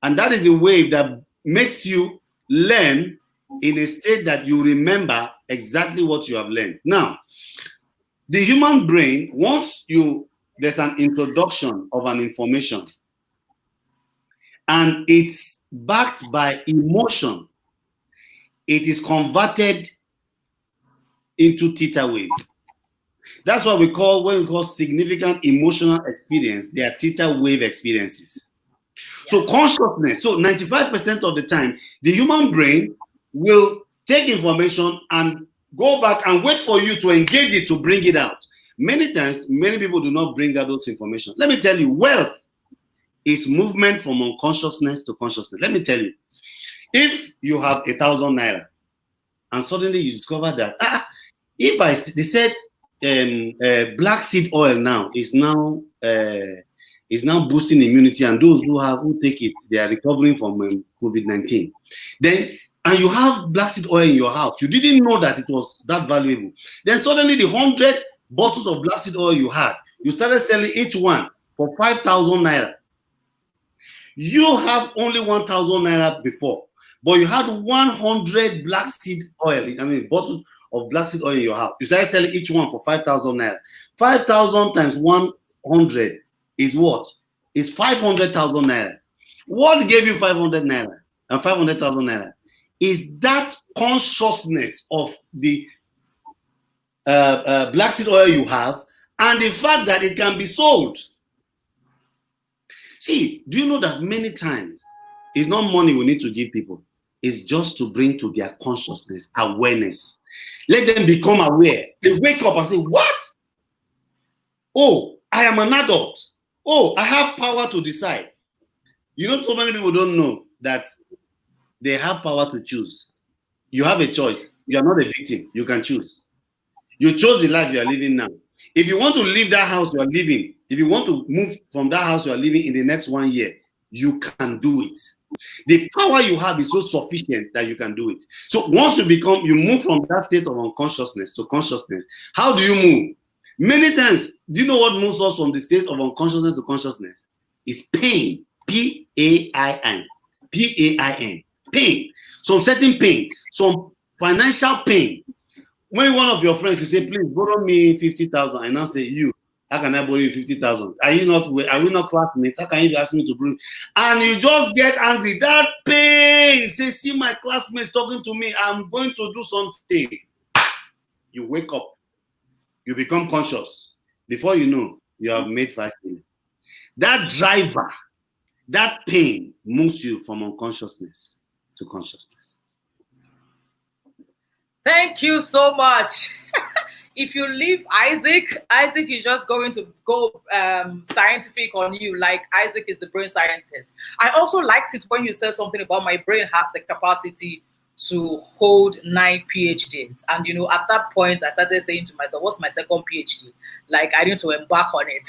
Speaker 4: And that is the wave that makes you learn in a state that you remember exactly what you have learned. Now, the human brain, once there's an introduction of an information, and it's backed by emotion, it is converted into theta wave. That's what when we call significant emotional experience, they are theta wave experiences. So consciousness, so 95% of the time, the human brain will take information and go back and wait for you to engage it to bring it out. Many times, many people do not bring out those information. Let me tell you, wealth is movement from unconsciousness to consciousness. Let me tell you, if you have 1,000 naira and suddenly you discover that, they said black seed oil now is now boosting immunity, and those who take it, they are recovering from COVID-19. Then, and you have black seed oil in your house, you didn't know that it was that valuable. Then suddenly the 100 bottles of black seed oil you had, you started selling each one for 5,000 naira. You have only 1,000 naira before, but you had 100 black seed oil, bottles of black seed oil in your house. You started selling each one for 5,000 naira. 5,000 times 100 is what? It's 500,000 naira. What gave you 500 naira and 500,000 naira is that consciousness of the black seed oil you have, and the fact that it can be sold. See, do you know that many times it's not money we need to give people, it's just to bring to their consciousness awareness. Let them become aware. They wake up and say, what? Oh, I am an adult. Oh, I have power to decide. You know, so many people don't know that they have power to choose. You have a choice. You are not a victim. You can choose. You chose the life you are living now. If you want to leave that house you are living, if you want to move from that house you are living in the next 1 year, you can do it. The power you have is so sufficient that you can do it. So once you move from that state of unconsciousness to consciousness, how do you move? Many times, do you know what moves us from the state of unconsciousness to consciousness? It's pain. P-A-I-N. P-A-I-N. Pain. Some certain pain. Some financial pain. When one of your friends, you say, please borrow me 50,000, and now say, how can I borrow you 50,000? Are we not classmates? How can you ask me to borrow? And you just get angry. That pain. Say, see my classmates talking to me. I'm going to do something. You wake up. You become conscious. Before you know, you have made 5 million. That driver, that pain moves you from unconsciousness to consciousness.
Speaker 1: Thank you so much. If you leave Isaac is just going to go scientific on you, like Isaac is the brain scientist. I also liked it when you said something about my brain has the capacity to hold 9 PhDs. And, you know, at that point, I started saying to myself, what's my second PhD? Like, I need to embark on it.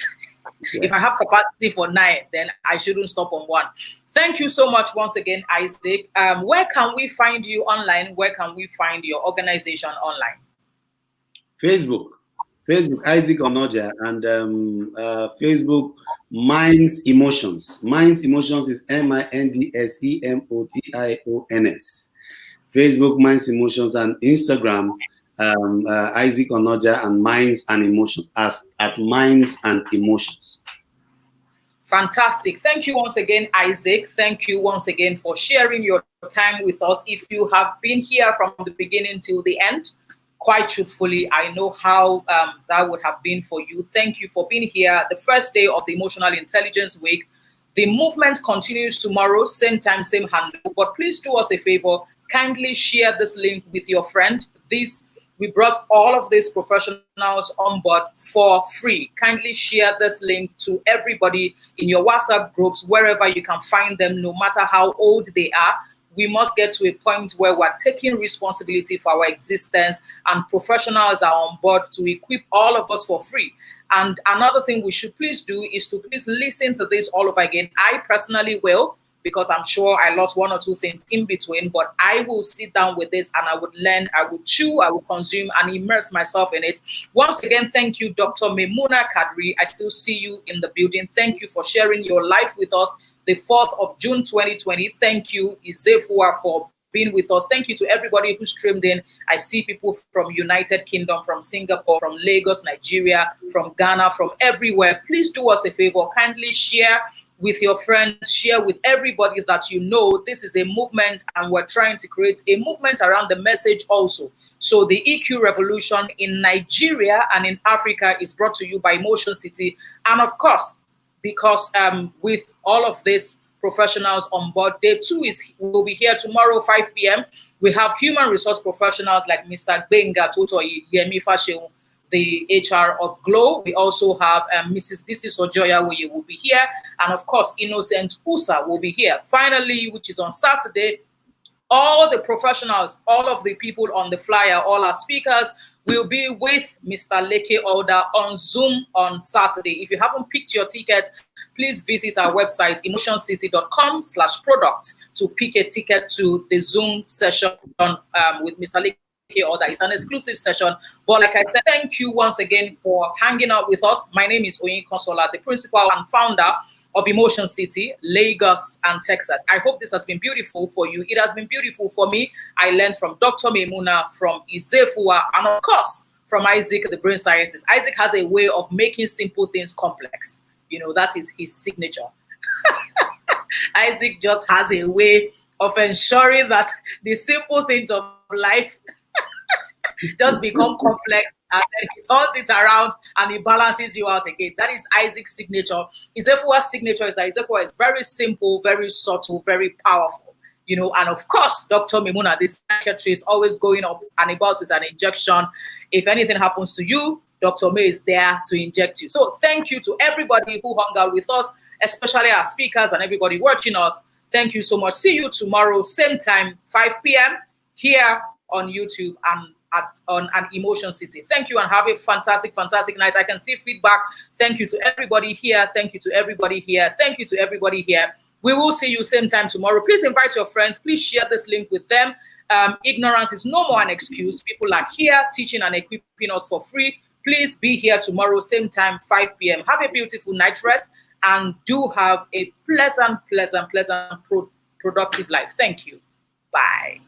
Speaker 1: Yeah. If I have capacity for 9, then I shouldn't stop on 1. Thank you so much once again, Isaac. Where can we find you online? Where can we find your organization online?
Speaker 4: Facebook, Isaac Naja, and Facebook, Minds Emotions. Minds Emotions is MINDSEMOTIONS. Facebook, Minds Emotions, and Instagram, Isaac Naja and Minds and Emotions, at Minds and Emotions.
Speaker 1: Fantastic. Thank you once again, Isaac. Thank you once again for sharing your time with us. If you have been here from the beginning till the end, quite truthfully, I know how that would have been for you. Thank you for being here. The first day of the Emotional Intelligence Week. The movement continues tomorrow, same time, same handle. But please do us a favor. Kindly share this link with your friend. We brought all of these professionals on board for free. Kindly share this link to everybody in your WhatsApp groups, wherever you can find them, no matter how old they are. We must get to a point where we're taking responsibility for our existence, and professionals are on board to equip all of us for free. And another thing we should please do is to please listen to this all over again. I personally will, because I'm sure I lost 1 or 2 things in between, but I will sit down with this and I would learn, I would chew, I will consume and immerse myself in it. Once again, thank you, Dr. Maymunah Kadri. I still see you in the building. Thank you for sharing your life with us. The 4th of June, 2020. Thank you, Izefua, for being with us. Thank you to everybody who streamed in. I see people from United Kingdom, from Singapore, from Lagos, Nigeria, from Ghana, from everywhere. Please do us a favor. Kindly share with your friends, share with everybody that you know. This is a movement, and we're trying to create a movement around the message also. So the EQ revolution in Nigeria and in Africa is brought to you by Motion City. And of course, because with all of these professionals on board, day 2 will be here tomorrow, 5 p.m. We have human resource professionals like Mr. Benga Toto Yemi Fashew, the HR of Glow. We also have Mrs. Bisi Sojoya, who will be here. And of course, Innocent Usa will be here. Finally, which is on Saturday, All the professionals, all of the people on the flyer, all our speakers will be with Mr. Leke Alder on Zoom on Saturday. If you haven't picked your ticket, please visit our website, emotioncity.com/product, to pick a ticket to the Zoom session with Mr. Leke Alder. It's an exclusive session. But like I said, thank you once again for hanging out with us. My name is Oyinkansola, the principal and founder of Emotion City, Lagos and Texas. I hope this has been beautiful for you. It has been beautiful for me. I learned from Dr. Maymunah, from Izefua, and of course, from Isaac, the brain scientist. Isaac has a way of making simple things complex. You know, that is his signature. Isaac just has a way of ensuring that the simple things of life just become complex, and then he turns it around and he balances you out again. That is Isaac's signature. Izefua's signature is that Izefua is very simple, very subtle, very powerful. You know, and of course, Dr. Maymunah, the secretary, is always going up and about with an injection. If anything happens to you, Dr. May is there to inject you. So thank you to everybody who hung out with us, especially our speakers and everybody watching us. Thank you so much. See you tomorrow, same time, 5 p.m. here on YouTube and on Emotion City. Thank you and have a fantastic, fantastic night. I can see feedback. Thank you to everybody here. Thank you to everybody here. Thank you to everybody here. We will see you same time tomorrow. Please invite your friends. Please share this link with them. Ignorance is no more an excuse. People are here teaching and equipping us for free. Please be here tomorrow, same time, 5 p.m. Have a beautiful night rest and do have a pleasant, productive life. Thank you. Bye.